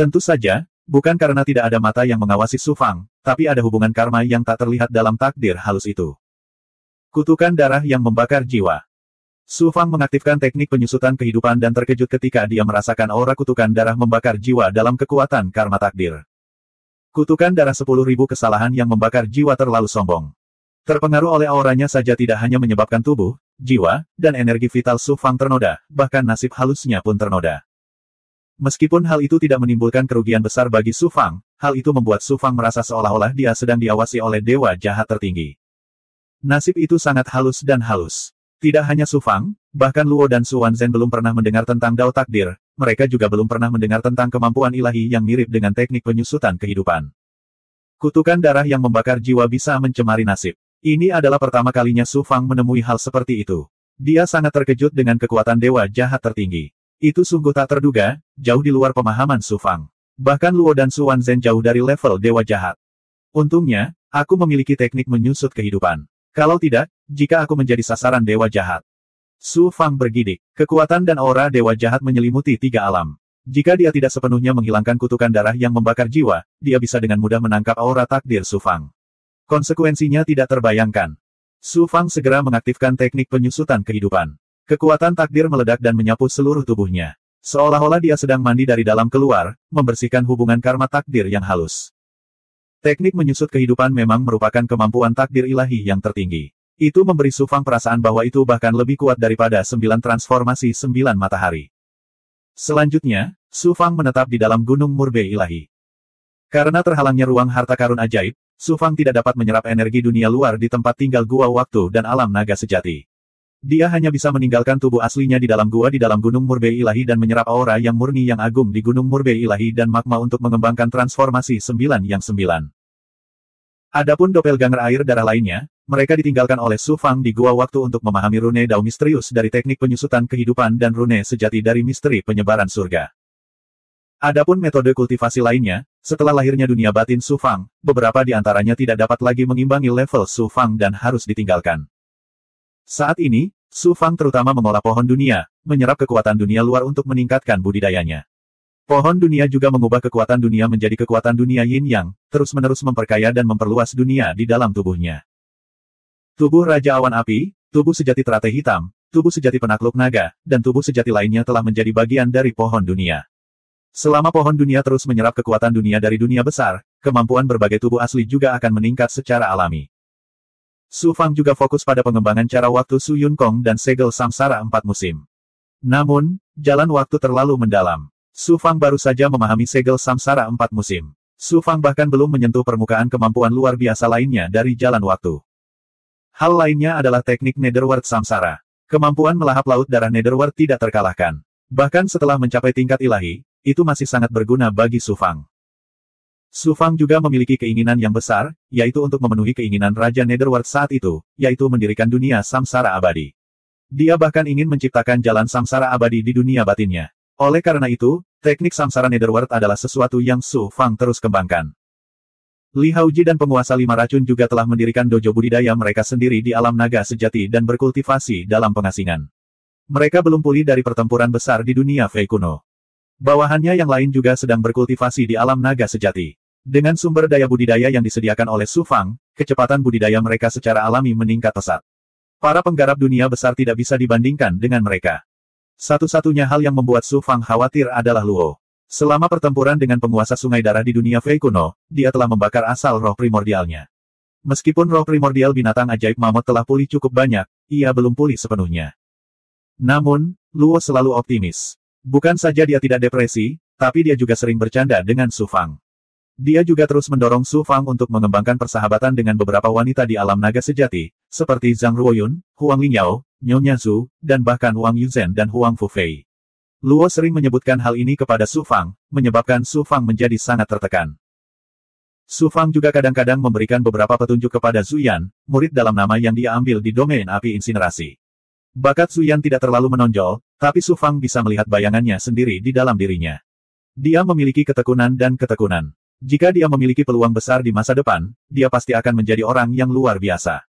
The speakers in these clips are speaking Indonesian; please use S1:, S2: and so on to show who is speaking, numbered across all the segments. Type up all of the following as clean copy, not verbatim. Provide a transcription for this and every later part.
S1: Tentu saja, bukan karena tidak ada mata yang mengawasi Su Fang, tapi ada hubungan karma yang tak terlihat dalam takdir halus itu. Kutukan darah yang membakar jiwa. Su Fang mengaktifkan teknik penyusutan kehidupan dan terkejut ketika dia merasakan aura kutukan darah membakar jiwa dalam kekuatan karma takdir. Kutukan darah 10.000 kesalahan yang membakar jiwa terlalu sombong. Terpengaruh oleh auranya saja tidak hanya menyebabkan tubuh, jiwa, dan energi vital Su Fang ternoda, bahkan nasib halusnya pun ternoda. Meskipun hal itu tidak menimbulkan kerugian besar bagi Su Fang, hal itu membuat Su Fang merasa seolah-olah dia sedang diawasi oleh dewa jahat tertinggi. Nasib itu sangat halus dan halus. Tidak hanya Su Fang, bahkan Luo dan Su Wanzhen belum pernah mendengar tentang Dao Takdir, mereka juga belum pernah mendengar tentang kemampuan ilahi yang mirip dengan teknik penyusutan kehidupan. Kutukan darah yang membakar jiwa bisa mencemari nasib. Ini adalah pertama kalinya Su Fang menemui hal seperti itu. Dia sangat terkejut dengan kekuatan dewa jahat tertinggi. Itu sungguh tak terduga, jauh di luar pemahaman Su Fang. Bahkan Luo dan Su Wanzhen jauh dari level dewa jahat. Untungnya, aku memiliki teknik menyusut kehidupan. Kalau tidak, jika aku menjadi sasaran dewa jahat. Su Fang bergidik. Kekuatan dan aura dewa jahat menyelimuti 3 alam. Jika dia tidak sepenuhnya menghilangkan kutukan darah yang membakar jiwa, dia bisa dengan mudah menangkap aura takdir Su Fang. Konsekuensinya tidak terbayangkan. Su Fang segera mengaktifkan teknik penyusutan kehidupan. Kekuatan takdir meledak dan menyapu seluruh tubuhnya. Seolah-olah dia sedang mandi dari dalam keluar, membersihkan hubungan karma takdir yang halus. Teknik menyusut kehidupan memang merupakan kemampuan takdir ilahi yang tertinggi. Itu memberi Su Fang perasaan bahwa itu bahkan lebih kuat daripada 9 transformasi 9 matahari. Selanjutnya, Su Fang menetap di dalam gunung murbe ilahi. Karena terhalangnya ruang harta karun ajaib, Su Fang tidak dapat menyerap energi dunia luar di tempat tinggal gua waktu dan alam naga sejati. Dia hanya bisa meninggalkan tubuh aslinya di dalam gua di dalam gunung murbe ilahi dan menyerap aura yang murni yang agung di gunung murbe ilahi dan magma untuk mengembangkan transformasi 9 yang 9. Adapun doppelganger air darah lainnya, mereka ditinggalkan oleh Su Fang di gua waktu untuk memahami rune Dao misterius dari teknik penyusutan kehidupan dan rune sejati dari misteri penyebaran surga. Adapun metode kultivasi lainnya, setelah lahirnya dunia batin Su Fang, beberapa di antaranya tidak dapat lagi mengimbangi level Su Fang dan harus ditinggalkan. Saat ini, Su Fang terutama mengolah pohon dunia, menyerap kekuatan dunia luar untuk meningkatkan budidayanya. Pohon dunia juga mengubah kekuatan dunia menjadi kekuatan dunia yin yang, terus-menerus memperkaya dan memperluas dunia di dalam tubuhnya. Tubuh Raja Awan Api, tubuh sejati teratai hitam, tubuh sejati penakluk naga, dan tubuh sejati lainnya telah menjadi bagian dari pohon dunia. Selama pohon dunia terus menyerap kekuatan dunia dari dunia besar, kemampuan berbagai tubuh asli juga akan meningkat secara alami. Su Fang juga fokus pada pengembangan cara waktu Su Yun Kong dan segel samsara 4 musim. Namun, jalan waktu terlalu mendalam. Su Fang baru saja memahami segel samsara 4 musim. Su Fang bahkan belum menyentuh permukaan kemampuan luar biasa lainnya dari jalan waktu. Hal lainnya adalah teknik Netherworld Samsara. Kemampuan melahap laut darah Netherworld tidak terkalahkan. Bahkan setelah mencapai tingkat ilahi, itu masih sangat berguna bagi Su Fang. Su Fang juga memiliki keinginan yang besar, yaitu untuk memenuhi keinginan Raja Netherworld saat itu, yaitu mendirikan dunia samsara abadi. Dia bahkan ingin menciptakan jalan samsara abadi di dunia batinnya. Oleh karena itu, teknik samsara Netherworld adalah sesuatu yang Su Fang terus kembangkan. Li Haoji dan penguasa 5 racun juga telah mendirikan dojo budidaya mereka sendiri di alam naga sejati dan berkultivasi dalam pengasingan. Mereka belum pulih dari pertempuran besar di dunia Fei kuno. Bawahannya yang lain juga sedang berkultivasi di alam naga sejati. Dengan sumber daya budidaya yang disediakan oleh Su Fang, kecepatan budidaya mereka secara alami meningkat pesat. Para penggarap dunia besar tidak bisa dibandingkan dengan mereka. Satu-satunya hal yang membuat Su Fang khawatir adalah Luo. Selama pertempuran dengan penguasa sungai darah di dunia Fei kuno, dia telah membakar asal roh primordialnya. Meskipun roh primordial binatang ajaib mamut telah pulih cukup banyak, ia belum pulih sepenuhnya. Namun, Luo selalu optimis. Bukan saja dia tidak depresi, tapi dia juga sering bercanda dengan Su Fang. Dia juga terus mendorong Su Fang untuk mengembangkan persahabatan dengan beberapa wanita di alam naga sejati, seperti Zhang Ruoyun, Huang Lingyao, Nyonya Zhu, dan bahkan Wang Yuzhen dan Huang Fufei. Luo sering menyebutkan hal ini kepada Su Fang, menyebabkan Su Fang menjadi sangat tertekan. Su Fang juga kadang-kadang memberikan beberapa petunjuk kepada Zuyan, murid dalam nama yang dia ambil di domain api insinerasi. Bakat Zuyan tidak terlalu menonjol, tapi Su Fang bisa melihat bayangannya sendiri di dalam dirinya. Dia memiliki ketekunan dan ketekunan. Jika dia memiliki peluang besar di masa depan, dia pasti akan menjadi orang yang luar biasa.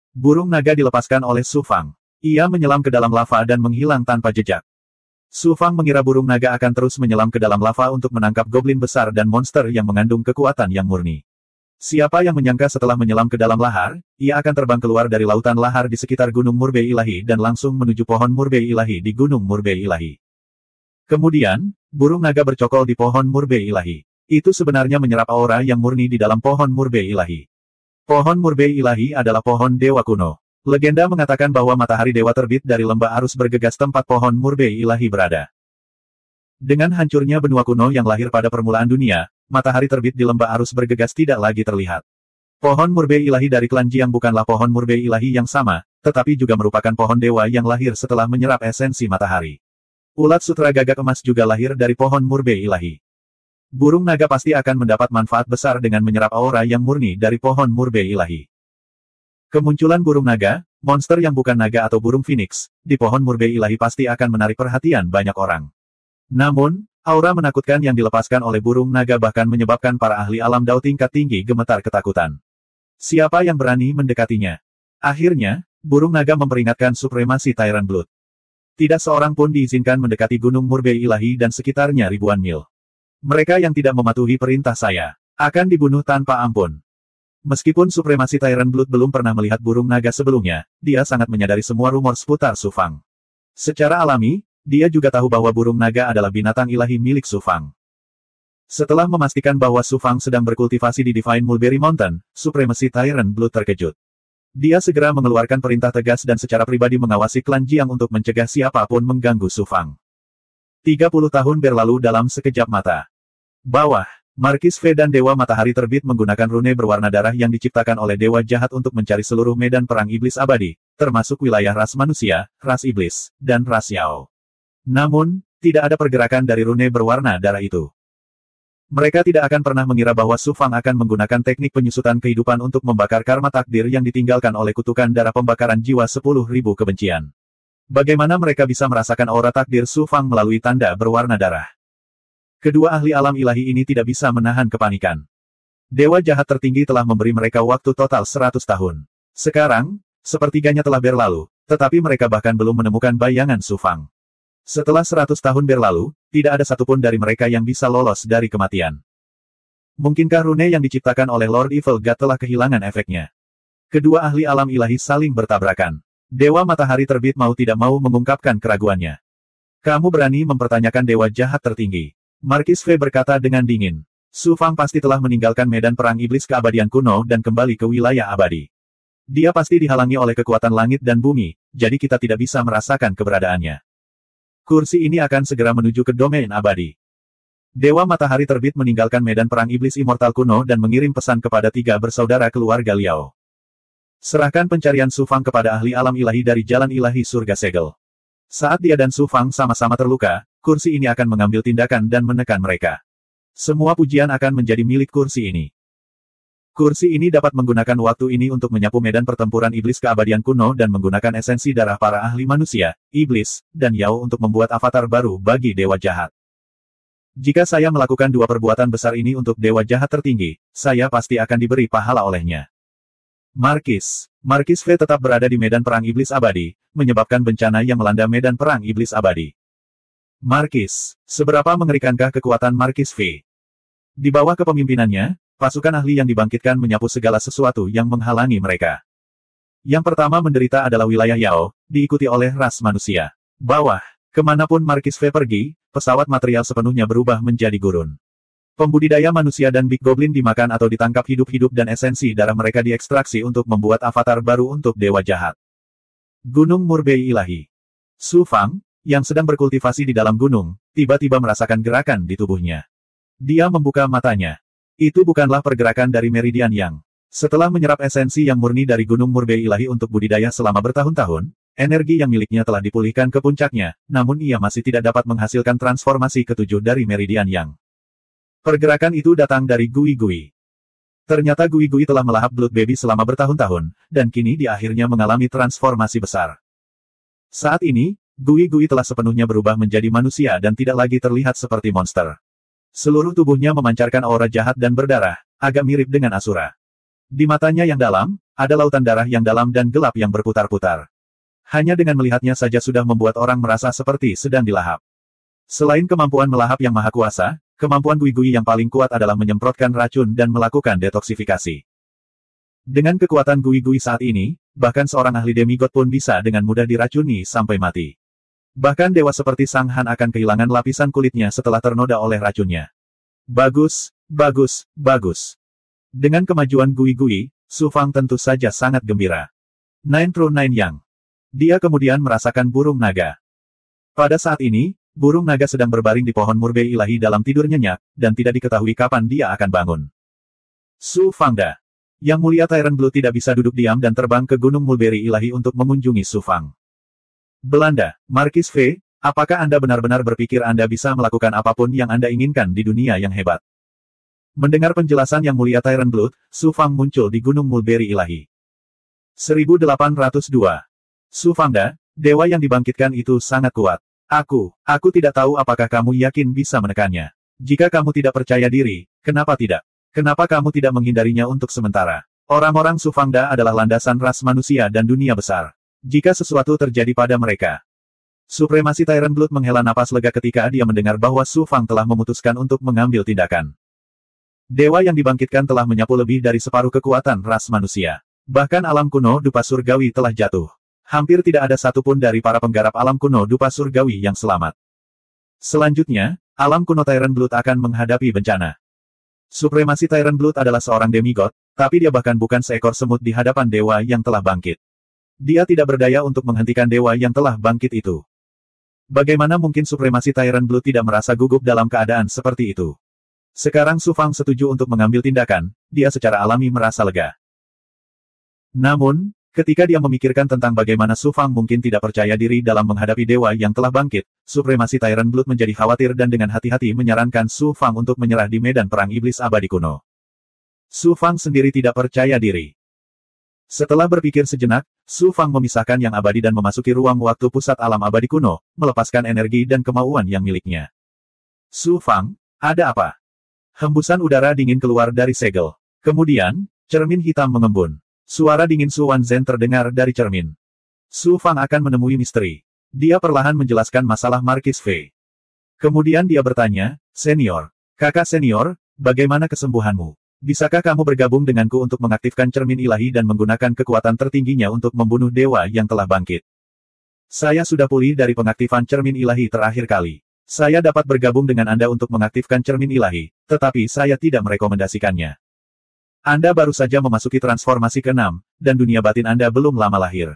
S1: Burung naga dilepaskan oleh Su Fang. Ia menyelam ke dalam lava dan menghilang tanpa jejak. Su Fang mengira burung naga akan terus menyelam ke dalam lava untuk menangkap goblin besar dan monster yang mengandung kekuatan yang murni. Siapa yang menyangka setelah menyelam ke dalam lahar, ia akan terbang keluar dari lautan lahar di sekitar Gunung Murbei Ilahi dan langsung menuju pohon Murbei Ilahi di Gunung Murbei Ilahi. Kemudian, burung naga bercokol di pohon Murbei Ilahi. Itu sebenarnya menyerap aura yang murni di dalam pohon Murbei Ilahi. Pohon Murbei Ilahi adalah pohon dewa kuno. Legenda mengatakan bahwa matahari dewa terbit dari lembah arus bergegas tempat pohon Murbei Ilahi berada. Dengan hancurnya benua kuno yang lahir pada permulaan dunia, matahari terbit di lembah arus bergegas tidak lagi terlihat. Pohon Murbei Ilahi dari klan Jiang bukanlah pohon Murbei Ilahi yang sama, tetapi juga merupakan pohon dewa yang lahir setelah menyerap esensi matahari. Ulat sutra gagak emas juga lahir dari pohon Murbei Ilahi. Burung naga pasti akan mendapat manfaat besar dengan menyerap aura yang murni dari pohon Murbei Ilahi. Kemunculan burung naga, monster yang bukan naga atau burung phoenix, di pohon Murbei Ilahi pasti akan menarik perhatian banyak orang. Namun, aura menakutkan yang dilepaskan oleh burung naga bahkan menyebabkan para ahli alam dao tingkat tinggi gemetar ketakutan. Siapa yang berani mendekatinya? Akhirnya, burung naga memperingatkan supremasi Tyrant Blood. Tidak seorang pun diizinkan mendekati Gunung Murbei Ilahi dan sekitarnya ribuan mil. Mereka yang tidak mematuhi perintah saya, akan dibunuh tanpa ampun. Meskipun supremasi Tyrant Blood belum pernah melihat burung naga sebelumnya, dia sangat menyadari semua rumor seputar Su Fang. Secara alami, dia juga tahu bahwa burung naga adalah binatang ilahi milik Su Fang. Setelah memastikan bahwa Su Fang sedang berkultivasi di Divine Mulberry Mountain, supremasi Tyrant Blood terkejut. Dia segera mengeluarkan perintah tegas dan secara pribadi mengawasi klan Jiang untuk mencegah siapapun mengganggu Su Fang. 30 tahun berlalu dalam sekejap mata. Bawah. Markis Fe dan Dewa Matahari Terbit menggunakan rune berwarna darah yang diciptakan oleh Dewa Jahat untuk mencari seluruh medan perang iblis abadi, termasuk wilayah ras manusia, ras iblis, dan ras Yao. Namun, tidak ada pergerakan dari rune berwarna darah itu. Mereka tidak akan pernah mengira bahwa Su Fang akan menggunakan teknik penyusutan kehidupan untuk membakar karma takdir yang ditinggalkan oleh kutukan darah pembakaran jiwa 10.000 kebencian. Bagaimana mereka bisa merasakan aura takdir Su Fang melalui tanda berwarna darah? Kedua ahli alam ilahi ini tidak bisa menahan kepanikan. Dewa jahat tertinggi telah memberi mereka waktu total 100 tahun. Sekarang, sepertiganya telah berlalu, tetapi mereka bahkan belum menemukan bayangan Su Fang. Setelah 100 tahun berlalu, tidak ada satupun dari mereka yang bisa lolos dari kematian. Mungkinkah rune yang diciptakan oleh Lord Evil God telah kehilangan efeknya? Kedua ahli alam ilahi saling bertabrakan. Dewa Matahari Terbit mau tidak mau mengungkapkan keraguannya. Kamu berani mempertanyakan Dewa Jahat tertinggi? Markis Fe berkata dengan dingin. Su Fang pasti telah meninggalkan medan perang iblis keabadian kuno dan kembali ke wilayah abadi. Dia pasti dihalangi oleh kekuatan langit dan bumi, jadi kita tidak bisa merasakan keberadaannya. Kursi ini akan segera menuju ke domain abadi. Dewa Matahari Terbit meninggalkan medan perang iblis immortal kuno dan mengirim pesan kepada 3 bersaudara keluarga Liao. Serahkan pencarian Su Fang kepada ahli alam ilahi dari jalan ilahi surga segel. Saat dia dan Su Fang sama-sama terluka, kursi ini akan mengambil tindakan dan menekan mereka. Semua pujian akan menjadi milik kursi ini. Kursi ini dapat menggunakan waktu ini untuk menyapu medan pertempuran iblis keabadian kuno dan menggunakan esensi darah para ahli manusia, iblis, dan Yao untuk membuat avatar baru bagi Dewa Jahat. Jika saya melakukan 2 perbuatan besar ini untuk Dewa Jahat tertinggi, saya pasti akan diberi pahala olehnya. Markis V tetap berada di medan perang iblis abadi, menyebabkan bencana yang melanda medan perang iblis abadi. Markis, seberapa mengerikankah kekuatan Markis V? Di bawah kepemimpinannya, pasukan ahli yang dibangkitkan menyapu segala sesuatu yang menghalangi mereka. Yang pertama menderita adalah wilayah Yao, diikuti oleh ras manusia. Bawah, kemanapun Markis V pergi, pesawat material sepenuhnya berubah menjadi gurun. Pembudidaya manusia dan Big Goblin dimakan atau ditangkap hidup-hidup dan esensi darah mereka diekstraksi untuk membuat avatar baru untuk Dewa Jahat. Gunung Murbei Ilahi. Su Fang, yang sedang berkultivasi di dalam gunung, tiba-tiba merasakan gerakan di tubuhnya. Dia membuka matanya. Itu bukanlah pergerakan dari Meridian Yang. Setelah menyerap esensi yang murni dari Gunung Murbei Ilahi untuk budidaya selama bertahun-tahun, energi yang miliknya telah dipulihkan ke puncaknya, namun ia masih tidak dapat menghasilkan transformasi ke-7 dari Meridian Yang. Pergerakan itu datang dari Gui Gui. Ternyata Gui Gui telah melahap Blood Baby selama bertahun-tahun, dan kini dia akhirnya mengalami transformasi besar. Saat ini, Gui Gui telah sepenuhnya berubah menjadi manusia dan tidak lagi terlihat seperti monster. Seluruh tubuhnya memancarkan aura jahat dan berdarah, agak mirip dengan Asura. Di matanya yang dalam, ada lautan darah yang dalam dan gelap yang berputar-putar. Hanya dengan melihatnya saja sudah membuat orang merasa seperti sedang dilahap. Selain kemampuan melahap yang maha kuasa, kemampuan Gui Gui yang paling kuat adalah menyemprotkan racun dan melakukan detoksifikasi. Dengan kekuatan Gui Gui saat ini, bahkan seorang ahli demigod pun bisa dengan mudah diracuni sampai mati. Bahkan dewa seperti Sang Han akan kehilangan lapisan kulitnya setelah ternoda oleh racunnya. Bagus, bagus, bagus. Dengan kemajuan Gui Gui, Su Fang tentu saja sangat gembira. Nine True Nine Yang. Dia kemudian merasakan burung naga. Pada saat ini, burung naga sedang berbaring di pohon murbei ilahi dalam tidur nyenyak, dan tidak diketahui kapan dia akan bangun. Su Fangda. Yang mulia Tyrant Blue tidak bisa duduk diam dan terbang ke Gunung Mulberry Ilahi untuk mengunjungi Su Fang. Belanda, Markis V, apakah Anda benar-benar berpikir Anda bisa melakukan apapun yang Anda inginkan di dunia yang hebat? Mendengar penjelasan Yang Mulia Tyrant Blood, Su Fang muncul di Gunung Mulberry Ilahi. 1802. Su Fangda, dewa yang dibangkitkan itu sangat kuat. Aku tidak tahu apakah kamu yakin bisa menekannya. Jika kamu tidak percaya diri, kenapa tidak? Kenapa kamu tidak menghindarinya untuk sementara? Orang-orang Su Fangda adalah landasan ras manusia dan dunia besar. Jika sesuatu terjadi pada mereka. Supremasi Tyrant Blood menghela napas lega ketika dia mendengar bahwa Su Fang telah memutuskan untuk mengambil tindakan. Dewa yang dibangkitkan telah menyapu lebih dari separuh kekuatan ras manusia. Bahkan alam kuno dupa surgawi telah jatuh. Hampir tidak ada satupun dari para penggarap alam kuno dupa surgawi yang selamat. Selanjutnya, alam kuno Tyrant Blood akan menghadapi bencana. Supremasi Tyrant Blood adalah seorang demigod, tapi dia bahkan bukan seekor semut di hadapan dewa yang telah bangkit. Dia tidak berdaya untuk menghentikan dewa yang telah bangkit itu. Bagaimana mungkin supremasi Tyrant Blood tidak merasa gugup dalam keadaan seperti itu? Sekarang Su Fang setuju untuk mengambil tindakan, dia secara alami merasa lega. Namun, ketika dia memikirkan tentang bagaimana Su Fang mungkin tidak percaya diri dalam menghadapi dewa yang telah bangkit, supremasi Tyrant Blood menjadi khawatir dan dengan hati-hati menyarankan Su Fang untuk menyerah di medan perang iblis abadi kuno. Su Fang sendiri tidak percaya diri. Setelah berpikir sejenak, Su Fang memisahkan yang abadi dan memasuki ruang waktu pusat alam abadi kuno, melepaskan energi dan kemauan yang miliknya. Su Fang, ada apa? Hembusan udara dingin keluar dari segel. Kemudian, cermin hitam mengembun. Suara dingin Su Wanzhen terdengar dari cermin. Su Fang akan menemui misteri. Dia perlahan menjelaskan masalah Markis V. Kemudian dia bertanya, Senior, kakak senior, bagaimana kesembuhanmu? Bisakah kamu bergabung denganku untuk mengaktifkan cermin ilahi dan menggunakan kekuatan tertingginya untuk membunuh dewa yang telah bangkit? Saya sudah pulih dari pengaktifan cermin ilahi terakhir kali. Saya dapat bergabung dengan Anda untuk mengaktifkan cermin ilahi, tetapi saya tidak merekomendasikannya. Anda baru saja memasuki transformasi ke-6, dan dunia batin Anda belum lama lahir.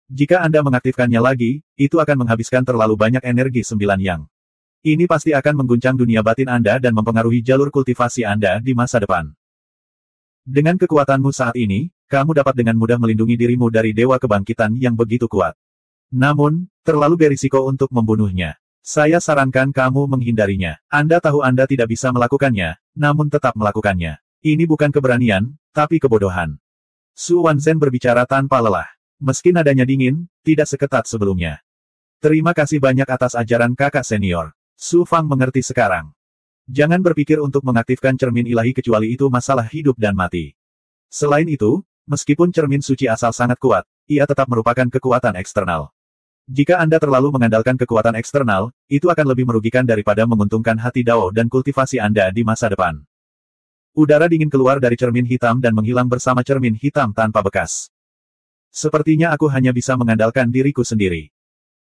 S1: Jika Anda mengaktifkannya lagi, itu akan menghabiskan terlalu banyak energi 9 yang. Ini pasti akan mengguncang dunia batin Anda dan mempengaruhi jalur kultivasi Anda di masa depan. Dengan kekuatanmu saat ini, kamu dapat dengan mudah melindungi dirimu dari dewa kebangkitan yang begitu kuat. Namun, terlalu berisiko untuk membunuhnya. Saya sarankan kamu menghindarinya. Anda tahu Anda tidak bisa melakukannya, namun tetap melakukannya. Ini bukan keberanian, tapi kebodohan. Su Wanzhen berbicara tanpa lelah. Meski nadanya dingin, tidak seketat sebelumnya. Terima kasih banyak atas ajaran kakak senior. Su Fang mengerti sekarang. Jangan berpikir untuk mengaktifkan cermin ilahi kecuali itu masalah hidup dan mati. Selain itu, meskipun cermin suci asal sangat kuat, ia tetap merupakan kekuatan eksternal. Jika Anda terlalu mengandalkan kekuatan eksternal, itu akan lebih merugikan daripada menguntungkan hati Dao dan kultivasi Anda di masa depan. Udara dingin keluar dari cermin hitam dan menghilang bersama cermin hitam tanpa bekas. Sepertinya aku hanya bisa mengandalkan diriku sendiri.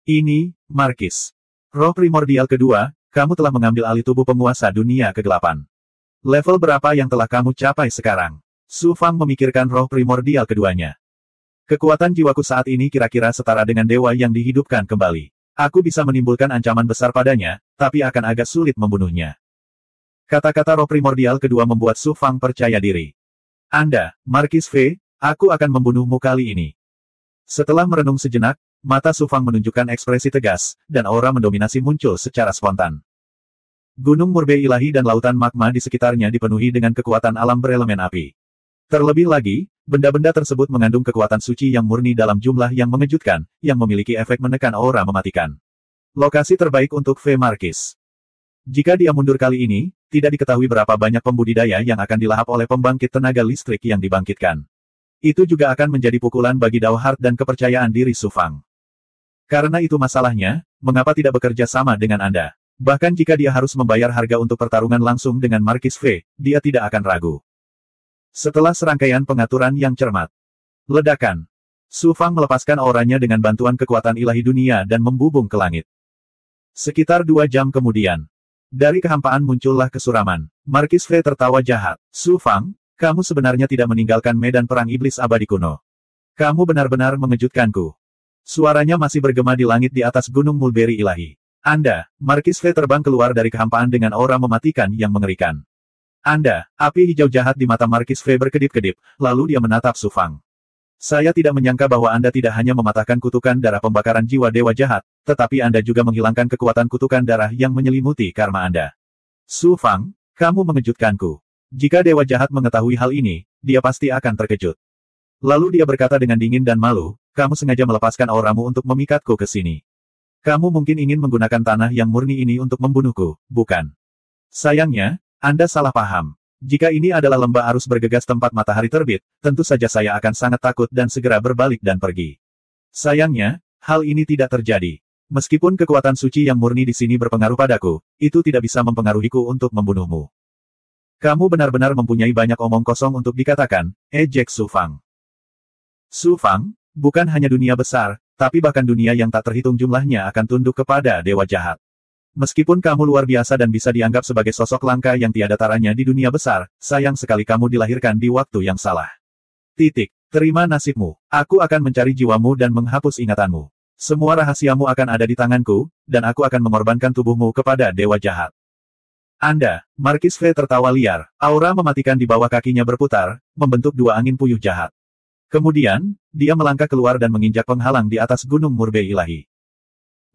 S1: Ini, Markis. Roh primordial kedua, kamu telah mengambil alih tubuh penguasa dunia ke-8. Level berapa yang telah kamu capai sekarang? Su Fang memikirkan roh primordial keduanya. Kekuatan jiwaku saat ini kira-kira setara dengan dewa yang dihidupkan kembali. Aku bisa menimbulkan ancaman besar padanya, tapi akan agak sulit membunuhnya. Kata-kata roh primordial kedua membuat Su Fang percaya diri. Anda, Markis V, aku akan membunuhmu kali ini. Setelah merenung sejenak, mata Su Fang menunjukkan ekspresi tegas, dan aura mendominasi muncul secara spontan. Gunung Murbei ilahi dan lautan magma di sekitarnya dipenuhi dengan kekuatan alam berelemen api. Terlebih lagi, benda-benda tersebut mengandung kekuatan suci yang murni dalam jumlah yang mengejutkan, yang memiliki efek menekan aura mematikan. Lokasi terbaik untuk V. Markis. Jika dia mundur kali ini, tidak diketahui berapa banyak pembudidaya yang akan dilahap oleh pembangkit tenaga listrik yang dibangkitkan. Itu juga akan menjadi pukulan bagi Dao Heart dan kepercayaan diri Su Fang. Karena itu masalahnya, mengapa tidak bekerja sama dengan Anda? Bahkan jika dia harus membayar harga untuk pertarungan langsung dengan Markis V, dia tidak akan ragu. Setelah serangkaian pengaturan yang cermat. Ledakan. Su Fang melepaskan auranya dengan bantuan kekuatan ilahi dunia dan membubung ke langit. Sekitar 2 jam kemudian. Dari kehampaan muncullah kesuraman. Markis V tertawa jahat. Su Fang, kamu sebenarnya tidak meninggalkan medan perang iblis abadi kuno. Kamu benar-benar mengejutkanku. Suaranya masih bergema di langit di atas gunung mulberry ilahi. Anda, Markis V terbang keluar dari kehampaan dengan aura mematikan yang mengerikan. Anda, api hijau jahat di mata Markis V berkedip-kedip, lalu dia menatap Su Fang. Saya tidak menyangka bahwa Anda tidak hanya mematahkan kutukan darah pembakaran jiwa dewa jahat, tetapi Anda juga menghilangkan kekuatan kutukan darah yang menyelimuti karma Anda. Su Fang, kamu mengejutkanku. Jika dewa jahat mengetahui hal ini, dia pasti akan terkejut. Lalu dia berkata dengan dingin dan malu, kamu sengaja melepaskan auramu untuk memikatku ke sini. Kamu mungkin ingin menggunakan tanah yang murni ini untuk membunuhku, bukan? Sayangnya, Anda salah paham. Jika ini adalah lembah arus bergegas tempat matahari terbit, tentu saja saya akan sangat takut dan segera berbalik dan pergi. Sayangnya, hal ini tidak terjadi. Meskipun kekuatan suci yang murni di sini berpengaruh padaku, itu tidak bisa mempengaruhiku untuk membunuhmu. Kamu benar-benar mempunyai banyak omong kosong untuk dikatakan, ejek Su Fang. Su Fang, bukan hanya dunia besar, tapi bahkan dunia yang tak terhitung jumlahnya akan tunduk kepada dewa jahat. Meskipun kamu luar biasa dan bisa dianggap sebagai sosok langka yang tiada taranya di dunia besar, sayang sekali kamu dilahirkan di waktu yang salah. Titik. Terima nasibmu. Aku akan mencari jiwamu dan menghapus ingatanmu. Semua rahasiamu akan ada di tanganku, dan aku akan mengorbankan tubuhmu kepada dewa jahat. Anda, Markis V tertawa liar, aura mematikan di bawah kakinya berputar, membentuk 2 angin puyuh jahat. Kemudian, dia melangkah keluar dan menginjak penghalang di atas gunung Murbe ilahi.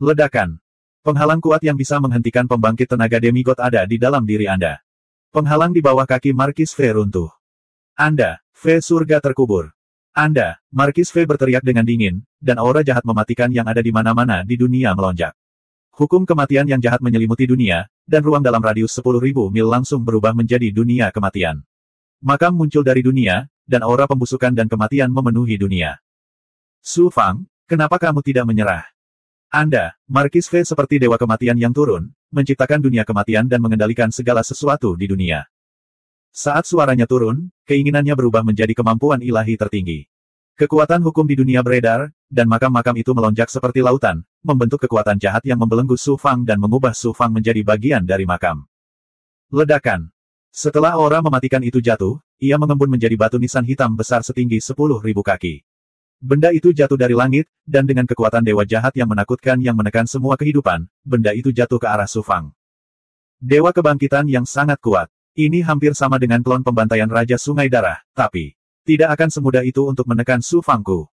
S1: Ledakan. Penghalang kuat yang bisa menghentikan pembangkit tenaga demigod ada di dalam diri Anda. Penghalang di bawah kaki Markis V runtuh. Anda, V surga terkubur. Anda, Markis V berteriak dengan dingin, dan aura jahat mematikan yang ada di mana-mana di dunia melonjak. Hukum kematian yang jahat menyelimuti dunia, dan ruang dalam radius 10.000 mil langsung berubah menjadi dunia kematian. Makam muncul dari dunia, dan aura pembusukan dan kematian memenuhi dunia. Su Fang, kenapa kamu tidak menyerah? Anda, Markis V seperti dewa kematian yang turun, menciptakan dunia kematian dan mengendalikan segala sesuatu di dunia. Saat suaranya turun, keinginannya berubah menjadi kemampuan ilahi tertinggi. Kekuatan hukum di dunia beredar, dan makam-makam itu melonjak seperti lautan, membentuk kekuatan jahat yang membelenggu Su Fang dan mengubah Su Fang menjadi bagian dari makam. Ledakan. Setelah aura mematikan itu jatuh, ia mengembun menjadi batu nisan hitam besar setinggi 10.000 kaki. Benda itu jatuh dari langit, dan dengan kekuatan dewa jahat yang menakutkan yang menekan semua kehidupan, benda itu jatuh ke arah Su Fang. Dewa kebangkitan yang sangat kuat. Ini hampir sama dengan klon pembantaian Raja Sungai Darah, tapi tidak akan semudah itu untuk menekan Su Fangku.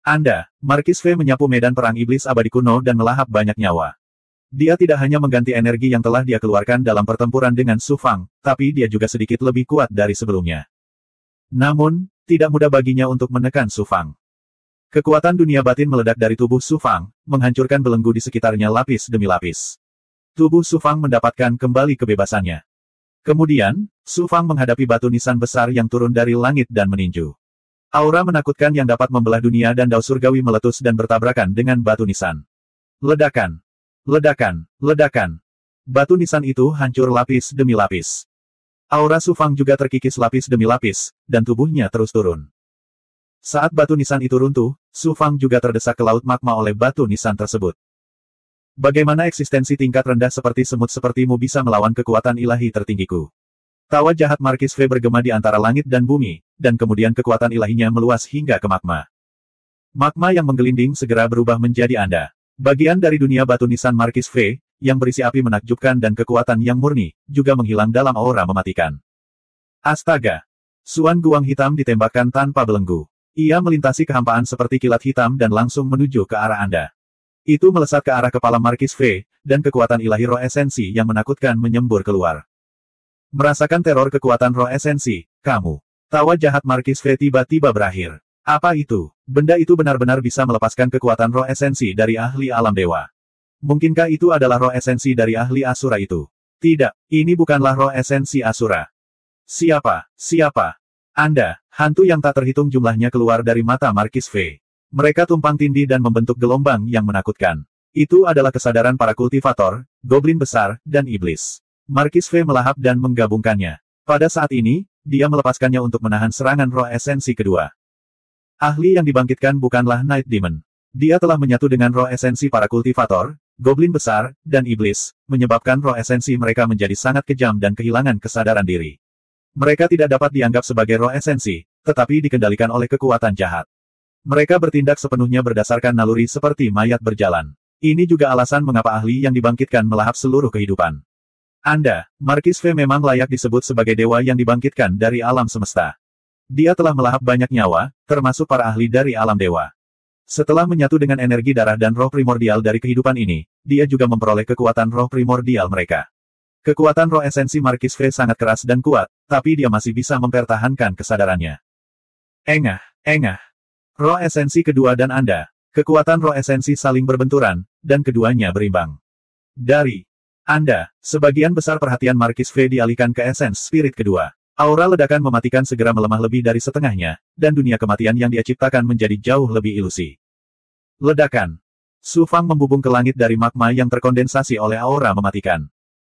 S1: Anda, Markis V menyapu medan perang iblis abadi kuno dan melahap banyak nyawa. Dia tidak hanya mengganti energi yang telah dia keluarkan dalam pertempuran dengan Su Fang, tapi dia juga sedikit lebih kuat dari sebelumnya. Namun, tidak mudah baginya untuk menekan Su Fang. Kekuatan dunia batin meledak dari tubuh Su Fang, menghancurkan belenggu di sekitarnya lapis demi lapis. Tubuh Su Fang mendapatkan kembali kebebasannya. Kemudian, Su Fang menghadapi batu nisan besar yang turun dari langit dan meninju. Aura menakutkan yang dapat membelah dunia dan dao surgawi meletus dan bertabrakan dengan batu nisan. Ledakan. Ledakan, ledakan. Batu nisan itu hancur lapis demi lapis. Aura Su Fang juga terkikis lapis demi lapis, dan tubuhnya terus turun. Saat batu nisan itu runtuh, Su Fang juga terdesak ke laut magma oleh batu nisan tersebut. Bagaimana eksistensi tingkat rendah seperti semut sepertimu bisa melawan kekuatan ilahi tertinggiku? Tawa jahat Markis V bergema di antara langit dan bumi, dan kemudian kekuatan ilahinya meluas hingga ke magma. Magma yang menggelinding segera berubah menjadi Anda. Bagian dari dunia batu nisan Markis V, yang berisi api menakjubkan dan kekuatan yang murni, juga menghilang dalam aura mematikan. Astaga! Suan guang hitam ditembakkan tanpa belenggu. Ia melintasi kehampaan seperti kilat hitam dan langsung menuju ke arah Anda. Itu melesat ke arah kepala Markis V, dan kekuatan ilahi roh esensi yang menakutkan menyembur keluar. Merasakan teror kekuatan roh esensi, kamu. Tawa jahat Markis V tiba-tiba berakhir. Apa itu? Benda itu benar-benar bisa melepaskan kekuatan roh esensi dari ahli alam dewa. Mungkinkah itu adalah roh esensi dari ahli Asura itu? Tidak, ini bukanlah roh esensi Asura. Siapa? Siapa? Anda, hantu yang tak terhitung jumlahnya keluar dari mata Markis V. Mereka tumpang tindih dan membentuk gelombang yang menakutkan. Itu adalah kesadaran para kultivator, goblin besar, dan iblis. Markis V melahap dan menggabungkannya. Pada saat ini, dia melepaskannya untuk menahan serangan roh esensi kedua. Ahli yang dibangkitkan bukanlah Night Demon. Dia telah menyatu dengan roh esensi para kultivator, goblin besar, dan iblis, menyebabkan roh esensi mereka menjadi sangat kejam dan kehilangan kesadaran diri. Mereka tidak dapat dianggap sebagai roh esensi, tetapi dikendalikan oleh kekuatan jahat. Mereka bertindak sepenuhnya berdasarkan naluri seperti mayat berjalan. Ini juga alasan mengapa ahli yang dibangkitkan melahap seluruh kehidupan. Anda, Markis V memang layak disebut sebagai dewa yang dibangkitkan dari alam semesta. Dia telah melahap banyak nyawa, termasuk para ahli dari alam dewa. Setelah menyatu dengan energi darah dan roh primordial dari kehidupan ini, dia juga memperoleh kekuatan roh primordial mereka. Kekuatan roh esensi Markis V sangat keras dan kuat, tapi dia masih bisa mempertahankan kesadarannya. Engah. Roh esensi kedua dan Anda. Kekuatan roh esensi saling berbenturan, dan keduanya berimbang. Dari Anda, sebagian besar perhatian Markis V dialihkan ke esens spirit kedua. Aura ledakan mematikan segera melemah lebih dari setengahnya, dan dunia kematian yang dia ciptakan menjadi jauh lebih ilusi. Ledakan. Su Fang membubung ke langit dari magma yang terkondensasi oleh aura mematikan.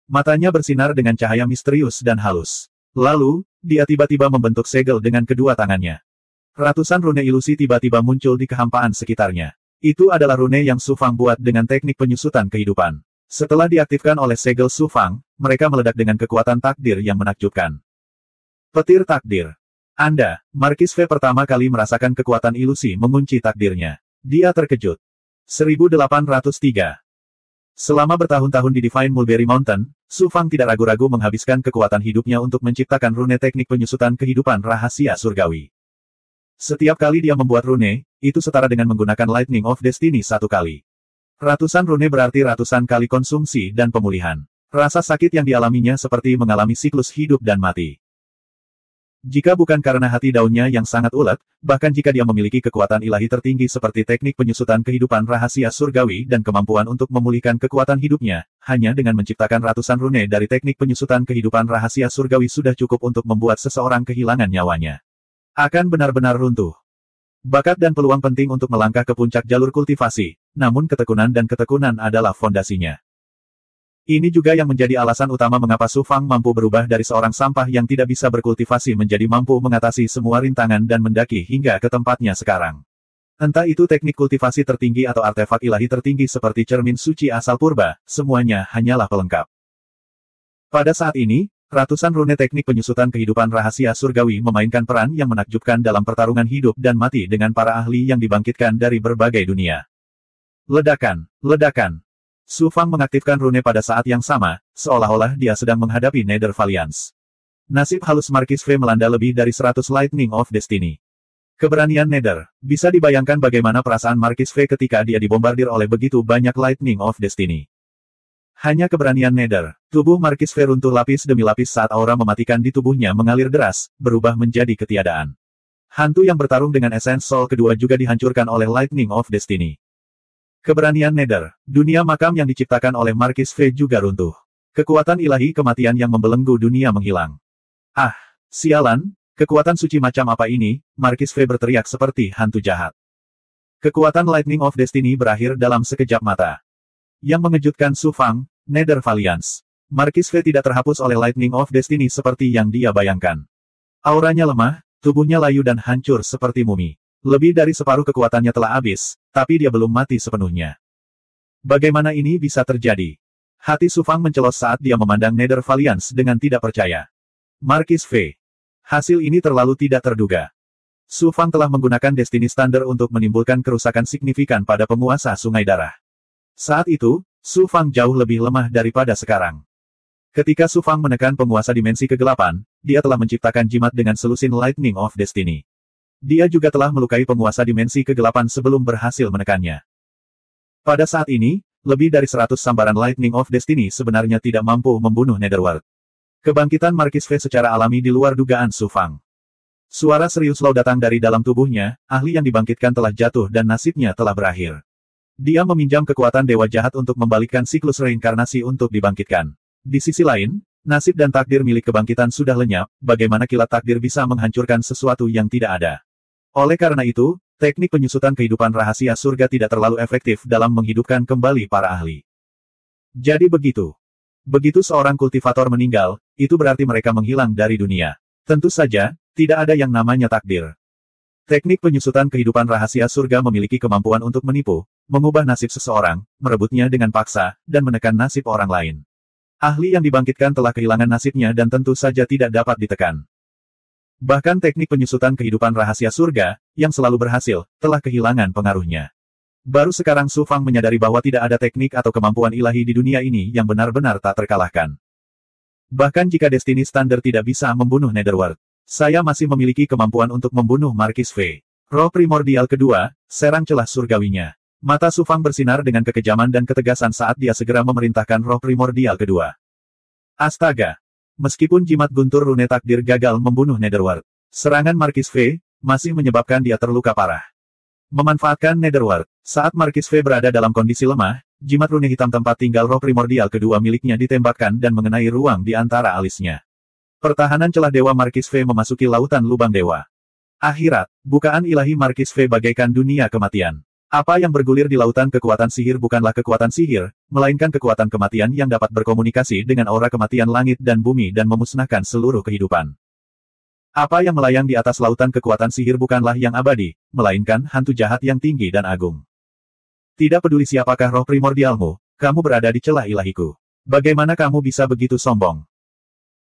S1: Matanya bersinar dengan cahaya misterius dan halus. Lalu, dia tiba-tiba membentuk segel dengan kedua tangannya. Ratusan rune ilusi tiba-tiba muncul di kehampaan sekitarnya. Itu adalah rune yang Su Fang buat dengan teknik penyusutan kehidupan. Setelah diaktifkan oleh segel Su Fang, mereka meledak dengan kekuatan takdir yang menakjubkan. Petir takdir. Anda, Markis V pertama kali merasakan kekuatan ilusi mengunci takdirnya. Dia terkejut. 1803. Selama bertahun-tahun di Divine Mulberry Mountain, Su Fang tidak ragu-ragu menghabiskan kekuatan hidupnya untuk menciptakan rune teknik penyusutan kehidupan rahasia surgawi. Setiap kali dia membuat rune, itu setara dengan menggunakan Lightning of Destiny satu kali. Ratusan rune berarti ratusan kali konsumsi dan pemulihan. Rasa sakit yang dialaminya seperti mengalami siklus hidup dan mati. Jika bukan karena hati daunnya yang sangat ulet, bahkan jika dia memiliki kekuatan ilahi tertinggi seperti teknik penyusutan kehidupan rahasia surgawi dan kemampuan untuk memulihkan kekuatan hidupnya, hanya dengan menciptakan ratusan rune dari teknik penyusutan kehidupan rahasia surgawi sudah cukup untuk membuat seseorang kehilangan nyawanya. Akan benar-benar runtuh. Bakat dan peluang penting untuk melangkah ke puncak jalur kultivasi, namun ketekunan dan ketekunan adalah fondasinya. Ini juga yang menjadi alasan utama mengapa Su Fang mampu berubah dari seorang sampah yang tidak bisa berkultivasi menjadi mampu mengatasi semua rintangan dan mendaki hingga ke tempatnya sekarang. Entah itu teknik kultivasi tertinggi atau artefak ilahi tertinggi seperti cermin suci asal purba, semuanya hanyalah pelengkap. Pada saat ini, ratusan rune teknik penyusutan kehidupan rahasia surgawi memainkan peran yang menakjubkan dalam pertarungan hidup dan mati dengan para ahli yang dibangkitkan dari berbagai dunia. Ledakan. Su Fang mengaktifkan rune pada saat yang sama, seolah-olah dia sedang menghadapi Nether Valiance. Nasib halus Markis V melanda lebih dari 100 Lightning of Destiny. Keberanian Nether. Bisa dibayangkan bagaimana perasaan Markis V ketika dia dibombardir oleh begitu banyak Lightning of Destiny. Hanya keberanian Nether. Tubuh Markis V runtuh lapis demi lapis saat aura mematikan di tubuhnya mengalir deras, berubah menjadi ketiadaan. Hantu yang bertarung dengan Essence Soul kedua juga dihancurkan oleh Lightning of Destiny. Keberanian Nether. Dunia makam yang diciptakan oleh Markis V juga runtuh. Kekuatan ilahi kematian yang membelenggu dunia menghilang. Ah, sialan, kekuatan suci macam apa ini? Markis V berteriak seperti hantu jahat. Kekuatan Lightning of Destiny berakhir dalam sekejap mata. Yang mengejutkan Su Fang, Nether Valiance. Markis V tidak terhapus oleh Lightning of Destiny seperti yang dia bayangkan. Auranya lemah, tubuhnya layu dan hancur seperti mumi. Lebih dari separuh kekuatannya telah habis, tapi dia belum mati sepenuhnya. Bagaimana ini bisa terjadi? Hati Su Fang mencelos saat dia memandang Nether Valiance dengan tidak percaya. Markis V. Hasil ini terlalu tidak terduga. Su Fang telah menggunakan Destiny Standard untuk menimbulkan kerusakan signifikan pada penguasa Sungai Darah. Saat itu, Su Fang jauh lebih lemah daripada sekarang. Ketika Su Fang menekan penguasa dimensi kegelapan, dia telah menciptakan jimat dengan selusin Lightning of Destiny. Dia juga telah melukai penguasa dimensi kegelapan sebelum berhasil menekannya. Pada saat ini, lebih dari 100 sambaran Lightning of Destiny sebenarnya tidak mampu membunuh Netherworld. Kebangkitan Markis V secara alami di luar dugaan Su Fang. Suara serius Lao datang dari dalam tubuhnya, ahli yang dibangkitkan telah jatuh dan nasibnya telah berakhir. Dia meminjam kekuatan dewa jahat untuk membalikkan siklus reinkarnasi untuk dibangkitkan. Di sisi lain, nasib dan takdir milik kebangkitan sudah lenyap, bagaimana kilat takdir bisa menghancurkan sesuatu yang tidak ada. Oleh karena itu, Teknik penyusutan kehidupan rahasia surga tidak terlalu efektif dalam menghidupkan kembali para ahli. Jadi begitu. Begitu seorang kultivator meninggal, itu berarti mereka menghilang dari dunia. Tentu saja, tidak ada yang namanya takdir. Teknik penyusutan kehidupan rahasia surga memiliki kemampuan untuk menipu, mengubah nasib seseorang, merebutnya dengan paksa, dan menekan nasib orang lain. Ahli yang dibangkitkan telah kehilangan nasibnya dan tentu saja tidak dapat ditekan. Bahkan teknik penyusutan kehidupan rahasia surga, yang selalu berhasil, telah kehilangan pengaruhnya. Baru sekarang Su Fang menyadari bahwa tidak ada teknik atau kemampuan ilahi di dunia ini yang benar-benar tak terkalahkan. Bahkan jika Destiny Standard tidak bisa membunuh Netherworld, saya masih memiliki kemampuan untuk membunuh Marquis Fei. Roh primordial kedua, serang celah surgawinya. Mata Su Fang bersinar dengan kekejaman dan ketegasan saat dia segera memerintahkan roh primordial kedua. Astaga! Meskipun jimat guntur rune takdir gagal membunuh Netherworld, serangan Marquis Fei masih menyebabkan dia terluka parah. Memanfaatkan Netherworld, saat Marquis Fei berada dalam kondisi lemah, jimat rune hitam tempat tinggal roh primordial kedua miliknya ditembakkan dan mengenai ruang di antara alisnya. Pertahanan celah dewa Marquis Fei memasuki lautan lubang dewa. Akhirat, bukaan ilahi Marquis Fei bagaikan dunia kematian. Apa yang bergulir di lautan kekuatan sihir bukanlah kekuatan sihir, melainkan kekuatan kematian yang dapat berkomunikasi dengan aura kematian langit dan bumi dan memusnahkan seluruh kehidupan. Apa yang melayang di atas lautan kekuatan sihir bukanlah yang abadi, melainkan hantu jahat yang tinggi dan agung. Tidak peduli siapakah roh primordialmu, kamu berada di celah ilahiku. Bagaimana kamu bisa begitu sombong?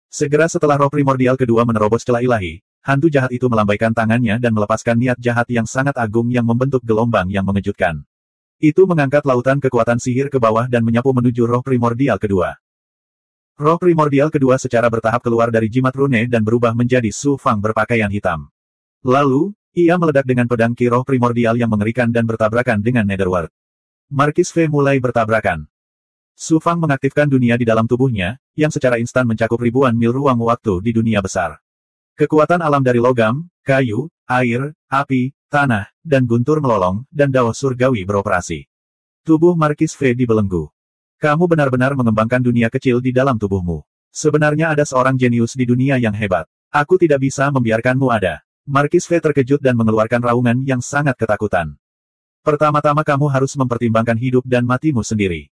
S1: Segera setelah roh primordial kedua menerobos celah ilahi, hantu jahat itu melambaikan tangannya dan melepaskan niat jahat yang sangat agung yang membentuk gelombang yang mengejutkan. Itu mengangkat lautan kekuatan sihir ke bawah dan menyapu menuju roh primordial kedua. Roh primordial kedua secara bertahap keluar dari jimat rune dan berubah menjadi Su Fang berpakaian hitam. Lalu, ia meledak dengan pedang ki roh primordial yang mengerikan dan bertabrakan dengan Netherworld. Marquis Fei mulai bertabrakan. Su Fang mengaktifkan dunia di dalam tubuhnya, yang secara instan mencakup ribuan mil ruang waktu di dunia besar. Kekuatan alam dari logam, kayu, air, api, tanah, dan guntur melolong, dan dao surgawi beroperasi. Tubuh Marquis Fei dibelenggu. Kamu benar-benar mengembangkan dunia kecil di dalam tubuhmu. Sebenarnya ada seorang jenius di dunia yang hebat. Aku tidak bisa membiarkanmu ada. Marquis Fei terkejut dan mengeluarkan raungan yang sangat ketakutan. Pertama-tama kamu harus mempertimbangkan hidup dan matimu sendiri.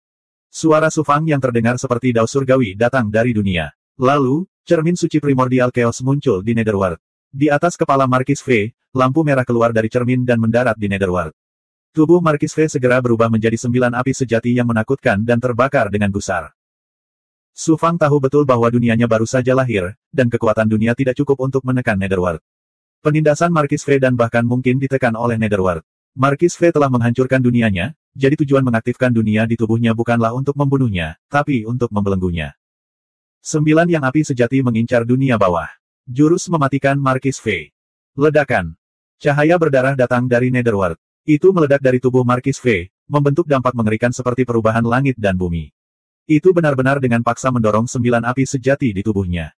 S1: Suara Su Fang yang terdengar seperti dao surgawi datang dari dunia. Lalu, cermin suci primordial chaos muncul di Netherworld. Di atas kepala Marquis Fei, lampu merah keluar dari cermin dan mendarat di Netherworld. Tubuh Marquis Fei segera berubah menjadi 9 api sejati yang menakutkan dan terbakar dengan gusar. Su Fang tahu betul bahwa dunianya baru saja lahir, dan kekuatan dunia tidak cukup untuk menekan Netherworld. Penindasan Marquis Fei dan bahkan mungkin ditekan oleh Netherworld. Marquis Fei telah menghancurkan dunianya, jadi tujuan mengaktifkan dunia di tubuhnya bukanlah untuk membunuhnya, tapi untuk membelenggunya. 9 yang api sejati mengincar dunia bawah. Jurus mematikan Marquis Fei. Ledakan. Cahaya berdarah datang dari Netherworld. Itu meledak dari tubuh Marquis Fei, membentuk dampak mengerikan seperti perubahan langit dan bumi. Itu benar-benar dengan paksa mendorong 9 api sejati di tubuhnya.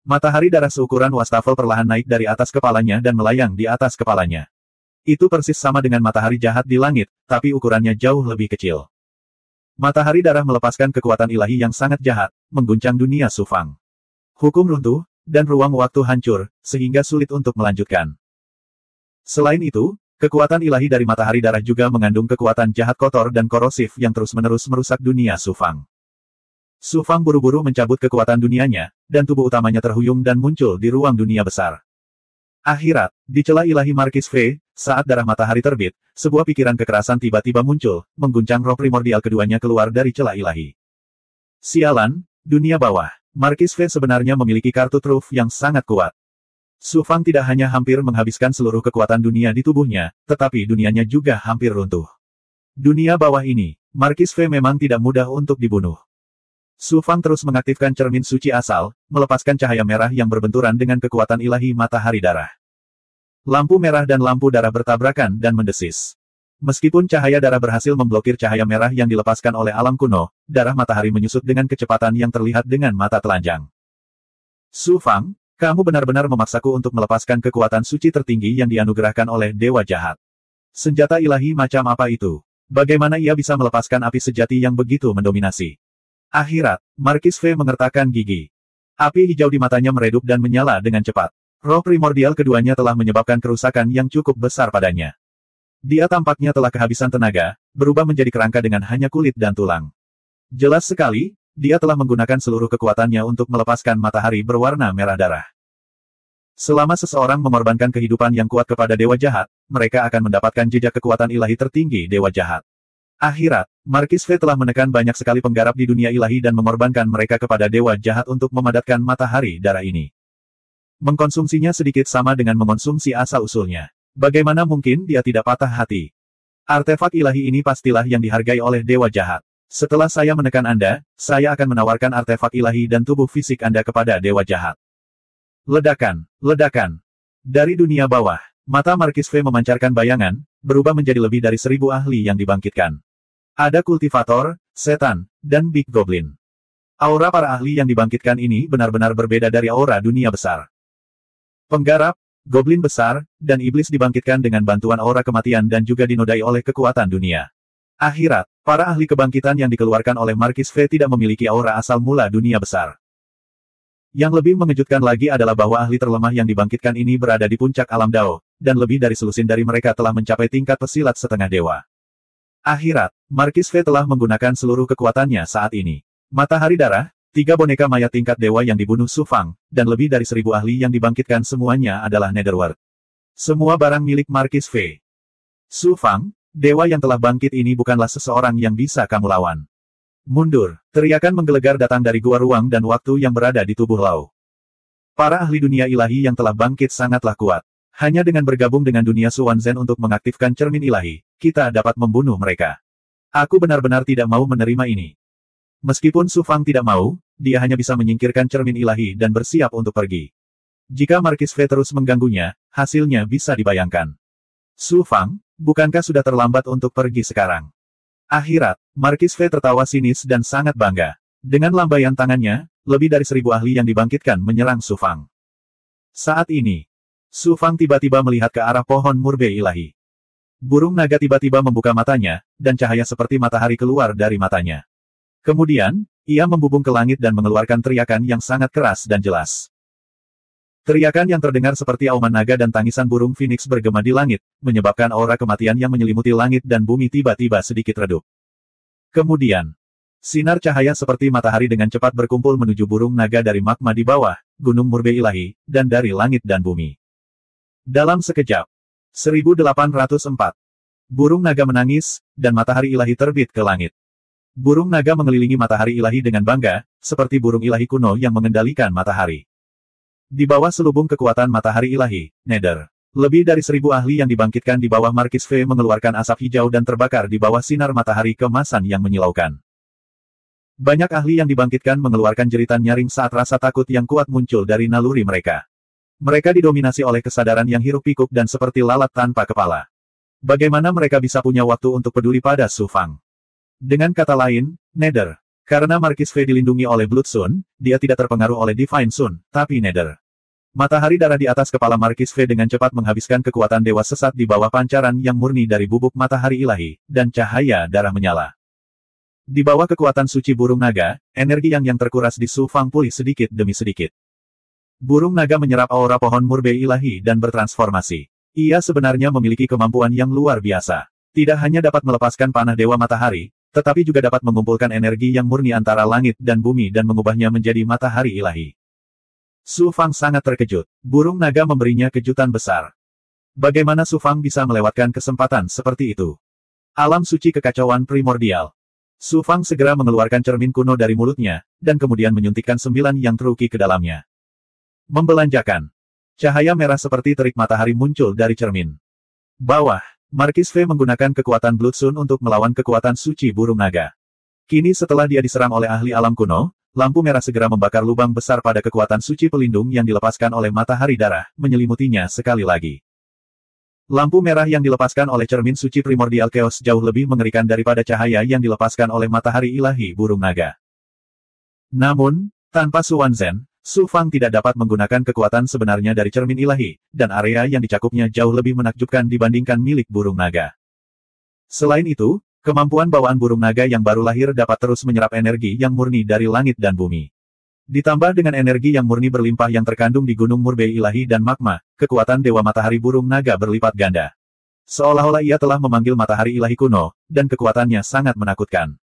S1: Matahari darah seukuran wastafel perlahan naik dari atas kepalanya dan melayang di atas kepalanya. Itu persis sama dengan matahari jahat di langit, tapi ukurannya jauh lebih kecil. Matahari darah melepaskan kekuatan ilahi yang sangat jahat, mengguncang dunia Su Fang. Hukum runtuh, dan ruang waktu hancur, sehingga sulit untuk melanjutkan. Selain itu, kekuatan ilahi dari matahari darah juga mengandung kekuatan jahat kotor dan korosif yang terus-menerus merusak dunia Su Fang. Su Fang buru-buru mencabut kekuatan dunianya, dan tubuh utamanya terhuyung dan muncul di ruang dunia besar. Akhirat, di celah ilahi Marquis Fei, saat darah matahari terbit, sebuah pikiran kekerasan tiba-tiba muncul, mengguncang roh primordial keduanya keluar dari celah ilahi. Sialan, dunia bawah. Marquis Fei sebenarnya memiliki kartu truf yang sangat kuat. Su Fang tidak hanya hampir menghabiskan seluruh kekuatan dunia di tubuhnya, tetapi dunianya juga hampir runtuh. Dunia bawah ini, Marquis Fei memang tidak mudah untuk dibunuh. Su Fang terus mengaktifkan cermin suci asal, melepaskan cahaya merah yang berbenturan dengan kekuatan ilahi matahari darah. Lampu merah dan lampu darah bertabrakan dan mendesis. Meskipun cahaya darah berhasil memblokir cahaya merah yang dilepaskan oleh alam kuno, darah matahari menyusut dengan kecepatan yang terlihat dengan mata telanjang. Su Fang, kamu benar-benar memaksaku untuk melepaskan kekuatan suci tertinggi yang dianugerahkan oleh Dewa Jahat. Senjata ilahi macam apa itu? Bagaimana ia bisa melepaskan api sejati yang begitu mendominasi? Akhirat, Marquis Fei mengertakkan gigi. Api hijau di matanya meredup dan menyala dengan cepat. Roh primordial keduanya telah menyebabkan kerusakan yang cukup besar padanya. Dia tampaknya telah kehabisan tenaga, berubah menjadi kerangka dengan hanya kulit dan tulang. Jelas sekali, dia telah menggunakan seluruh kekuatannya untuk melepaskan matahari berwarna merah darah. Selama seseorang mengorbankan kehidupan yang kuat kepada dewa jahat, mereka akan mendapatkan jejak kekuatan ilahi tertinggi dewa jahat. Akhirat, Markis V telah menekan banyak sekali penggarap di dunia ilahi dan mengorbankan mereka kepada dewa jahat untuk memadatkan matahari darah ini. Mengkonsumsinya sedikit sama dengan mengonsumsi asal-usulnya. Bagaimana mungkin dia tidak patah hati? Artefak ilahi ini pastilah yang dihargai oleh dewa jahat. Setelah saya menekan Anda, saya akan menawarkan artefak ilahi dan tubuh fisik Anda kepada dewa jahat. Ledakan, ledakan. Dari dunia bawah, mata Markis V memancarkan bayangan, berubah menjadi lebih dari 1000 ahli yang dibangkitkan. Ada kultivator, setan, dan Big Goblin. Aura para ahli yang dibangkitkan ini benar-benar berbeda dari aura dunia besar. Penggarap, goblin besar, dan iblis dibangkitkan dengan bantuan aura kematian dan juga dinodai oleh kekuatan dunia. Akhirat, para ahli kebangkitan yang dikeluarkan oleh Markis V tidak memiliki aura asal mula dunia besar. Yang lebih mengejutkan lagi adalah bahwa ahli terlemah yang dibangkitkan ini berada di puncak alam Dao, dan lebih dari selusin dari mereka telah mencapai tingkat pesilat setengah dewa. Akhirat, Markis V telah menggunakan seluruh kekuatannya saat ini. Matahari darah, 3 boneka mayat tingkat dewa yang dibunuh Su Fang, dan lebih dari 1000 ahli yang dibangkitkan semuanya adalah Netherworld. Semua barang milik Markis V. Su Fang, dewa yang telah bangkit ini bukanlah seseorang yang bisa kamu lawan. Mundur, teriakan menggelegar datang dari gua ruang dan waktu yang berada di tubuh Lau. Para ahli dunia ilahi yang telah bangkit sangatlah kuat. Hanya dengan bergabung dengan dunia Suanzen untuk mengaktifkan cermin ilahi, kita dapat membunuh mereka. Aku benar-benar tidak mau menerima ini. Meskipun Su Fang tidak mau, dia hanya bisa menyingkirkan cermin ilahi dan bersiap untuk pergi. Jika Markis V terus mengganggunya, hasilnya bisa dibayangkan. Su Fang, bukankah sudah terlambat untuk pergi sekarang? Akhirat, Markis V tertawa sinis dan sangat bangga. Dengan lambaian tangannya, lebih dari 1000 ahli yang dibangkitkan menyerang Su Fang. Saat ini, Su Fang tiba-tiba melihat ke arah pohon murbe ilahi. Burung naga tiba-tiba membuka matanya, dan cahaya seperti matahari keluar dari matanya. Kemudian, ia membubung ke langit dan mengeluarkan teriakan yang sangat keras dan jelas. Teriakan yang terdengar seperti auman naga dan tangisan burung phoenix bergema di langit, menyebabkan aura kematian yang menyelimuti langit dan bumi tiba-tiba sedikit redup. Kemudian, sinar cahaya seperti matahari dengan cepat berkumpul menuju burung naga dari magma di bawah, gunung murbe ilahi, dan dari langit dan bumi. Dalam sekejap, 1804, burung naga menangis, dan matahari ilahi terbit ke langit. Burung naga mengelilingi matahari ilahi dengan bangga, seperti burung ilahi kuno yang mengendalikan matahari. Di bawah selubung kekuatan matahari ilahi, Nether, lebih dari 1000 ahli yang dibangkitkan di bawah Markis V mengeluarkan asap hijau dan terbakar di bawah sinar matahari kemasan yang menyilaukan. Banyak ahli yang dibangkitkan mengeluarkan jeritan nyaring saat rasa takut yang kuat muncul dari naluri mereka. Mereka didominasi oleh kesadaran yang hiruk-pikuk dan seperti lalat tanpa kepala. Bagaimana mereka bisa punya waktu untuk peduli pada Su Fang? Dengan kata lain, Nether. Karena Markis V dilindungi oleh Blood Sun, dia tidak terpengaruh oleh Divine Sun, tapi Nether. Matahari darah di atas kepala Markis V dengan cepat menghabiskan kekuatan dewa sesat di bawah pancaran yang murni dari bubuk matahari ilahi, dan cahaya darah menyala. Di bawah kekuatan suci burung naga, energi yang terkuras di Su Fang pulih sedikit demi sedikit. Burung naga menyerap aura pohon murbe ilahi dan bertransformasi. Ia sebenarnya memiliki kemampuan yang luar biasa. Tidak hanya dapat melepaskan panah dewa matahari, tetapi juga dapat mengumpulkan energi yang murni antara langit dan bumi dan mengubahnya menjadi matahari ilahi. Su Fang sangat terkejut. Burung naga memberinya kejutan besar. Bagaimana Su Fang bisa melewatkan kesempatan seperti itu? Alam suci kekacauan primordial. Su Fang segera mengeluarkan cermin kuno dari mulutnya, dan kemudian menyuntikkan 9 yang teruki ke dalamnya. Membelanjakan. Cahaya merah seperti terik matahari muncul dari cermin. Bawah. Markis V menggunakan kekuatan Blood Sun untuk melawan kekuatan suci burung naga. Kini setelah dia diserang oleh ahli alam kuno, lampu merah segera membakar lubang besar pada kekuatan suci pelindung yang dilepaskan oleh matahari darah, menyelimutinya sekali lagi. Lampu merah yang dilepaskan oleh cermin suci primordial chaos jauh lebih mengerikan daripada cahaya yang dilepaskan oleh matahari ilahi burung naga. Namun, tanpa Suanzen, Su Fang tidak dapat menggunakan kekuatan sebenarnya dari cermin ilahi, dan area yang dicakupnya jauh lebih menakjubkan dibandingkan milik burung naga. Selain itu, kemampuan bawaan burung naga yang baru lahir dapat terus menyerap energi yang murni dari langit dan bumi. Ditambah dengan energi yang murni berlimpah yang terkandung di gunung murbe ilahi dan magma, kekuatan dewa matahari burung naga berlipat ganda. Seolah-olah ia telah memanggil matahari ilahi kuno, dan kekuatannya sangat menakutkan.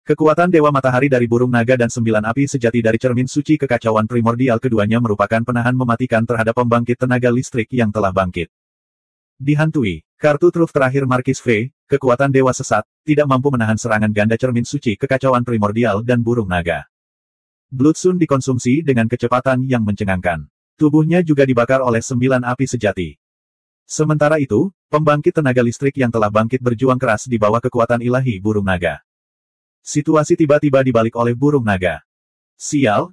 S1: Kekuatan Dewa Matahari dari burung naga dan 9 api sejati dari cermin suci kekacauan primordial keduanya merupakan penahan mematikan terhadap pembangkit tenaga listrik yang telah bangkit. Dihantui, kartu truf terakhir Markis V, kekuatan Dewa Sesat, tidak mampu menahan serangan ganda cermin suci kekacauan primordial dan burung naga. Blood Sun dikonsumsi dengan kecepatan yang mencengangkan. Tubuhnya juga dibakar oleh 9 api sejati. Sementara itu, pembangkit tenaga listrik yang telah bangkit berjuang keras di bawah kekuatan ilahi burung naga. Situasi tiba-tiba dibalik oleh burung naga. Sial,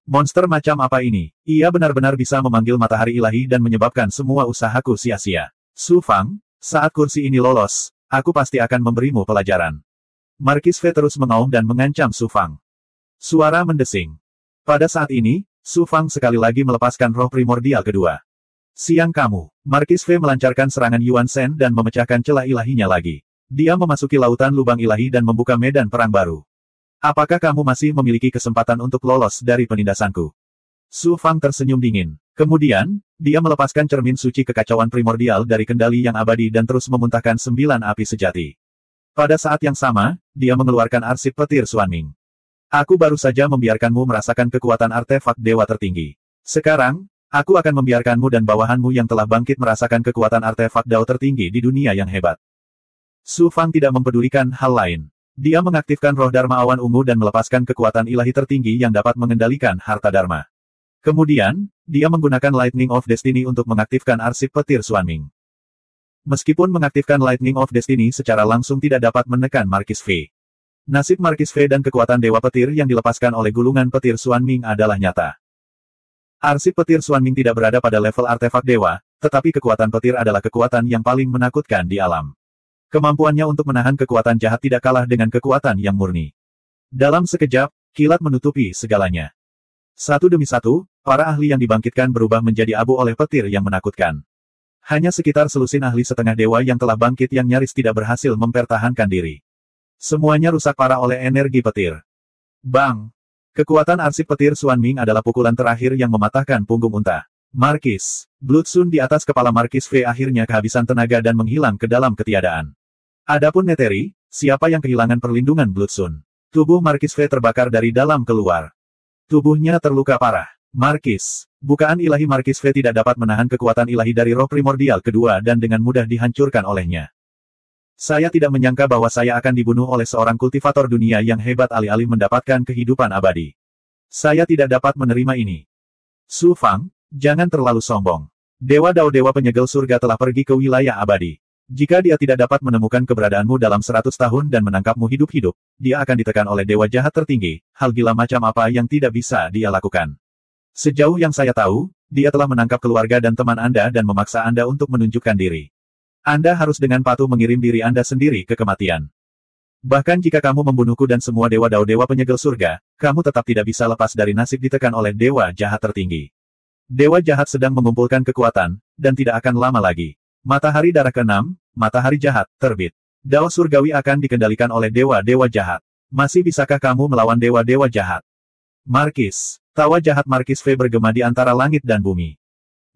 S1: monster macam apa ini? Ia benar-benar bisa memanggil matahari ilahi dan menyebabkan semua usahaku sia-sia. Su Fang, saat kursi ini lolos, aku pasti akan memberimu pelajaran. Markis V terus mengaum dan mengancam Su Fang. Suara mendesing. Pada saat ini, Su Fang sekali lagi melepaskan roh primordial kedua. Siang kamu, Markis V melancarkan serangan Yuan Shen dan memecahkan celah ilahinya lagi. Dia memasuki lautan lubang ilahi dan membuka medan perang baru. Apakah kamu masih memiliki kesempatan untuk lolos dari penindasanku? Su Fang tersenyum dingin. Kemudian, dia melepaskan cermin suci kekacauan primordial dari kendali yang abadi dan terus memuntahkan 9 api sejati. Pada saat yang sama, dia mengeluarkan arsip petir Xuanming. Aku baru saja membiarkanmu merasakan kekuatan artefak dewa tertinggi. Sekarang, aku akan membiarkanmu dan bawahanmu yang telah bangkit merasakan kekuatan artefak Dao tertinggi di dunia yang hebat. Su Fang tidak mempedulikan hal lain. Dia mengaktifkan roh Dharma awan ungu dan melepaskan kekuatan ilahi tertinggi yang dapat mengendalikan harta Dharma. Kemudian, dia menggunakan Lightning of Destiny untuk mengaktifkan arsip petir Xuanming. Meskipun mengaktifkan Lightning of Destiny secara langsung tidak dapat menekan Markis V. Nasib Markis V dan kekuatan Dewa Petir yang dilepaskan oleh gulungan petir Xuanming adalah nyata. Arsip petir Xuanming tidak berada pada level artefak dewa, tetapi kekuatan petir adalah kekuatan yang paling menakutkan di alam. Kemampuannya untuk menahan kekuatan jahat tidak kalah dengan kekuatan yang murni. Dalam sekejap, kilat menutupi segalanya. Satu demi satu, para ahli yang dibangkitkan berubah menjadi abu oleh petir yang menakutkan. Hanya sekitar selusin ahli setengah dewa yang telah bangkit yang nyaris tidak berhasil mempertahankan diri. Semuanya rusak parah oleh energi petir. Bang! Kekuatan arsip petir Xuanming adalah pukulan terakhir yang mematahkan punggung unta. Markis, Blood Sun di atas kepala Markis V akhirnya kehabisan tenaga dan menghilang ke dalam ketiadaan. Adapun Neteri, siapa yang kehilangan perlindungan Blood Sun? Tubuh Markis V terbakar dari dalam keluar. Tubuhnya terluka parah. Markis, bukaan ilahi Markis V tidak dapat menahan kekuatan ilahi dari roh primordial kedua dan dengan mudah dihancurkan olehnya. Saya tidak menyangka bahwa saya akan dibunuh oleh seorang kultivator dunia yang hebat alih-alih mendapatkan kehidupan abadi. Saya tidak dapat menerima ini. Su Fang, jangan terlalu sombong. Dewa Dao Dewa Penyegel Surga telah pergi ke wilayah abadi. Jika dia tidak dapat menemukan keberadaanmu dalam 100 tahun dan menangkapmu hidup-hidup, dia akan ditekan oleh dewa jahat tertinggi, hal gila macam apa yang tidak bisa dia lakukan. Sejauh yang saya tahu, dia telah menangkap keluarga dan teman Anda dan memaksa Anda untuk menunjukkan diri. Anda harus dengan patuh mengirim diri Anda sendiri ke kematian. Bahkan jika kamu membunuhku dan semua dewa Dao Dewa Penyegel Surga, kamu tetap tidak bisa lepas dari nasib ditekan oleh dewa jahat tertinggi. Dewa jahat sedang mengumpulkan kekuatan, dan tidak akan lama lagi. Matahari darah ke-6, matahari jahat, terbit. Dao surgawi akan dikendalikan oleh dewa-dewa jahat. Masih bisakah kamu melawan dewa-dewa jahat? Markis, tawa jahat Markis V bergema di antara langit dan bumi.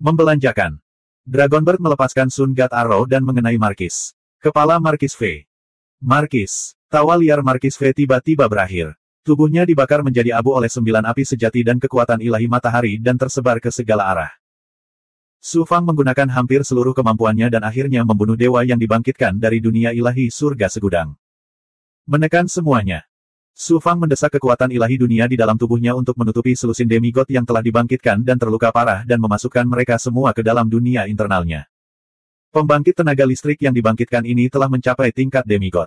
S1: Membelanjakan. Dragonbird melepaskan Sun God Arrow dan mengenai Markis. Kepala Markis V. Markis, tawa liar Markis V tiba-tiba berakhir. Tubuhnya dibakar menjadi abu oleh 9 api sejati dan kekuatan ilahi matahari dan tersebar ke segala arah. Su Fang menggunakan hampir seluruh kemampuannya dan akhirnya membunuh dewa yang dibangkitkan dari dunia ilahi surga segudang. Menekan semuanya. Su Fang mendesak kekuatan ilahi dunia di dalam tubuhnya untuk menutupi selusin demigod yang telah dibangkitkan dan terluka parah dan memasukkan mereka semua ke dalam dunia internalnya. Pembangkit tenaga listrik yang dibangkitkan ini telah mencapai tingkat demigod.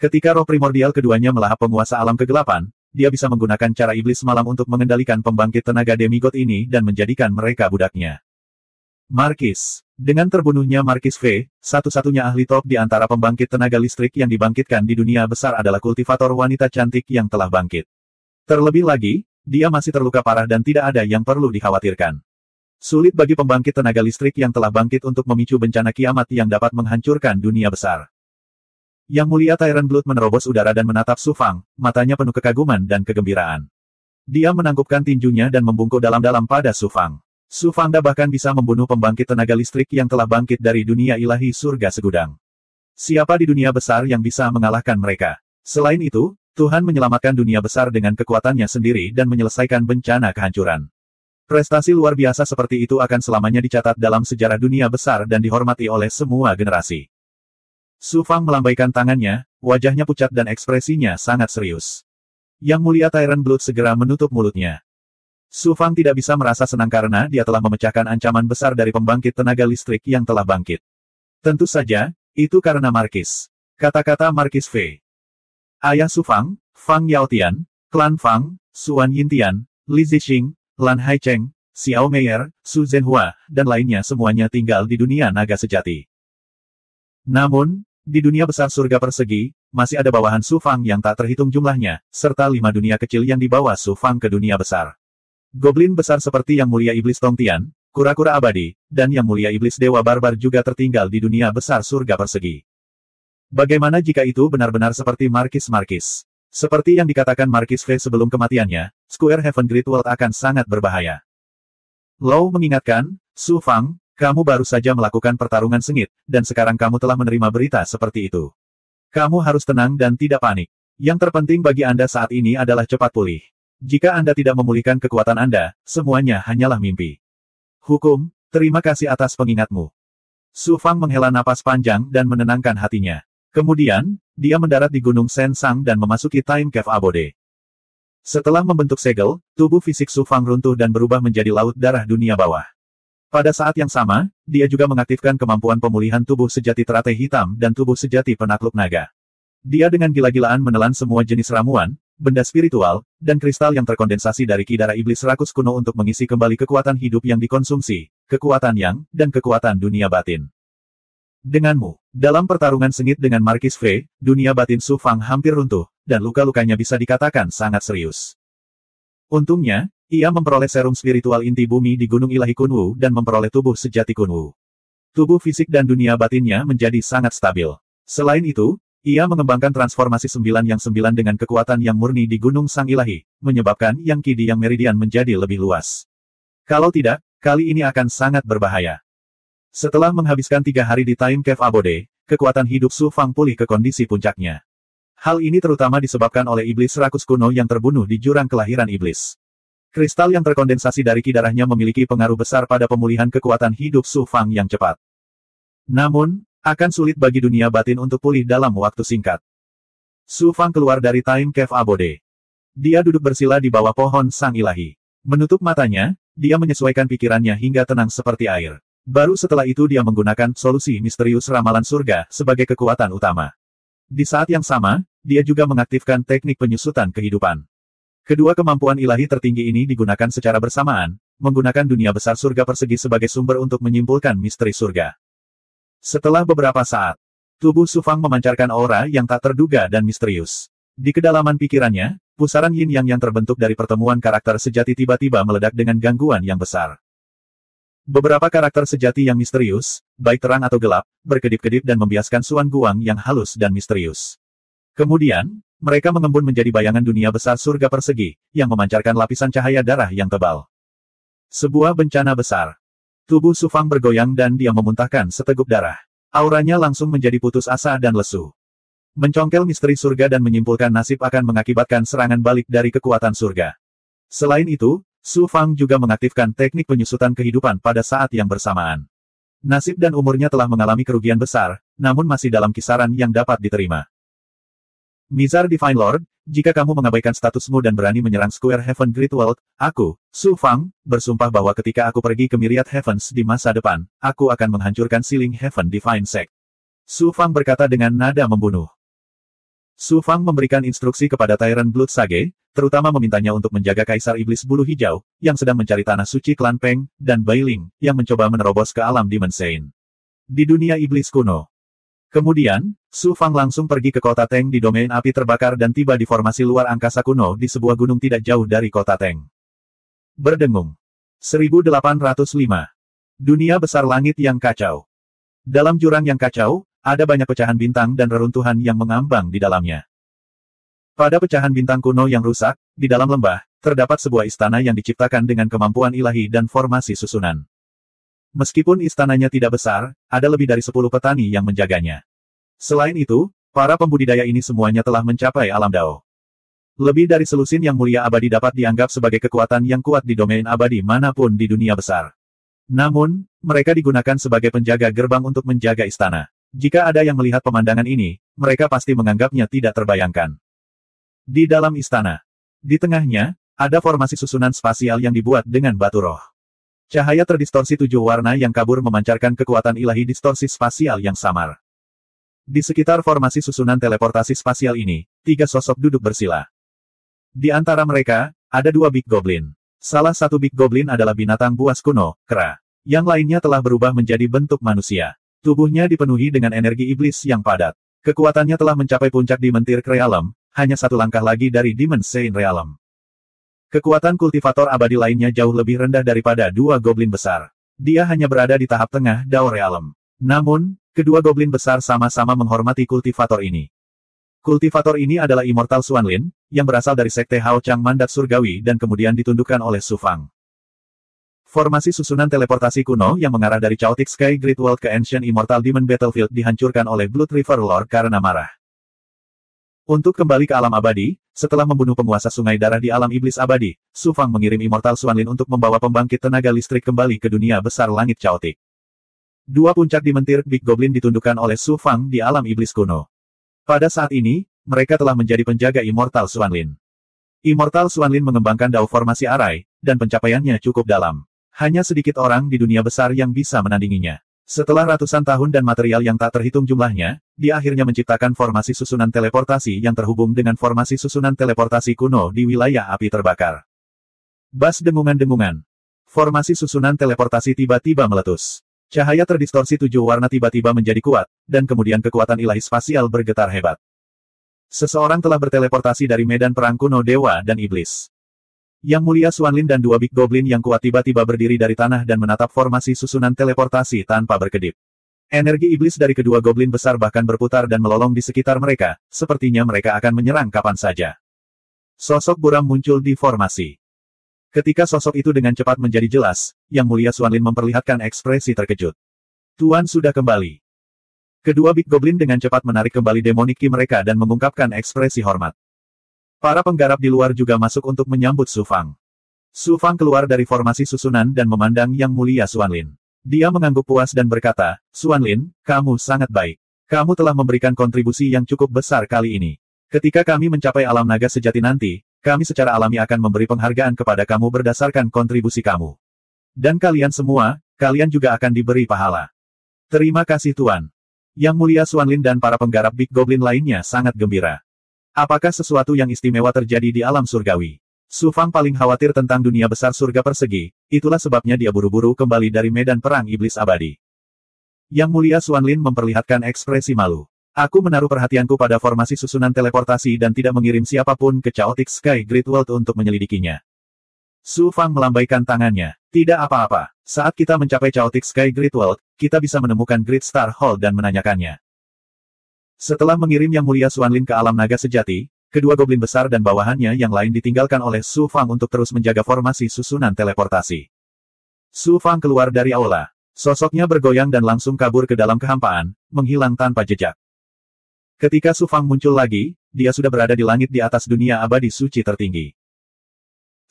S1: Ketika roh primordial keduanya melahap penguasa alam kegelapan, dia bisa menggunakan cara iblis malam untuk mengendalikan pembangkit tenaga demigod ini dan menjadikan mereka budaknya. Markis, dengan terbunuhnya Markis V, satu-satunya ahli top di antara pembangkit tenaga listrik yang dibangkitkan di dunia besar adalah kultivator wanita cantik yang telah bangkit. Terlebih lagi, dia masih terluka parah dan tidak ada yang perlu dikhawatirkan. Sulit bagi pembangkit tenaga listrik yang telah bangkit untuk memicu bencana kiamat yang dapat menghancurkan dunia besar. Yang mulia Tyrant Blood menerobos udara dan menatap Su Fang, matanya penuh kekaguman dan kegembiraan. Dia menangkupkan tinjunya dan membungkuk dalam-dalam pada Su Fang. Su Fangda bahkan bisa membunuh pembangkit tenaga listrik yang telah bangkit dari dunia ilahi surga segudang. Siapa di dunia besar yang bisa mengalahkan mereka? Selain itu, Tuhan menyelamatkan dunia besar dengan kekuatannya sendiri dan menyelesaikan bencana kehancuran. Prestasi luar biasa seperti itu akan selamanya dicatat dalam sejarah dunia besar dan dihormati oleh semua generasi. Su Fang melambaikan tangannya, wajahnya pucat dan ekspresinya sangat serius. Yang mulia Tyrant Blood segera menutup mulutnya. Su Fang tidak bisa merasa senang karena dia telah memecahkan ancaman besar dari pembangkit tenaga listrik yang telah bangkit. Tentu saja, itu karena Markis. Kata-kata Markis Fei. Ayah Su Fang, Fang Yaotian, klan Fang, Suan Yintian, Li Zixing, Lan Haicheng, Xiao Meier, Su Zhenhua, dan lainnya semuanya tinggal di dunia naga sejati. Namun, di dunia besar surga persegi, masih ada bawahan Su Fang yang tak terhitung jumlahnya, serta 5 dunia kecil yang dibawa Su Fang ke dunia besar. Goblin besar seperti Yang Mulia Iblis Tongtian, kura-kura abadi, dan Yang Mulia Iblis Dewa Barbar juga tertinggal di dunia besar surga persegi. Bagaimana jika itu benar-benar seperti Markis? Seperti yang dikatakan Markis Fei sebelum kematiannya, Square Heaven Great World akan sangat berbahaya. Lau mengingatkan, Su Fang, kamu baru saja melakukan pertarungan sengit, dan sekarang kamu telah menerima berita seperti itu. Kamu harus tenang dan tidak panik. Yang terpenting bagi Anda saat ini adalah cepat pulih. Jika Anda tidak memulihkan kekuatan Anda, semuanya hanyalah mimpi. Hukum, terima kasih atas pengingatmu. Su Fang menghela napas panjang dan menenangkan hatinya. Kemudian, dia mendarat di Gunung Sensang dan memasuki Time Cave Abode. Setelah membentuk segel, tubuh fisik Su Fang runtuh dan berubah menjadi laut darah dunia bawah. Pada saat yang sama, dia juga mengaktifkan kemampuan pemulihan tubuh sejati teratai hitam dan tubuh sejati penakluk naga. Dia dengan gila-gilaan menelan semua jenis ramuan, benda spiritual, dan kristal yang terkondensasi dari ki darah iblis rakus kuno untuk mengisi kembali kekuatan hidup yang dikonsumsi, kekuatan yang, dan kekuatan dunia batin. Denganmu, dalam pertarungan sengit dengan Markis Fei, dunia batin Su Fang hampir runtuh, dan luka-lukanya bisa dikatakan sangat serius. Untungnya, ia memperoleh serum spiritual inti bumi di Gunung Ilahi Kunwu dan memperoleh tubuh sejati Kunwu. Tubuh fisik dan dunia batinnya menjadi sangat stabil. Selain itu, ia mengembangkan transformasi 9 yang 9 dengan kekuatan yang murni di Gunung Sang Ilahi, menyebabkan yang ki di yang meridian menjadi lebih luas. Kalau tidak, kali ini akan sangat berbahaya. Setelah menghabiskan 3 hari di Time Cave Abode, kekuatan hidup Su Fang pulih ke kondisi puncaknya. Hal ini terutama disebabkan oleh iblis rakus kuno yang terbunuh di jurang kelahiran iblis. Kristal yang terkondensasi dari ki darahnya memiliki pengaruh besar pada pemulihan kekuatan hidup Su Fang yang cepat. Namun, akan sulit bagi dunia batin untuk pulih dalam waktu singkat. Su Fang keluar dari Time Cave Abode. Dia duduk bersila di bawah pohon Sang Ilahi. Menutup matanya, dia menyesuaikan pikirannya hingga tenang seperti air. Baru setelah itu dia menggunakan solusi misterius ramalan surga sebagai kekuatan utama. Di saat yang sama, dia juga mengaktifkan teknik penyusutan kehidupan. Kedua kemampuan ilahi tertinggi ini digunakan secara bersamaan, menggunakan dunia besar surga persegi sebagai sumber untuk menyimpulkan misteri surga. Setelah beberapa saat, tubuh Su Fang memancarkan aura yang tak terduga dan misterius. Di kedalaman pikirannya, pusaran yin-yang yang terbentuk dari pertemuan karakter sejati tiba-tiba meledak dengan gangguan yang besar. Beberapa karakter sejati yang misterius, baik terang atau gelap, berkedip-kedip dan membiaskan Suan Guang yang halus dan misterius. Kemudian, mereka mengembun menjadi bayangan dunia besar surga persegi, yang memancarkan lapisan cahaya darah yang tebal. Sebuah bencana besar. Tubuh Su Fang bergoyang dan dia memuntahkan seteguk darah. Auranya langsung menjadi putus asa dan lesu. Mencongkel misteri surga dan menyimpulkan nasib akan mengakibatkan serangan balik dari kekuatan surga. Selain itu, Su Fang juga mengaktifkan teknik penyusutan kehidupan pada saat yang bersamaan. Nasib dan umurnya telah mengalami kerugian besar, namun masih dalam kisaran yang dapat diterima. Mizar Divine Lord, jika kamu mengabaikan statusmu dan berani menyerang Square Heaven Great World, aku, Su Fang, bersumpah bahwa ketika aku pergi ke Myriad Heavens di masa depan, aku akan menghancurkan Sealing Heaven Divine Sect. Su Fang berkata dengan nada membunuh. Su Fang memberikan instruksi kepada Tyrant Blood Sage, terutama memintanya untuk menjaga Kaisar Iblis Bulu Hijau, yang sedang mencari tanah suci klan Peng, dan Bailing, yang mencoba menerobos ke alam Dimension di dunia iblis kuno. Kemudian, Su Fang langsung pergi ke kota Teng di domain api terbakar dan tiba di formasi luar angkasa kuno di sebuah gunung tidak jauh dari kota Teng. Berdengung. 1805. Dunia besar langit yang kacau. Dalam jurang yang kacau, ada banyak pecahan bintang dan reruntuhan yang mengambang di dalamnya. Pada pecahan bintang kuno yang rusak, di dalam lembah, terdapat sebuah istana yang diciptakan dengan kemampuan ilahi dan formasi susunan. Meskipun istananya tidak besar, ada lebih dari 10 petani yang menjaganya. Selain itu, para pembudidaya ini semuanya telah mencapai alam Dao. Lebih dari selusin yang mulia abadi dapat dianggap sebagai kekuatan yang kuat di domain abadi manapun di dunia besar. Namun, mereka digunakan sebagai penjaga gerbang untuk menjaga istana. Jika ada yang melihat pemandangan ini, mereka pasti menganggapnya tidak terbayangkan. Di dalam istana, di tengahnya, ada formasi susunan spasial yang dibuat dengan batu roh. Cahaya terdistorsi 7 warna yang kabur memancarkan kekuatan ilahi distorsi spasial yang samar. Di sekitar formasi susunan teleportasi spasial ini, 3 sosok duduk bersila. Di antara mereka, ada 2 Big Goblin. Salah satu Big Goblin adalah binatang buas kuno, kera. Yang lainnya telah berubah menjadi bentuk manusia. Tubuhnya dipenuhi dengan energi iblis yang padat. Kekuatannya telah mencapai puncak di Mentir Realm, hanya 1 langkah lagi dari Demon Saint Realm. Kekuatan kultivator abadi lainnya jauh lebih rendah daripada 2 goblin besar. Dia hanya berada di tahap tengah Dao Realm. Namun, kedua goblin besar sama-sama menghormati kultivator ini. Kultivator ini adalah Immortal Xuanlin, yang berasal dari Sekte Hao Chang Mandat Surgawi dan kemudian ditundukkan oleh Su Fang. Formasi susunan teleportasi kuno yang mengarah dari Chaotic Sky Great World ke Ancient Immortal Demon Battlefield dihancurkan oleh Blood River Lord karena marah. Untuk kembali ke alam abadi, setelah membunuh penguasa sungai darah di alam iblis abadi, Su Fang mengirim Immortal Xuanlin untuk membawa pembangkit tenaga listrik kembali ke dunia besar langit Chaotic. 2 puncak dimentir Big Goblin ditundukkan oleh Su Fang di alam iblis kuno. Pada saat ini, mereka telah menjadi penjaga Immortal Xuanlin. Immortal Xuanlin mengembangkan Dao formasi arai, dan pencapaiannya cukup dalam. Hanya sedikit orang di dunia besar yang bisa menandinginya. Setelah ratusan tahun dan material yang tak terhitung jumlahnya, dia akhirnya menciptakan formasi susunan teleportasi yang terhubung dengan formasi susunan teleportasi kuno di wilayah api terbakar. Bas dengungan-dengungan. Formasi susunan teleportasi tiba-tiba meletus. Cahaya terdistorsi 7 warna tiba-tiba menjadi kuat, dan kemudian kekuatan ilahi spasial bergetar hebat. Seseorang telah berteleportasi dari medan perang kuno dewa dan iblis. Yang mulia Xuanlin dan 2 Big Goblin yang kuat tiba-tiba berdiri dari tanah dan menatap formasi susunan teleportasi tanpa berkedip. Energi iblis dari kedua goblin besar bahkan berputar dan melolong di sekitar mereka, sepertinya mereka akan menyerang kapan saja. Sosok buram muncul di formasi. Ketika sosok itu dengan cepat menjadi jelas, Yang mulia Xuanlin memperlihatkan ekspresi terkejut. Tuan sudah kembali. Kedua Big Goblin dengan cepat menarik kembali demonic ki mereka dan mengungkapkan ekspresi hormat. Para penggarap di luar juga masuk untuk menyambut Su Fang. Su Fang keluar dari formasi susunan dan memandang Yang mulia Xuanlin. Dia mengangguk puas dan berkata, Xuanlin, kamu sangat baik. Kamu telah memberikan kontribusi yang cukup besar kali ini. Ketika kami mencapai alam naga sejati nanti, kami secara alami akan memberi penghargaan kepada kamu berdasarkan kontribusi kamu. Dan kalian semua, kalian juga akan diberi pahala. Terima kasih Tuan. Yang mulia Xuanlin dan para penggarap Big Goblin lainnya sangat gembira. Apakah sesuatu yang istimewa terjadi di alam surgawi? Su Fang paling khawatir tentang dunia besar surga persegi, itulah sebabnya dia buru-buru kembali dari medan perang iblis abadi. Yang mulia Xuanlin memperlihatkan ekspresi malu. Aku menaruh perhatianku pada formasi susunan teleportasi dan tidak mengirim siapapun ke Chaotic Sky Great World untuk menyelidikinya. Su Fang melambaikan tangannya. Tidak apa-apa. Saat kita mencapai Chaotic Sky Great World, kita bisa menemukan Great Star Hall dan menanyakannya. Setelah mengirim Yang mulia Xuanlin ke alam naga sejati, kedua goblin besar dan bawahannya yang lain ditinggalkan oleh Su Fang untuk terus menjaga formasi susunan teleportasi. Su Fang keluar dari aula. Sosoknya bergoyang dan langsung kabur ke dalam kehampaan, menghilang tanpa jejak. Ketika Su Fang muncul lagi, dia sudah berada di langit di atas dunia abadi suci tertinggi.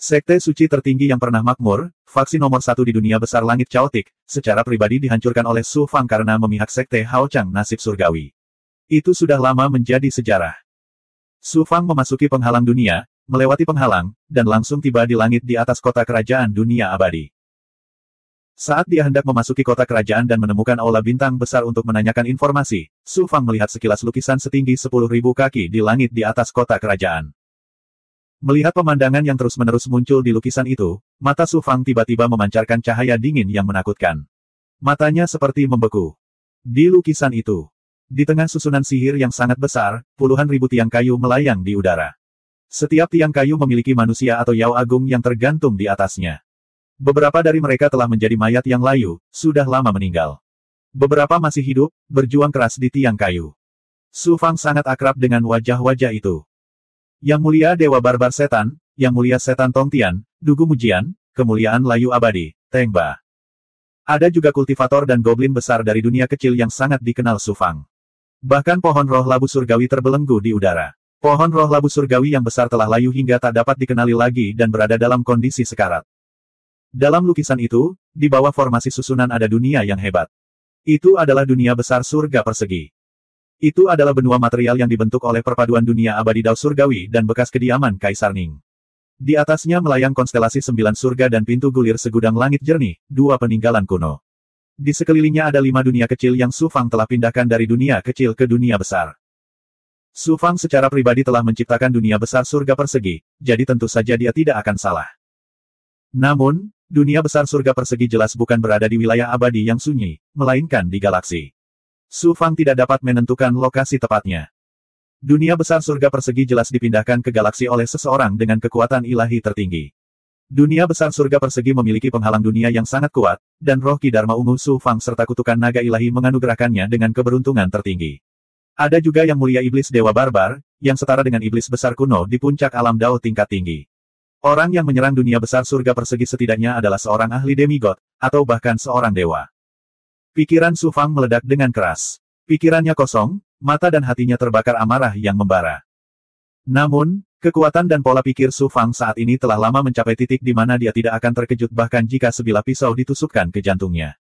S1: Sekte suci tertinggi yang pernah makmur, faksi nomor 1 di dunia besar langit Chaotic, secara pribadi dihancurkan oleh Su Fang karena memihak Sekte Hao Chang nasib surgawi. Itu sudah lama menjadi sejarah. Su Fang memasuki penghalang dunia, melewati penghalang, dan langsung tiba di langit di atas kota kerajaan dunia abadi. Saat dia hendak memasuki kota kerajaan dan menemukan aula bintang besar untuk menanyakan informasi, Su Fang melihat sekilas lukisan setinggi 10.000 kaki di langit di atas kota kerajaan. Melihat pemandangan yang terus-menerus muncul di lukisan itu, mata Su Fang tiba-tiba memancarkan cahaya dingin yang menakutkan. Matanya seperti membeku. Di lukisan itu, di tengah susunan sihir yang sangat besar, puluhan ribu tiang kayu melayang di udara. Setiap tiang kayu memiliki manusia atau Yao Agung yang tergantung di atasnya. Beberapa dari mereka telah menjadi mayat yang layu, sudah lama meninggal. Beberapa masih hidup, berjuang keras di tiang kayu. Su Fang sangat akrab dengan wajah-wajah itu. Yang Mulia Dewa Barbar Setan, Yang Mulia Setan Tongtian, Dugu Mujian, Kemuliaan Layu Abadi, Tengba. Ada juga kultivator dan goblin besar dari dunia kecil yang sangat dikenal Su Fang. Bahkan pohon roh labu surgawi terbelenggu di udara. Pohon roh labu surgawi yang besar telah layu hingga tak dapat dikenali lagi dan berada dalam kondisi sekarat. Dalam lukisan itu, di bawah formasi susunan ada dunia yang hebat. Itu adalah dunia besar surga persegi. Itu adalah benua material yang dibentuk oleh perpaduan dunia abadi Dao Surgawi dan bekas kediaman Kaisar Ning. Di atasnya melayang konstelasi 9 surga dan pintu gulir segudang langit jernih, 2 peninggalan kuno. Di sekelilingnya ada 5 dunia kecil yang Su Fang telah pindahkan dari dunia kecil ke dunia besar. Su Fang secara pribadi telah menciptakan dunia besar surga persegi, jadi tentu saja dia tidak akan salah. Namun, dunia besar surga persegi jelas bukan berada di wilayah abadi yang sunyi, melainkan di galaksi. Su Fang tidak dapat menentukan lokasi tepatnya. Dunia besar surga persegi jelas dipindahkan ke galaksi oleh seseorang dengan kekuatan ilahi tertinggi. Dunia besar surga persegi memiliki penghalang dunia yang sangat kuat, dan roh Ki Dharma ungu Su Fang serta kutukan naga ilahi menganugerahkannya dengan keberuntungan tertinggi. Ada juga Yang Mulia Iblis Dewa Barbar, yang setara dengan iblis besar kuno di puncak alam Dao tingkat tinggi. Orang yang menyerang dunia besar surga persegi setidaknya adalah seorang ahli demigod, atau bahkan seorang dewa. Pikiran Su Fang meledak dengan keras. Pikirannya kosong, mata dan hatinya terbakar amarah yang membara. Namun, kekuatan dan pola pikir Su Fang saat ini telah lama mencapai titik di mana dia tidak akan terkejut bahkan jika sebilah pisau ditusukkan ke jantungnya.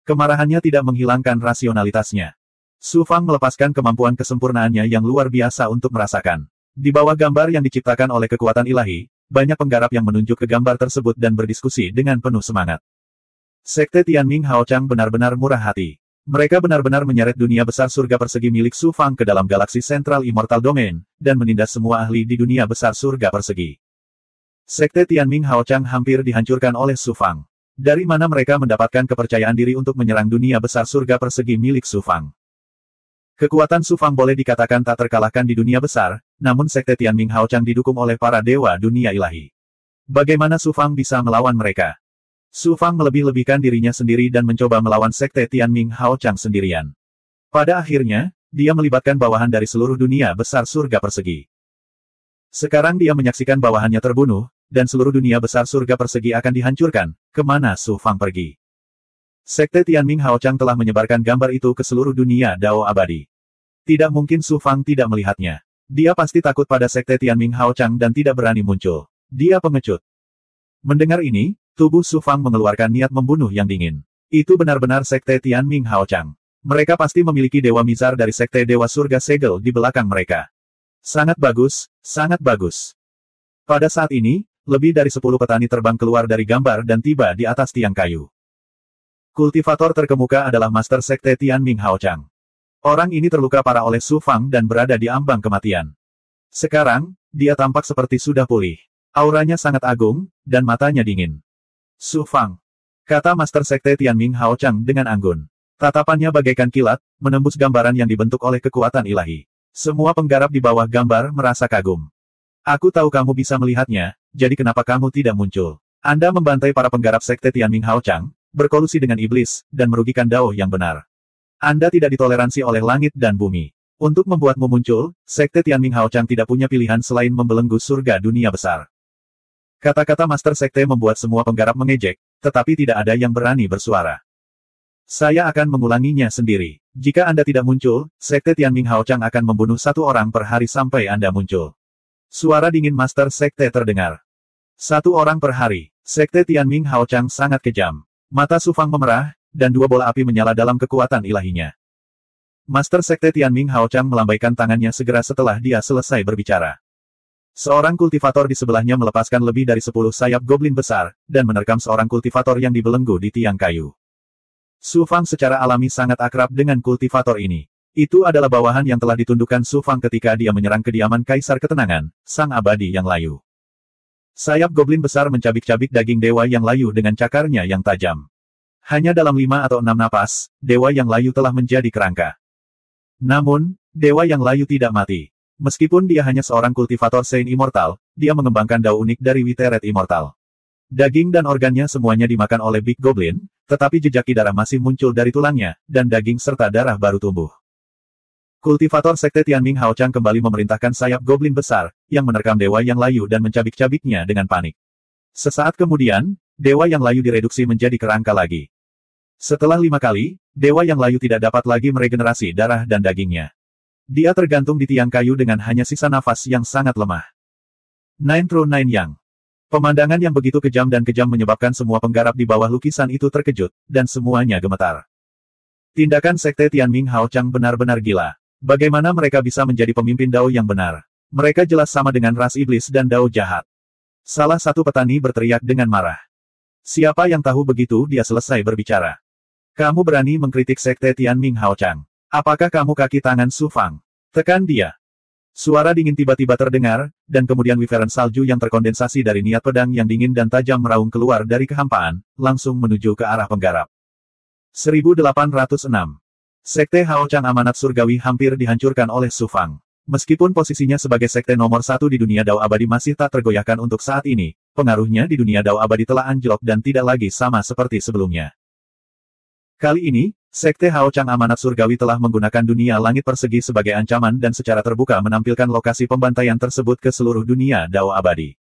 S1: Kemarahannya tidak menghilangkan rasionalitasnya. Su Fang melepaskan kemampuan kesempurnaannya yang luar biasa untuk merasakan. Di bawah gambar yang diciptakan oleh kekuatan ilahi, banyak penggarap yang menunjuk ke gambar tersebut dan berdiskusi dengan penuh semangat. Sekte Tianming Hao Chang benar-benar murah hati. Mereka benar-benar menyeret dunia besar surga persegi milik Su Fang ke dalam galaksi Central Immortal Domain, dan menindas semua ahli di dunia besar surga persegi. Sekte Tianming Hao Chang hampir dihancurkan oleh Su Fang. Dari mana mereka mendapatkan kepercayaan diri untuk menyerang dunia besar surga persegi milik Su Fang? Kekuatan Su Fang boleh dikatakan tak terkalahkan di dunia besar, namun Sekte Tianming Hao Chang didukung oleh para dewa dunia ilahi. Bagaimana Su Fang bisa melawan mereka? Su Fang melebih-lebihkan dirinya sendiri dan mencoba melawan Sekte Tianming Hao Chang sendirian. Pada akhirnya, dia melibatkan bawahan dari seluruh dunia besar surga persegi. Sekarang dia menyaksikan bawahannya terbunuh, dan seluruh dunia besar surga persegi akan dihancurkan. Kemana Su Fang pergi? Sekte Tianming Hao Chang telah menyebarkan gambar itu ke seluruh dunia Dao abadi. Tidak mungkin Su Fang tidak melihatnya. Dia pasti takut pada Sekte Tianming Hao Chang dan tidak berani muncul. Dia pengecut. Mendengar ini, tubuh Su Fang mengeluarkan niat membunuh yang dingin. Itu benar-benar Sekte Tianming Hao Chang. Mereka pasti memiliki dewa mizar dari Sekte Dewa Surga Segel di belakang mereka. Sangat bagus, sangat bagus. Pada saat ini, lebih dari 10 petani terbang keluar dari gambar dan tiba di atas tiang kayu. Kultivator terkemuka adalah Master Sekte Tianming Hao Chang. Orang ini terluka parah oleh Su Fang dan berada di ambang kematian. Sekarang, dia tampak seperti sudah pulih. Auranya sangat agung, dan matanya dingin. Su Fang, kata Master Sekte Tianming Hao Chang dengan anggun. Tatapannya bagaikan kilat, menembus gambaran yang dibentuk oleh kekuatan ilahi. Semua penggarap di bawah gambar merasa kagum. Aku tahu kamu bisa melihatnya, jadi kenapa kamu tidak muncul? Anda membantai para penggarap Sekte Tianming Hao Chang, berkolusi dengan iblis, dan merugikan Dao yang benar. Anda tidak ditoleransi oleh langit dan bumi. Untuk membuatmu muncul, Sekte Tianming Hao Chang tidak punya pilihan selain membelenggu surga dunia besar. Kata-kata Master Sekte membuat semua penggarap mengejek, tetapi tidak ada yang berani bersuara. Saya akan mengulanginya sendiri. Jika Anda tidak muncul, Sekte Tianming Hao Chang akan membunuh 1 orang per hari sampai Anda muncul. Suara dingin Master Sekte terdengar. 1 orang per hari. Sekte Tianming Hao Chang sangat kejam. Mata Su Fang memerah, dan 2 bola api menyala dalam kekuatan ilahinya. Master Sekte Tianming Hao Chang melambaikan tangannya segera setelah dia selesai berbicara. Seorang kultivator di sebelahnya melepaskan lebih dari 10 sayap goblin besar, dan menerkam seorang kultivator yang dibelenggu di tiang kayu. Su Fang secara alami sangat akrab dengan kultivator ini. Itu adalah bawahan yang telah ditundukkan Su Fang ketika dia menyerang kediaman Kaisar Ketenangan, sang abadi yang layu. Sayap goblin besar mencabik-cabik daging dewa yang layu dengan cakarnya yang tajam. Hanya dalam 5 atau 6 napas, dewa yang layu telah menjadi kerangka. Namun, dewa yang layu tidak mati. Meskipun dia hanya seorang kultivator Saint Immortal, dia mengembangkan dao unik dari Witeret Immortal. Daging dan organnya semuanya dimakan oleh Big Goblin, tetapi jejak darah masih muncul dari tulangnya, dan daging serta darah baru tumbuh. Kultivator Sekte Tianming Hao Chang kembali memerintahkan sayap goblin besar, yang menerkam dewa yang layu dan mencabik-cabiknya dengan panik. Sesaat kemudian, dewa yang layu direduksi menjadi kerangka lagi. Setelah 5 kali, dewa yang layu tidak dapat lagi meregenerasi darah dan dagingnya. Dia tergantung di tiang kayu dengan hanya sisa nafas yang sangat lemah. Nine True Nine Yang. Pemandangan yang begitu kejam dan kejam menyebabkan semua penggarap di bawah lukisan itu terkejut, dan semuanya gemetar. Tindakan Sekte Tianming Hao Chang benar-benar gila. Bagaimana mereka bisa menjadi pemimpin Dao yang benar? Mereka jelas sama dengan ras iblis dan Dao jahat. Salah satu petani berteriak dengan marah. Siapa yang tahu begitu dia selesai berbicara. Kamu berani mengkritik Sekte Tianming Hao Chang. Apakah kamu kaki tangan Su Fang? Tekan dia. Suara dingin tiba-tiba terdengar, dan kemudian wiveran salju yang terkondensasi dari niat pedang yang dingin dan tajam meraung keluar dari kehampaan, langsung menuju ke arah penggarap. 1806. Sekte Hao Chang amanat surgawi hampir dihancurkan oleh Su Fang. Meskipun posisinya sebagai sekte nomor 1 di dunia Dao abadi masih tak tergoyahkan untuk saat ini, pengaruhnya di dunia Dao abadi telah anjlok dan tidak lagi sama seperti sebelumnya. Kali ini, Sekte Hao Chang amanat surgawi telah menggunakan dunia langit persegi sebagai ancaman dan secara terbuka menampilkan lokasi pembantaian tersebut ke seluruh dunia Dao abadi.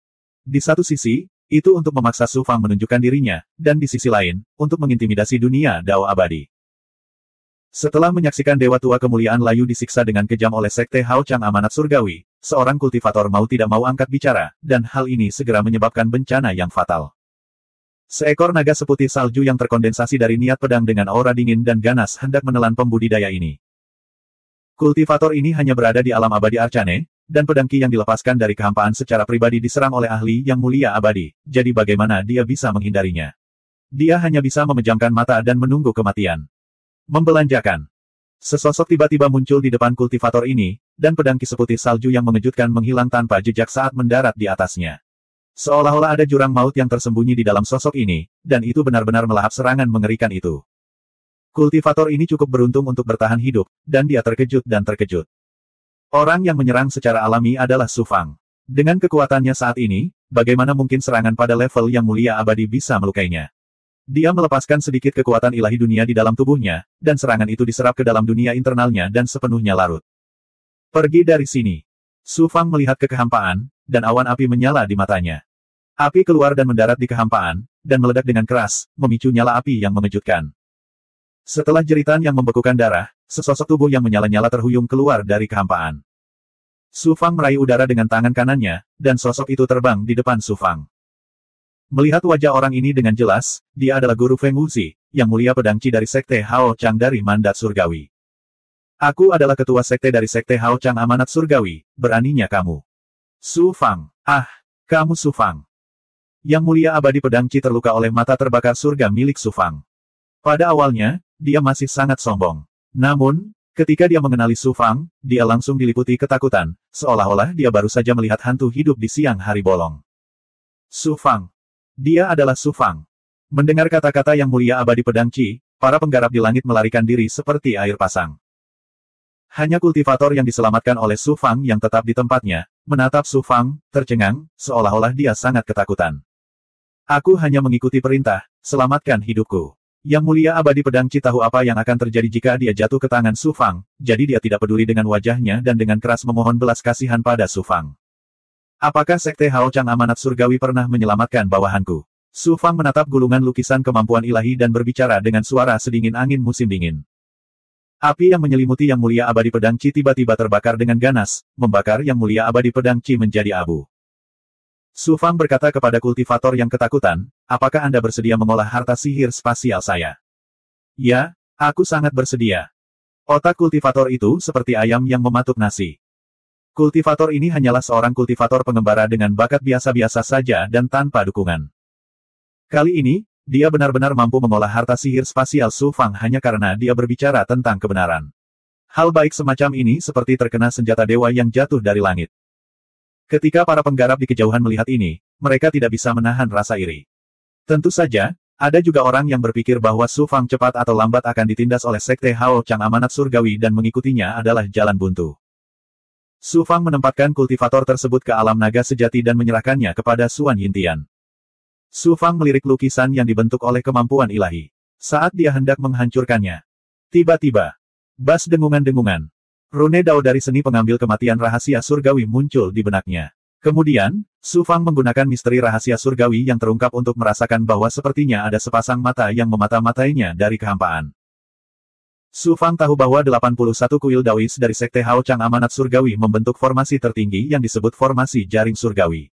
S1: Di satu sisi, itu untuk memaksa Su Fang menunjukkan dirinya, dan di sisi lain, untuk mengintimidasi dunia Dao abadi. Setelah menyaksikan Dewa Tua Kemuliaan Layu disiksa dengan kejam oleh Sekte Hao Chang amanat surgawi, seorang kultivator mau tidak mau angkat bicara, dan hal ini segera menyebabkan bencana yang fatal. Seekor naga seputih salju yang terkondensasi dari niat pedang dengan aura dingin dan ganas hendak menelan pembudidaya ini. Kultivator ini hanya berada di alam abadi Arcane, dan pedang Qi yang dilepaskan dari kehampaan secara pribadi diserang oleh ahli yang mulia abadi, jadi bagaimana dia bisa menghindarinya? Dia hanya bisa memejamkan mata dan menunggu kematian. Membelanjakan. Sesosok tiba-tiba muncul di depan kultivator ini, dan pedang Qi seputih salju yang mengejutkan menghilang tanpa jejak saat mendarat di atasnya. Seolah-olah ada jurang maut yang tersembunyi di dalam sosok ini, dan itu benar-benar melahap serangan mengerikan itu. Kultivator ini cukup beruntung untuk bertahan hidup, dan dia terkejut dan terkejut. Orang yang menyerang secara alami adalah Su Fang. Dengan kekuatannya saat ini, bagaimana mungkin serangan pada level yang mulia abadi bisa melukainya? Dia melepaskan sedikit kekuatan ilahi dunia di dalam tubuhnya, dan serangan itu diserap ke dalam dunia internalnya dan sepenuhnya larut. Pergi dari sini. Su Fang melihat ke kehampaan, dan awan api menyala di matanya. Api keluar dan mendarat di kehampaan, dan meledak dengan keras, memicu nyala api yang mengejutkan. Setelah jeritan yang membekukan darah, sesosok tubuh yang menyala-nyala terhuyung keluar dari kehampaan. Su Fang meraih udara dengan tangan kanannya, dan sosok itu terbang di depan Su Fang. Melihat wajah orang ini dengan jelas, dia adalah Guru Feng Wuxi, yang mulia pedang Qi dari Sekte Hao Chang dari mandat surgawi. Aku adalah ketua sekte dari Sekte Hao Chang amanat surgawi, beraninya kamu. Su Fang. Ah, kamu Su Fang. Yang mulia abadi pedang Qi terluka oleh mata terbakar surga milik Su Fang. Pada awalnya, dia masih sangat sombong. Namun, ketika dia mengenali Su Fang, dia langsung diliputi ketakutan, seolah-olah dia baru saja melihat hantu hidup di siang hari bolong. Su Fang. Dia adalah Su Fang. Mendengar kata-kata yang mulia abadi pedang Qi, para penggarap di langit melarikan diri seperti air pasang. Hanya kultivator yang diselamatkan oleh Su Fang yang tetap di tempatnya, menatap Su Fang, tercengang, seolah-olah dia sangat ketakutan. Aku hanya mengikuti perintah, selamatkan hidupku. Yang mulia abadi pedang Qi tahu apa yang akan terjadi jika dia jatuh ke tangan Su Fang, jadi dia tidak peduli dengan wajahnya dan dengan keras memohon belas kasihan pada Su Fang. Apakah Sekte Hao Chang amanat surgawi pernah menyelamatkan bawahanku? Su Fang menatap gulungan lukisan kemampuan ilahi dan berbicara dengan suara sedingin angin musim dingin. Api yang menyelimuti yang mulia abadi pedang Qi tiba-tiba terbakar dengan ganas, membakar yang mulia abadi pedang Qi menjadi abu. Su Fang berkata kepada kultivator yang ketakutan, apakah Anda bersedia mengolah harta sihir spasial saya? Ya, aku sangat bersedia. Otak kultivator itu seperti ayam yang mematuk nasi. Kultivator ini hanyalah seorang kultivator pengembara dengan bakat biasa-biasa saja dan tanpa dukungan. Kali ini, dia benar-benar mampu mengolah harta sihir spasial Su Fang hanya karena dia berbicara tentang kebenaran. Hal baik semacam ini seperti terkena senjata dewa yang jatuh dari langit. Ketika para penggarap di kejauhan melihat ini, mereka tidak bisa menahan rasa iri. Tentu saja, ada juga orang yang berpikir bahwa Su Fang cepat atau lambat akan ditindas oleh Sekte Hao Chang amanat surgawi dan mengikutinya adalah jalan buntu. Su Fang menempatkan kultivator tersebut ke alam naga sejati dan menyerahkannya kepada Suan Yintian. Su Fang melirik lukisan yang dibentuk oleh kemampuan ilahi. Saat dia hendak menghancurkannya, tiba-tiba, bas dengungan-dengungan. Rune Dao dari seni pengambil kematian rahasia surgawi muncul di benaknya. Kemudian, Su Fang menggunakan misteri rahasia surgawi yang terungkap untuk merasakan bahwa sepertinya ada sepasang mata yang memata-matainya dari kehampaan. Su Fang tahu bahwa 81 kuil Daois dari Sekte Hao Chang Amanat Surgawi membentuk formasi tertinggi yang disebut formasi jaring surgawi.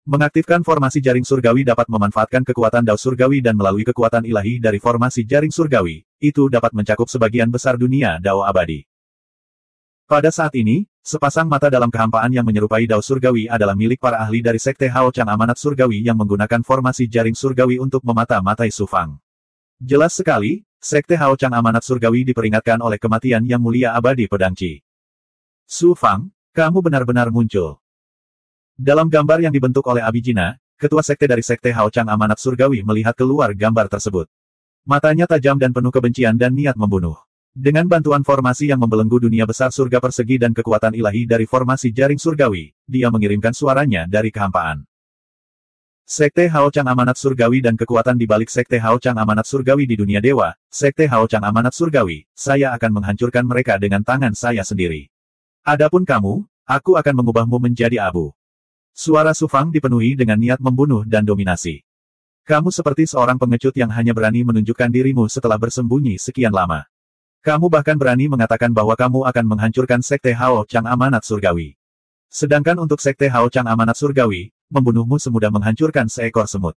S1: Mengaktifkan formasi jaring surgawi dapat memanfaatkan kekuatan Dao surgawi dan melalui kekuatan ilahi dari formasi jaring surgawi, itu dapat mencakup sebagian besar dunia Dao abadi. Pada saat ini, sepasang mata dalam kehampaan yang menyerupai Dao surgawi adalah milik para ahli dari Sekte Hao Chang Amanat Surgawi yang menggunakan formasi jaring surgawi untuk memata-matai Su Fang. Jelas sekali, Sekte Hao Chang Amanat Surgawi diperingatkan oleh kematian yang mulia abadi Pedang Qi. Su Fang, kamu benar-benar muncul. Dalam gambar yang dibentuk oleh Abijina, ketua sekte dari Sekte Hao Chang Amanat Surgawi melihat keluar gambar tersebut. Matanya tajam dan penuh kebencian dan niat membunuh. Dengan bantuan formasi yang membelenggu dunia besar surga persegi dan kekuatan ilahi dari formasi jaring surgawi, dia mengirimkan suaranya dari kehampaan. Sekte Hao Chang Amanat Surgawi dan kekuatan di balik Sekte Hao Chang Amanat Surgawi di dunia dewa, Sekte Hao Chang Amanat Surgawi, saya akan menghancurkan mereka dengan tangan saya sendiri. Adapun kamu, aku akan mengubahmu menjadi abu. Suara Su Fang dipenuhi dengan niat membunuh dan dominasi. Kamu seperti seorang pengecut yang hanya berani menunjukkan dirimu setelah bersembunyi sekian lama. Kamu bahkan berani mengatakan bahwa kamu akan menghancurkan Sekte Hao Chang Amanat Surgawi. Sedangkan untuk Sekte Hao Chang Amanat Surgawi, membunuhmu semudah menghancurkan seekor semut.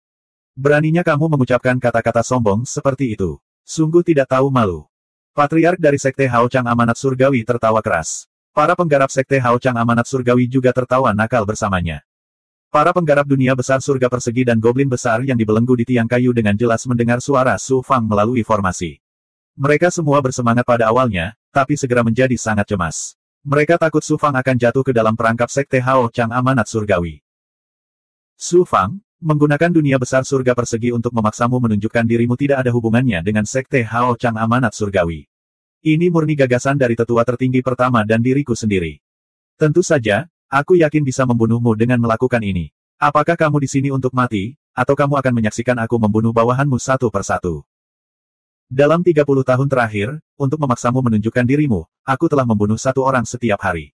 S1: Beraninya kamu mengucapkan kata-kata sombong seperti itu. Sungguh tidak tahu malu. Patriark dari Sekte Hao Chang Amanat Surgawi tertawa keras. Para penggarap Sekte Hao Chang Amanat Surgawi juga tertawa nakal bersamanya. Para penggarap dunia besar surga persegi dan goblin besar yang dibelenggu di tiang kayu dengan jelas mendengar suara Su Fang melalui formasi. Mereka semua bersemangat pada awalnya, tapi segera menjadi sangat cemas. Mereka takut Su Fang akan jatuh ke dalam perangkap Sekte Hao Chang Amanat Surgawi. Su Fang, menggunakan dunia besar surga persegi untuk memaksamu menunjukkan dirimu tidak ada hubungannya dengan Sekte Hao Chang Amanat Surgawi. Ini murni gagasan dari tetua tertinggi pertama dan diriku sendiri. Tentu saja, aku yakin bisa membunuhmu dengan melakukan ini. Apakah kamu di sini untuk mati, atau kamu akan menyaksikan aku membunuh bawahanmu satu persatu? Dalam 30 tahun terakhir, untuk memaksamu menunjukkan dirimu, aku telah membunuh satu orang setiap hari.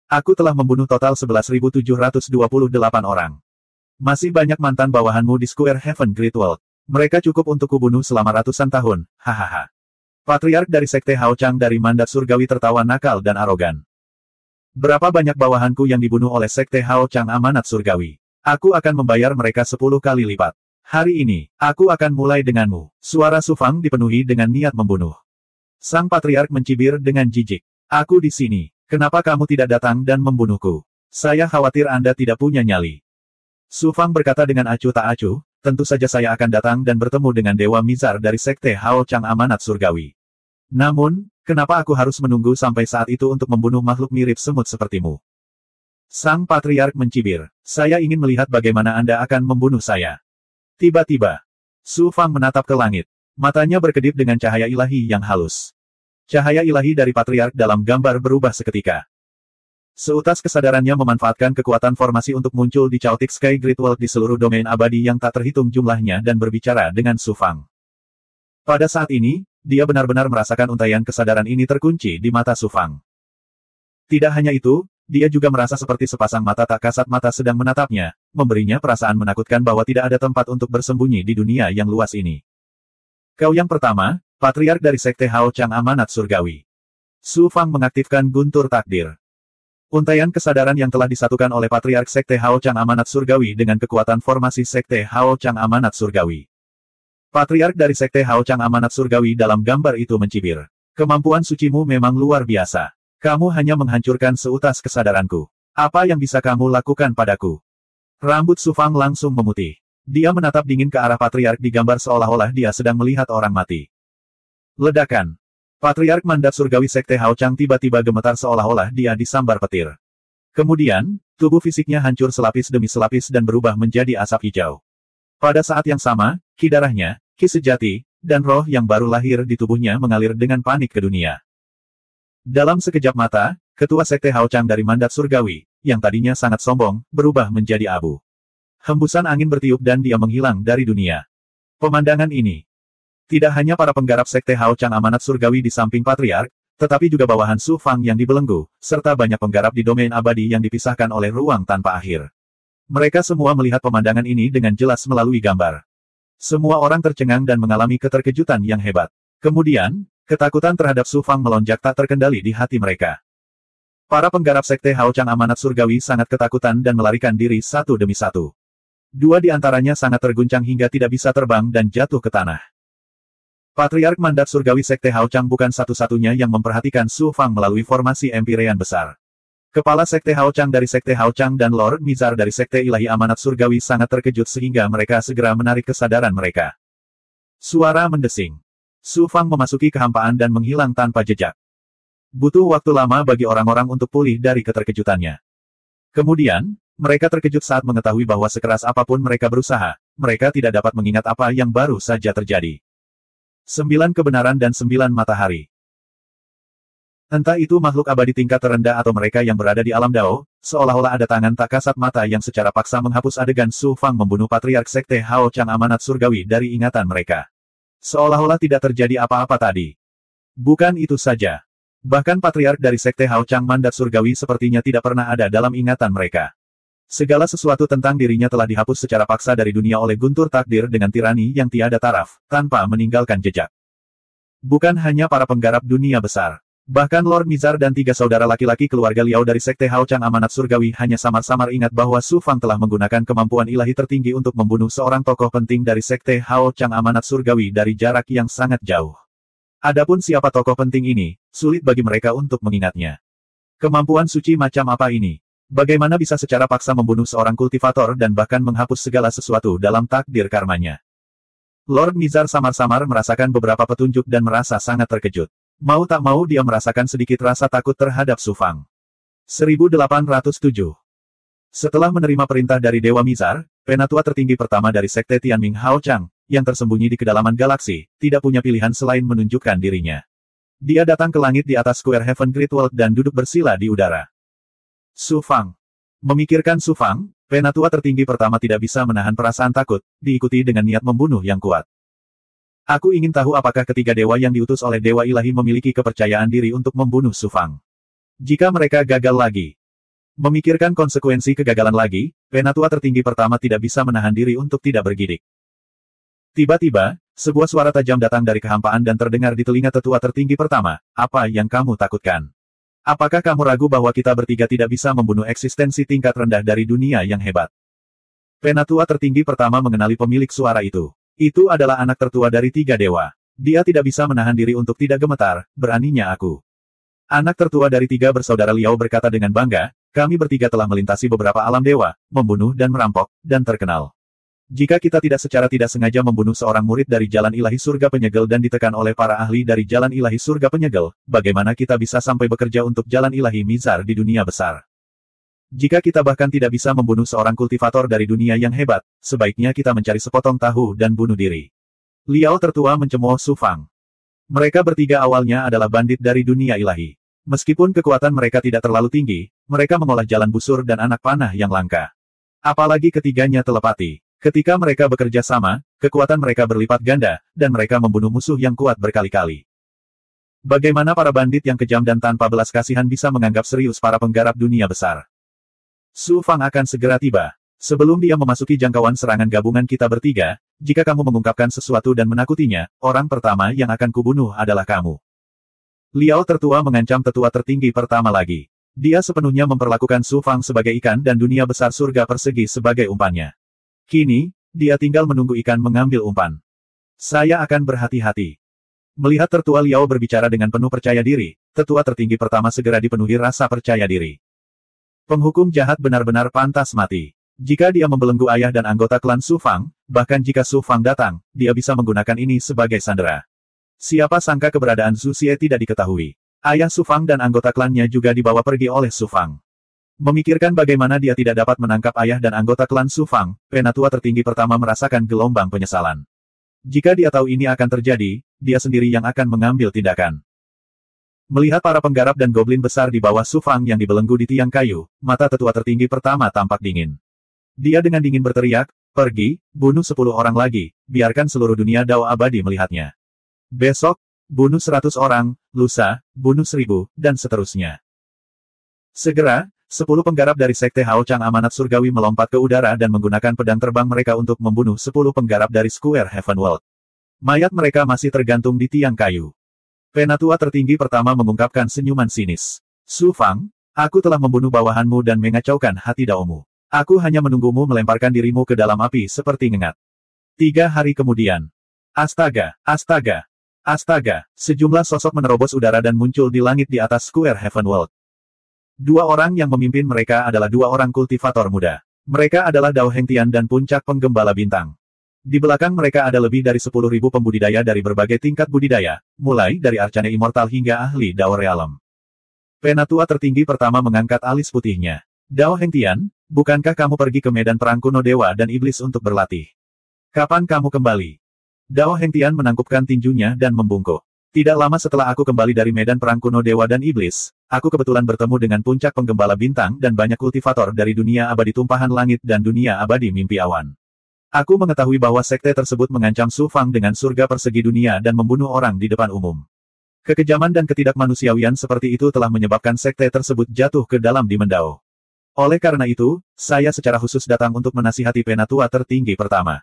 S1: Aku telah membunuh total 11.728 orang. Masih banyak mantan bawahanmu di Square Heaven Great World. Mereka cukup untuk kubunuh selama ratusan tahun, hahaha. Patriark dari Sekte Hao Chang dari mandat surgawi tertawa nakal dan arogan. Berapa banyak bawahanku yang dibunuh oleh Sekte Hao Chang Amanat Surgawi? Aku akan membayar mereka 10 kali lipat. Hari ini, aku akan mulai denganmu. Suara Su Fang dipenuhi dengan niat membunuh. Sang Patriark mencibir dengan jijik. Aku di sini. Kenapa kamu tidak datang dan membunuhku? Saya khawatir Anda tidak punya nyali. Su Fang berkata dengan acuh tak acuh, tentu saja saya akan datang dan bertemu dengan Dewa Mizar dari Sekte Hao Chang Amanat Surgawi. Namun, kenapa aku harus menunggu sampai saat itu untuk membunuh makhluk mirip semut sepertimu? Sang Patriark mencibir. Saya ingin melihat bagaimana Anda akan membunuh saya. Tiba-tiba, Su Fang menatap ke langit. Matanya berkedip dengan cahaya ilahi yang halus. Cahaya ilahi dari Patriark dalam gambar berubah seketika. Seutas kesadarannya memanfaatkan kekuatan formasi untuk muncul di Chaotic Sky Great World di seluruh domain abadi yang tak terhitung jumlahnya dan berbicara dengan Su Fang. Pada saat ini, dia benar-benar merasakan untaian kesadaran ini terkunci di mata Su Fang. Tidak hanya itu, dia juga merasa seperti sepasang mata tak kasat mata sedang menatapnya, memberinya perasaan menakutkan bahwa tidak ada tempat untuk bersembunyi di dunia yang luas ini. Kau yang pertama, Patriark dari Sekte Hao Chang Amanat Surgawi. Su Fang mengaktifkan guntur takdir. Untaian kesadaran yang telah disatukan oleh Patriark Sekte Hao Chang Amanat Surgawi dengan kekuatan formasi Sekte Hao Chang Amanat Surgawi. Patriark dari Sekte Hao Chang Amanat Surgawi dalam gambar itu mencibir. Kemampuan sucimu memang luar biasa. Kamu hanya menghancurkan seutas kesadaranku. Apa yang bisa kamu lakukan padaku? Rambut Su Fang langsung memutih. Dia menatap dingin ke arah Patriark di gambar seolah-olah dia sedang melihat orang mati. Ledakan. Patriark mandat surgawi Sekte Hao Chang tiba-tiba gemetar seolah-olah dia disambar petir. Kemudian, tubuh fisiknya hancur selapis demi selapis dan berubah menjadi asap hijau. Pada saat yang sama, ki darahnya, ki sejati, dan roh yang baru lahir di tubuhnya mengalir dengan panik ke dunia. Dalam sekejap mata, ketua Sekte Hao Chang dari mandat surgawi, yang tadinya sangat sombong, berubah menjadi abu. Hembusan angin bertiup dan dia menghilang dari dunia. Pemandangan ini. Tidak hanya para penggarap Sekte Hao Chang Amanat Surgawi di samping Patriark, tetapi juga bawahan Su Fang yang dibelenggu, serta banyak penggarap di domain abadi yang dipisahkan oleh ruang tanpa akhir. Mereka semua melihat pemandangan ini dengan jelas melalui gambar. Semua orang tercengang dan mengalami keterkejutan yang hebat. Kemudian, ketakutan terhadap Su Fang melonjak tak terkendali di hati mereka. Para penggarap Sekte Hao Chang Amanat Surgawi sangat ketakutan dan melarikan diri satu demi satu. Dua di antaranya sangat terguncang hingga tidak bisa terbang dan jatuh ke tanah. Patriark Mandat Surgawi Sekte Hao Chang bukan satu-satunya yang memperhatikan Su Fang melalui formasi Empirean besar. Kepala Sekte Hao Chang dari Sekte Hao Chang dan Lord Mizar dari Sekte Ilahi Amanat Surgawi sangat terkejut sehingga mereka segera menarik kesadaran mereka. Suara mendesing. Su Fang memasuki kehampaan dan menghilang tanpa jejak. Butuh waktu lama bagi orang-orang untuk pulih dari keterkejutannya. Kemudian, mereka terkejut saat mengetahui bahwa sekeras apapun mereka berusaha, mereka tidak dapat mengingat apa yang baru saja terjadi. 9 kebenaran dan 9 matahari. Entah itu makhluk abadi tingkat terendah atau mereka yang berada di alam Dao, seolah-olah ada tangan tak kasat mata yang secara paksa menghapus adegan Su Fang membunuh Patriark Sekte Hao Chang Amanat Surgawi dari ingatan mereka. Seolah-olah tidak terjadi apa-apa tadi. Bukan itu saja. Bahkan Patriark dari Sekte Hao Chang Mandat Surgawi sepertinya tidak pernah ada dalam ingatan mereka. Segala sesuatu tentang dirinya telah dihapus secara paksa dari dunia oleh guntur takdir dengan tirani yang tiada taraf, tanpa meninggalkan jejak. Bukan hanya para penggarap dunia besar. Bahkan Lord Mizar dan 3 saudara laki-laki keluarga Liao dari Sekte Hao Chang Amanat Surgawi hanya samar-samar ingat bahwa Su Fang telah menggunakan kemampuan ilahi tertinggi untuk membunuh seorang tokoh penting dari Sekte Hao Chang Amanat Surgawi dari jarak yang sangat jauh. Adapun siapa tokoh penting ini, sulit bagi mereka untuk mengingatnya. Kemampuan suci macam apa ini? Bagaimana bisa secara paksa membunuh seorang kultivator dan bahkan menghapus segala sesuatu dalam takdir karmanya? Lord Mizar samar-samar merasakan beberapa petunjuk dan merasa sangat terkejut. Mau tak mau dia merasakan sedikit rasa takut terhadap Su Fang. 1807. Setelah menerima perintah dari Dewa Mizar, penatua tertinggi pertama dari Sekte Tianming Hao Chang, yang tersembunyi di kedalaman galaksi, tidak punya pilihan selain menunjukkan dirinya. Dia datang ke langit di atas Square Heaven Great World dan duduk bersila di udara. Su Fang. Memikirkan Su Fang, penatua tertinggi pertama tidak bisa menahan perasaan takut, diikuti dengan niat membunuh yang kuat. Aku ingin tahu apakah ketiga dewa yang diutus oleh Dewa Ilahi memiliki kepercayaan diri untuk membunuh Su Fang. Jika mereka gagal lagi. Memikirkan konsekuensi kegagalan lagi, penatua tertinggi pertama tidak bisa menahan diri untuk tidak bergidik. Tiba-tiba, sebuah suara tajam datang dari kehampaan dan terdengar di telinga tetua tertinggi pertama, apa yang kamu takutkan? Apakah kamu ragu bahwa kita bertiga tidak bisa membunuh eksistensi tingkat rendah dari dunia yang hebat? Penatua tertinggi pertama mengenali pemilik suara itu. Itu adalah anak tertua dari 3 dewa. Dia tidak bisa menahan diri untuk tidak gemetar, beraninya aku. Anak tertua dari 3 bersaudara Liao berkata dengan bangga, kami bertiga telah melintasi beberapa alam dewa, membunuh dan merampok, dan terkenal. Jika kita secara tidak sengaja membunuh seorang murid dari Jalan Ilahi Surga Penyegel dan ditekan oleh para ahli dari Jalan Ilahi Surga Penyegel, bagaimana kita bisa sampai bekerja untuk Jalan Ilahi Mizar di dunia besar? Jika kita bahkan tidak bisa membunuh seorang kultivator dari dunia yang hebat, sebaiknya kita mencari sepotong tahu dan bunuh diri. Liao tertua mencemooh Su Fang. Mereka bertiga awalnya adalah bandit dari dunia ilahi. Meskipun kekuatan mereka tidak terlalu tinggi, mereka mengolah jalan busur dan anak panah yang langka. Apalagi ketiganya telepati. Ketika mereka bekerja sama, kekuatan mereka berlipat ganda, dan mereka membunuh musuh yang kuat berkali-kali. Bagaimana para bandit yang kejam dan tanpa belas kasihan bisa menganggap serius para penggarap dunia besar? Su Fang akan segera tiba. Sebelum dia memasuki jangkauan serangan gabungan kita bertiga, jika kamu mengungkapkan sesuatu dan menakutinya, orang pertama yang akan kubunuh adalah kamu. Liao tertua mengancam tetua tertinggi pertama lagi. Dia sepenuhnya memperlakukan Su Fang sebagai ikan dan dunia besar surga persegi sebagai umpannya. Kini, dia tinggal menunggu ikan mengambil umpan. Saya akan berhati-hati. Melihat tertua Liao berbicara dengan penuh percaya diri, tetua tertinggi pertama segera dipenuhi rasa percaya diri. Penghukum jahat benar-benar pantas mati. Jika dia membelenggu ayah dan anggota klan Su Fang, bahkan jika Su Fang datang, dia bisa menggunakan ini sebagai sandera. Siapa sangka keberadaan Zhu Xie tidak diketahui. Ayah Su Fang dan anggota klannya juga dibawa pergi oleh Su Fang. Memikirkan bagaimana dia tidak dapat menangkap ayah dan anggota klan Su Fang, penatua tertinggi pertama merasakan gelombang penyesalan. Jika dia tahu ini akan terjadi, dia sendiri yang akan mengambil tindakan. Melihat para penggarap dan goblin besar di bawah Su Fang yang dibelenggu di tiang kayu, mata tetua tertinggi pertama tampak dingin. Dia dengan dingin berteriak, pergi, bunuh 10 orang lagi, biarkan seluruh dunia Dao abadi melihatnya. Besok, bunuh 100 orang, lusa, bunuh 1000, dan seterusnya. Segera, 10 penggarap dari Sekte Hao Chang Amanat Surgawi melompat ke udara dan menggunakan pedang terbang mereka untuk membunuh 10 penggarap dari Square Heaven World. Mayat mereka masih tergantung di tiang kayu. Penatua tertinggi pertama mengungkapkan senyuman sinis. Su Fang, aku telah membunuh bawahanmu dan mengacaukan hati Daomu. Aku hanya menunggumu melemparkan dirimu ke dalam api seperti ngengat. 3 hari kemudian. Astaga, astaga, astaga, sejumlah sosok menerobos udara dan muncul di langit di atas Square Heaven World. 2 orang yang memimpin mereka adalah 2 orang kultivator muda. Mereka adalah Dao Hengtian dan Puncak Penggembala Bintang. Di belakang mereka ada lebih dari 10.000 pembudidaya dari berbagai tingkat budidaya, mulai dari Arcane Immortal hingga ahli Dao Realm. Penatua tertinggi pertama mengangkat alis putihnya. Dao Hengtian, bukankah kamu pergi ke medan perang kuno dewa dan iblis untuk berlatih? Kapan kamu kembali? Dao Hengtian menangkupkan tinjunya dan membungkuk. Tidak lama setelah aku kembali dari medan perang kuno dewa dan iblis, aku kebetulan bertemu dengan Puncak Penggembala Bintang dan banyak kultivator dari dunia abadi tumpahan langit dan dunia abadi mimpi awan. Aku mengetahui bahwa sekte tersebut mengancam Su Fang dengan surga persegi dunia dan membunuh orang di depan umum. Kekejaman dan ketidakmanusiawian seperti itu telah menyebabkan sekte tersebut jatuh ke dalam Demon Dao. Oleh karena itu, saya secara khusus datang untuk menasihati Penatua tertinggi pertama.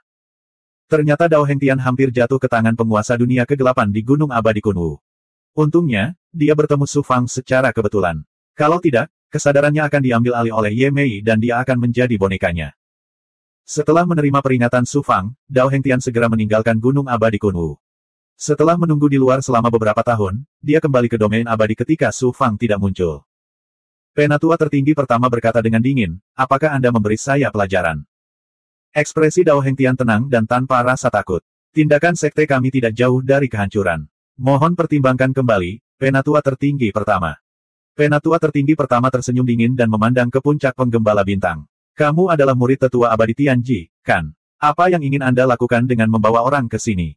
S1: Ternyata Dao Hengtian hampir jatuh ke tangan penguasa dunia ke-8 di Gunung Abadi Kunwu. Untungnya, dia bertemu Su Fang secara kebetulan. Kalau tidak, kesadarannya akan diambil alih oleh Ye Mei dan dia akan menjadi bonekanya. Setelah menerima peringatan Su Fang, Dao Hengtian segera meninggalkan Gunung Abadi Kunwu. Setelah menunggu di luar selama beberapa tahun, dia kembali ke domain abadi ketika Su Fang tidak muncul. Penatua tertinggi pertama berkata dengan dingin, apakah Anda memberi saya pelajaran? Ekspresi Dao Hengtian tenang dan tanpa rasa takut. Tindakan sekte kami tidak jauh dari kehancuran. Mohon pertimbangkan kembali, Penatua tertinggi pertama. Penatua tertinggi pertama tersenyum dingin dan memandang ke Puncak Penggembala Bintang. Kamu adalah murid tetua abadi Tianji, kan? Apa yang ingin Anda lakukan dengan membawa orang ke sini?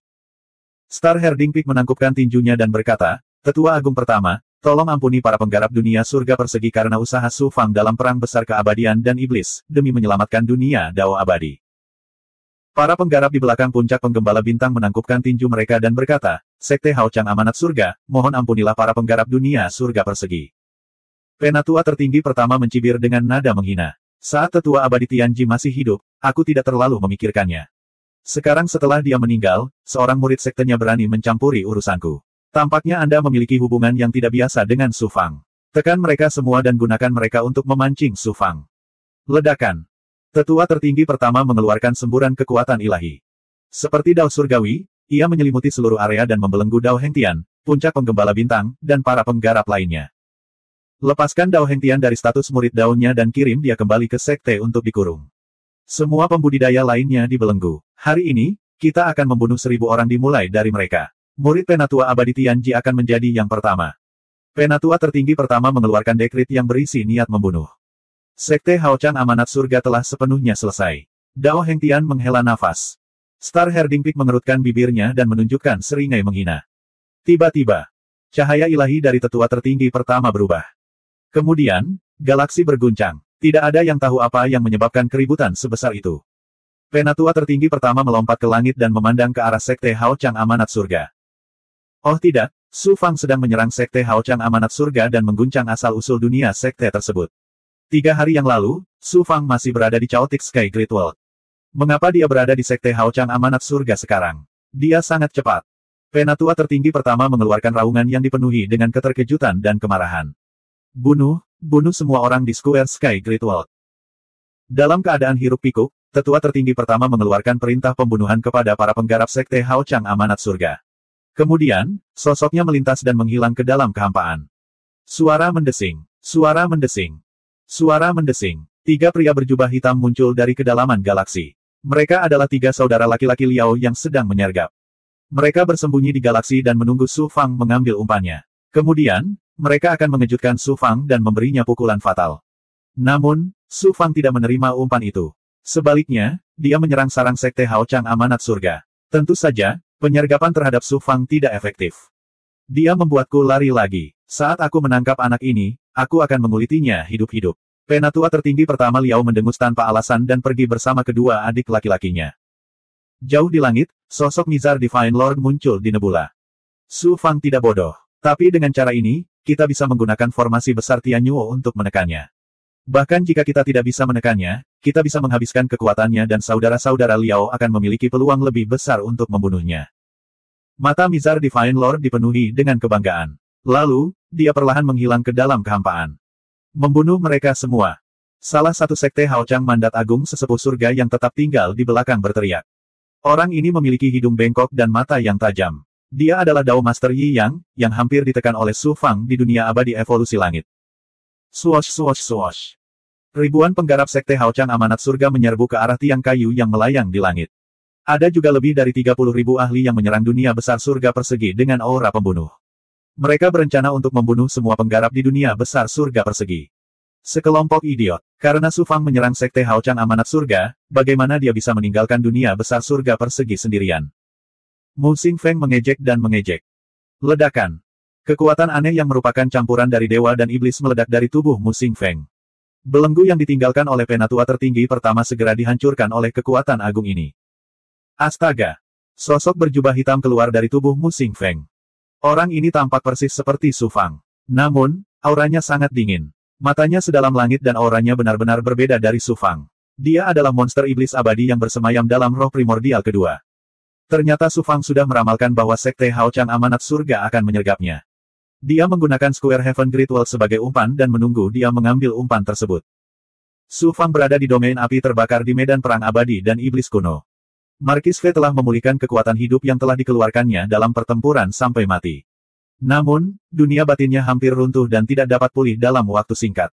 S1: Star Herding Peak menangkupkan tinjunya dan berkata, Tetua Agung pertama, tolong ampuni para penggarap dunia surga persegi karena usaha Su Fang dalam perang besar keabadian dan iblis, demi menyelamatkan dunia Dao abadi. Para penggarap di belakang Puncak Penggembala Bintang menangkupkan tinju mereka dan berkata, Sekte Hao Chang Amanat Surga, mohon ampunilah para penggarap dunia surga persegi. Penatua tertinggi pertama mencibir dengan nada menghina. Saat tetua abadi Tianji masih hidup, aku tidak terlalu memikirkannya. Sekarang setelah dia meninggal, seorang murid sektenya berani mencampuri urusanku. Tampaknya Anda memiliki hubungan yang tidak biasa dengan Su Fang. Tekan mereka semua dan gunakan mereka untuk memancing Su Fang. Ledakan. Tetua tertinggi pertama mengeluarkan semburan kekuatan ilahi. Seperti Dao Surgawi, ia menyelimuti seluruh area dan membelenggu Dao Hengtian, Puncak Penggembala Bintang, dan para penggarap lainnya. Lepaskan Dao Hengtian dari status murid daunnya dan kirim dia kembali ke sekte untuk dikurung. Semua pembudidaya lainnya dibelenggu. Hari ini, kita akan membunuh 1000 orang dimulai dari mereka. Murid Penatua Abadi Tianji akan menjadi yang pertama. Penatua tertinggi pertama mengeluarkan dekrit yang berisi niat membunuh. Sekte Hao Chang Amanat Surga telah sepenuhnya selesai. Dao Hengtian menghela nafas. Star Herding Peak mengerutkan bibirnya dan menunjukkan seringai menghina. Tiba-tiba, cahaya ilahi dari tetua tertinggi pertama berubah. Kemudian, galaksi berguncang. Tidak ada yang tahu apa yang menyebabkan keributan sebesar itu. Penatua tertinggi pertama melompat ke langit dan memandang ke arah Sekte Hao Chang Amanat Surga. Oh tidak, Su Fang sedang menyerang Sekte Hao Chang Amanat Surga dan mengguncang asal-usul dunia sekte tersebut. 3 hari yang lalu, Su Fang masih berada di Chaotic Sky Great World. Mengapa dia berada di Sekte Hao Chang Amanat Surga sekarang? Dia sangat cepat. Penatua tertinggi pertama mengeluarkan raungan yang dipenuhi dengan keterkejutan dan kemarahan. Bunuh semua orang di Square Sky Great World. Dalam keadaan hiruk pikuk, tetua tertinggi pertama mengeluarkan perintah pembunuhan kepada para penggarap Sekte Hao Chang Amanat Surga. Kemudian, sosoknya melintas dan menghilang ke dalam kehampaan. Suara mendesing. Suara mendesing. Suara mendesing. 3 pria berjubah hitam muncul dari kedalaman galaksi. Mereka adalah 3 saudara laki-laki Liao yang sedang menyergap. Mereka bersembunyi di galaksi dan menunggu Su Fang mengambil umpannya. Kemudian, mereka akan mengejutkan Su Fang dan memberinya pukulan fatal. Namun, Su Fang tidak menerima umpan itu. Sebaliknya, dia menyerang sarang Sekte Hao Chang Amanat Surga. Tentu saja, penyergapan terhadap Su Fang tidak efektif. Dia membuatku lari lagi. Saat aku menangkap anak ini, aku akan mengulitinya hidup-hidup. Penatua tertinggi pertama Liao mendengus tanpa alasan dan pergi bersama kedua adik laki-lakinya. Jauh di langit, sosok Mizar Divine Lord muncul di nebula. Su Fang tidak bodoh. Tapi dengan cara ini, kita bisa menggunakan formasi besar Tianyuo untuk menekannya. Bahkan jika kita tidak bisa menekannya, kita bisa menghabiskan kekuatannya dan saudara-saudara Liao akan memiliki peluang lebih besar untuk membunuhnya. Mata Mizar Divine Lord dipenuhi dengan kebanggaan. Lalu, dia perlahan menghilang ke dalam kehampaan. Membunuh mereka semua. Salah satu sekte Hao Chang Mandat Agung sesepuh surga yang tetap tinggal di belakang berteriak. Orang ini memiliki hidung bengkok dan mata yang tajam. Dia adalah Dao Master Yi yang hampir ditekan oleh Su Fang di dunia abadi evolusi langit. Swosh swosh swosh. Ribuan penggarap sekte Hao Chang Amanat Surga menyerbu ke arah tiang kayu yang melayang di langit. Ada juga lebih dari 30.000 ahli yang menyerang dunia besar surga persegi dengan aura pembunuh. Mereka berencana untuk membunuh semua penggarap di dunia besar surga persegi. Sekelompok idiot. Karena Su Fang menyerang sekte Hao Chang Amanat Surga, bagaimana dia bisa meninggalkan dunia besar surga persegi sendirian? Mu Xingfeng mengejek dan mengejek. Ledakan. Kekuatan aneh yang merupakan campuran dari dewa dan iblis meledak dari tubuh Mu Xingfeng. Belenggu yang ditinggalkan oleh penatua tertinggi pertama segera dihancurkan oleh kekuatan agung ini. Astaga! Sosok berjubah hitam keluar dari tubuh Mu Xingfeng. Orang ini tampak persis seperti Su Fang. Namun, auranya sangat dingin. Matanya sedalam langit dan auranya benar-benar berbeda dari Su Fang. Dia adalah monster iblis abadi yang bersemayam dalam roh primordial kedua. Ternyata Su Fang sudah meramalkan bahwa sekte Hao Chang Amanat Surga akan menyergapnya. Dia menggunakan Square Heaven Great Wall sebagai umpan dan menunggu dia mengambil umpan tersebut. Su Fang berada di domain api terbakar di medan perang abadi dan iblis kuno. Markis V telah memulihkan kekuatan hidup yang telah dikeluarkannya dalam pertempuran sampai mati. Namun, dunia batinnya hampir runtuh dan tidak dapat pulih dalam waktu singkat.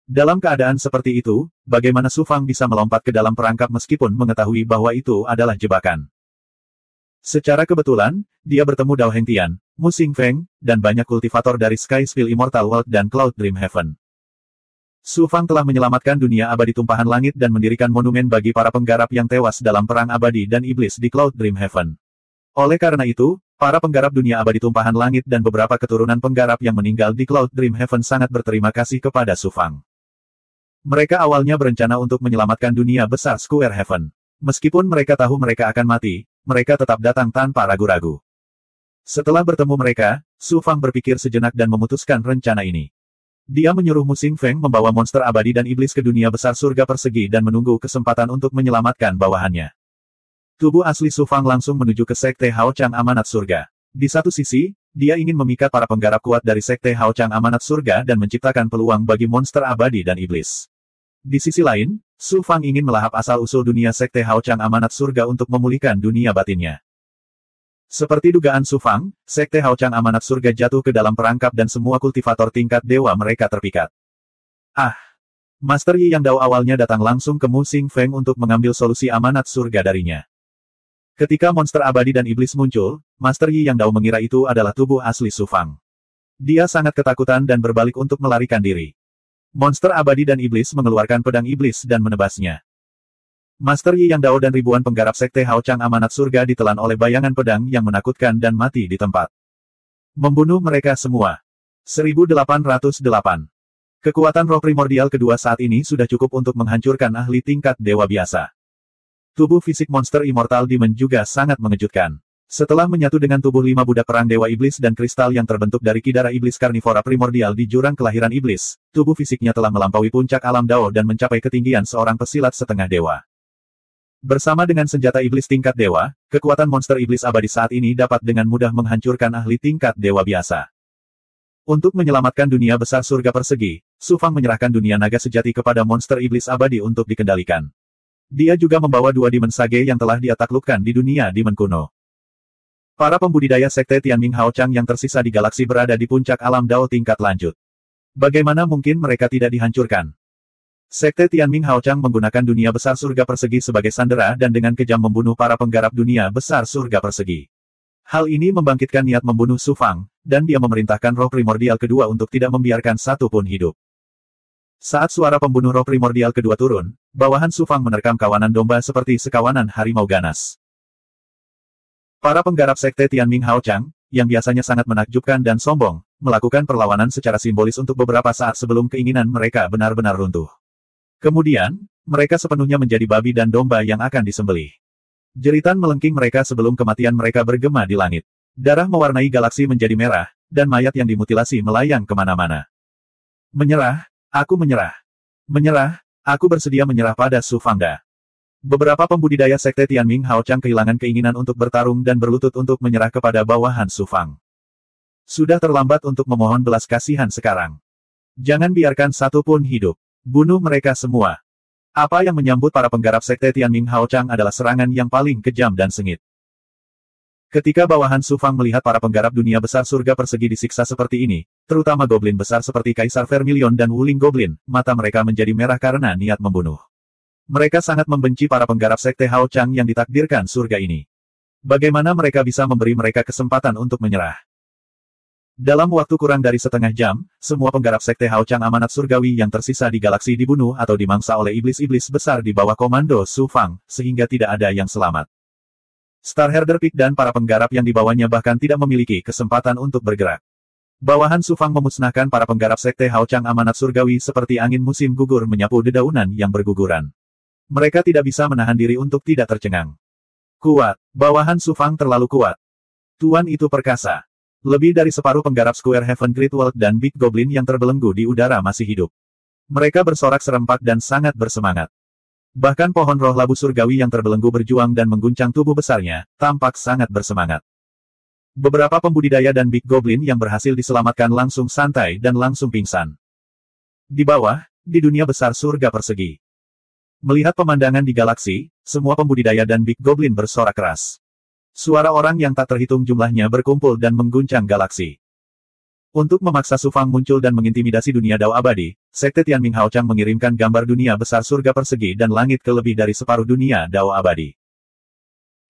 S1: Dalam keadaan seperti itu, bagaimana Su Fang bisa melompat ke dalam perangkap meskipun mengetahui bahwa itu adalah jebakan? Secara kebetulan, dia bertemu Dao Hengtian, Mu Xingfeng, dan banyak kultivator dari Skyspill Immortal World dan Cloud Dream Heaven. Su Fang telah menyelamatkan dunia abadi tumpahan langit dan mendirikan monumen bagi para penggarap yang tewas dalam perang abadi dan iblis di Cloud Dream Heaven. Oleh karena itu, para penggarap dunia abadi tumpahan langit dan beberapa keturunan penggarap yang meninggal di Cloud Dream Heaven sangat berterima kasih kepada Su Fang. Mereka awalnya berencana untuk menyelamatkan dunia besar Square Heaven. Meskipun mereka tahu mereka akan mati, mereka tetap datang tanpa ragu-ragu. Setelah bertemu mereka, Su Fang berpikir sejenak dan memutuskan rencana ini. Dia menyuruh Mu Xingfeng membawa monster abadi dan iblis ke dunia besar surga persegi dan menunggu kesempatan untuk menyelamatkan bawahannya. Tubuh asli Su Fang langsung menuju ke sekte Hao Chang Amanat Surga. Di satu sisi, dia ingin memikat para penggarap kuat dari sekte Hao Chang Amanat Surga dan menciptakan peluang bagi monster abadi dan iblis. Di sisi lain, Su Fang ingin melahap asal-usul dunia sekte Hao Chang Amanat Surga untuk memulihkan dunia batinnya. Seperti dugaan Su Fang, sekte Hao Chang Amanat Surga jatuh ke dalam perangkap dan semua kultivator tingkat dewa mereka terpikat. Ah! Master Yi yang Dao awalnya datang langsung ke Mu Xingfeng untuk mengambil solusi amanat surga darinya. Ketika monster abadi dan iblis muncul, Master Yi yang Dao mengira itu adalah tubuh asli Su Fang. Dia sangat ketakutan dan berbalik untuk melarikan diri. Monster abadi dan iblis mengeluarkan pedang iblis dan menebasnya. Master Yi yang Dao dan ribuan penggarap sekte Hao Chang Amanat Surga ditelan oleh bayangan pedang yang menakutkan dan mati di tempat. Membunuh mereka semua. 1808. Kekuatan roh primordial kedua saat ini sudah cukup untuk menghancurkan ahli tingkat dewa biasa. Tubuh fisik monster Immortal Demon juga sangat mengejutkan. Setelah menyatu dengan tubuh 5 budak perang dewa iblis dan kristal yang terbentuk dari kidara iblis karnivora primordial di jurang kelahiran iblis, tubuh fisiknya telah melampaui puncak alam Dao dan mencapai ketinggian seorang pesilat setengah dewa. Bersama dengan senjata iblis tingkat dewa, kekuatan monster iblis abadi saat ini dapat dengan mudah menghancurkan ahli tingkat dewa biasa. Untuk menyelamatkan dunia besar surga persegi, Su Fang menyerahkan dunia naga sejati kepada monster iblis abadi untuk dikendalikan. Dia juga membawa 2 Demon Sage yang telah dia taklukkan di dunia Demon kuno. Para pembudidaya sekte Tianming Hao Chang yang tersisa di galaksi berada di puncak alam Dao tingkat lanjut. Bagaimana mungkin mereka tidak dihancurkan? Sekte Tianming Hao Chang menggunakan dunia besar surga persegi sebagai sandera dan dengan kejam membunuh para penggarap dunia besar surga persegi. Hal ini membangkitkan niat membunuh Su Fang, dan dia memerintahkan roh primordial kedua untuk tidak membiarkan satu pun hidup. Saat suara pembunuh roh primordial kedua turun, bawahan Su Fang menerkam kawanan domba seperti sekawanan harimau ganas. Para penggarap sekte Tianming Hao Chang, yang biasanya sangat menakjubkan dan sombong, melakukan perlawanan secara simbolis untuk beberapa saat sebelum keinginan mereka benar-benar runtuh. Kemudian, mereka sepenuhnya menjadi babi dan domba yang akan disembelih. Jeritan melengking mereka sebelum kematian mereka bergema di langit. Darah mewarnai galaksi menjadi merah, dan mayat yang dimutilasi melayang kemana-mana. Menyerah, aku menyerah. Menyerah, aku bersedia menyerah pada Su Fangda. Beberapa pembudidaya sekte Tianming Hao Chang kehilangan keinginan untuk bertarung dan berlutut untuk menyerah kepada bawahan Su Fang. Sudah terlambat untuk memohon belas kasihan sekarang. Jangan biarkan satu pun hidup. Bunuh mereka semua. Apa yang menyambut para penggarap sekte Tianming Hao Chang adalah serangan yang paling kejam dan sengit. Ketika bawahan Su Fang melihat para penggarap dunia besar surga persegi disiksa seperti ini, terutama goblin besar seperti Kaisar Vermilion dan Wuling Goblin, mata mereka menjadi merah karena niat membunuh. Mereka sangat membenci para penggarap sekte Hao Chang yang ditakdirkan surga ini. Bagaimana mereka bisa memberi mereka kesempatan untuk menyerah? Dalam waktu kurang dari setengah jam, semua penggarap sekte Hao Chang amanat surgawi yang tersisa di galaksi dibunuh atau dimangsa oleh iblis-iblis besar di bawah komando Su Fang, sehingga tidak ada yang selamat. Starherder Peak dan para penggarap yang dibawanya bahkan tidak memiliki kesempatan untuk bergerak. Bawahan Su Fang memusnahkan para penggarap sekte Hao Chang amanat surgawi seperti angin musim gugur menyapu dedaunan yang berguguran. Mereka tidak bisa menahan diri untuk tidak tercengang. Kuat, bawahan Su Fang terlalu kuat. Tuan itu perkasa. Lebih dari separuh penggarap Square Heaven Great World dan Big Goblin yang terbelenggu di udara masih hidup. Mereka bersorak serempak dan sangat bersemangat. Bahkan pohon roh labu surgawi yang terbelenggu berjuang dan mengguncang tubuh besarnya, tampak sangat bersemangat. Beberapa pembudidaya dan Big Goblin yang berhasil diselamatkan langsung santai dan langsung pingsan. Di bawah, di dunia besar surga persegi. Melihat pemandangan di galaksi, semua pembudidaya dan Big Goblin bersorak keras. Suara orang yang tak terhitung jumlahnya berkumpul dan mengguncang galaksi. Untuk memaksa Su Fang muncul dan mengintimidasi dunia Dao abadi, sekte Tianming Hao Chang mengirimkan gambar dunia besar surga persegi dan langit ke lebih dari separuh dunia Dao abadi.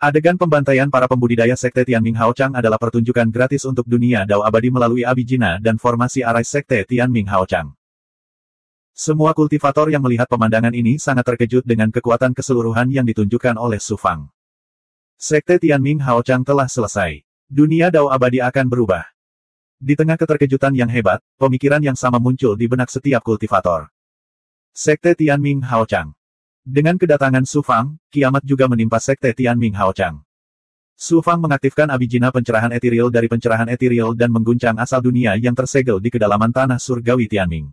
S1: Adegan pembantaian para pembudidaya sekte Tianming Hao Chang adalah pertunjukan gratis untuk dunia Dao abadi melalui Abijina dan formasi arai sekte Tianming Hao Chang. Semua kultivator yang melihat pemandangan ini sangat terkejut dengan kekuatan keseluruhan yang ditunjukkan oleh Su Fang. Sekte Tianming Hao Chang telah selesai. Dunia Dao abadi akan berubah. Di tengah keterkejutan yang hebat, pemikiran yang sama muncul di benak setiap kultivator. Sekte Tianming Hao Chang. Dengan kedatangan Su Fang, kiamat juga menimpa sekte Tianming Hao Chang. Su Fang mengaktifkan Abijina pencerahan etiril dari pencerahan etiril dan mengguncang asal dunia yang tersegel di kedalaman tanah surgawi Tianming.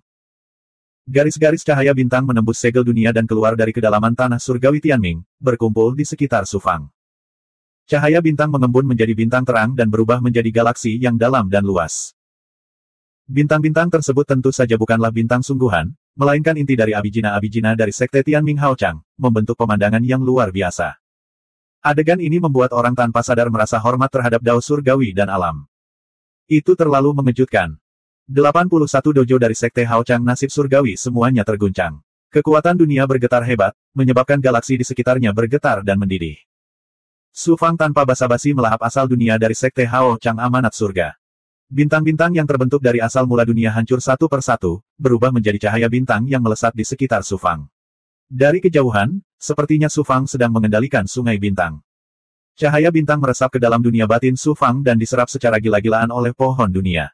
S1: Garis-garis cahaya bintang menembus segel dunia dan keluar dari kedalaman tanah surgawi Tianming, berkumpul di sekitar Su Fang. Cahaya bintang mengembun menjadi bintang terang dan berubah menjadi galaksi yang dalam dan luas. Bintang-bintang tersebut tentu saja bukanlah bintang sungguhan, melainkan inti dari Abijina-Abijina dari sekte Tianming Hao Chang, membentuk pemandangan yang luar biasa. Adegan ini membuat orang tanpa sadar merasa hormat terhadap Dao surgawi dan alam. Itu terlalu mengejutkan. 81 dojo dari sekte Hao Chang nasib surgawi semuanya terguncang. Kekuatan dunia bergetar hebat, menyebabkan galaksi di sekitarnya bergetar dan mendidih. Su Fang tanpa basa-basi melahap asal dunia dari sekte Hao Chang amanat surga. Bintang-bintang yang terbentuk dari asal mula dunia hancur satu persatu, berubah menjadi cahaya bintang yang melesat di sekitar Su Fang. Dari kejauhan, sepertinya Su Fang sedang mengendalikan sungai bintang. Cahaya bintang meresap ke dalam dunia batin Su Fang dan diserap secara gila-gilaan oleh pohon dunia.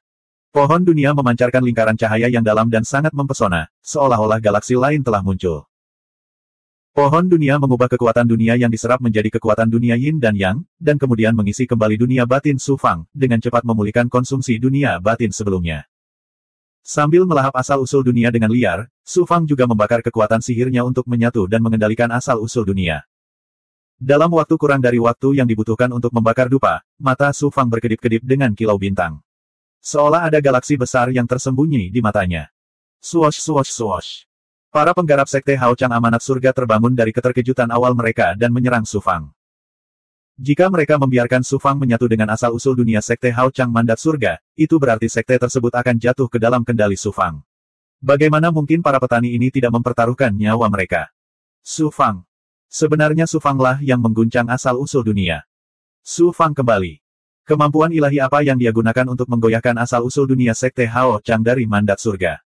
S1: Pohon dunia memancarkan lingkaran cahaya yang dalam dan sangat mempesona, seolah-olah galaksi lain telah muncul. Pohon dunia mengubah kekuatan dunia yang diserap menjadi kekuatan dunia yin dan yang, dan kemudian mengisi kembali dunia batin Su Fang, dengan cepat memulihkan konsumsi dunia batin sebelumnya. Sambil melahap asal-usul dunia dengan liar, Su Fang juga membakar kekuatan sihirnya untuk menyatu dan mengendalikan asal-usul dunia. Dalam waktu kurang dari waktu yang dibutuhkan untuk membakar dupa, mata Su Fang berkedip-kedip dengan kilau bintang. Seolah ada galaksi besar yang tersembunyi di matanya. Swosh swosh swosh. Para penggarap sekte Hao Chang amanat surga terbangun dari keterkejutan awal mereka dan menyerang Su Fang. Jika mereka membiarkan Su Fang menyatu dengan asal-usul dunia sekte Hao Chang mandat surga, itu berarti sekte tersebut akan jatuh ke dalam kendali Su Fang. Bagaimana mungkin para petani ini tidak mempertaruhkan nyawa mereka? Su Fang. Sebenarnya Su Fanglah yang mengguncang asal-usul dunia. Su Fang kembali. Kemampuan ilahi apa yang dia gunakan untuk menggoyahkan asal-usul dunia sekte Hao Chang dari mandat surga?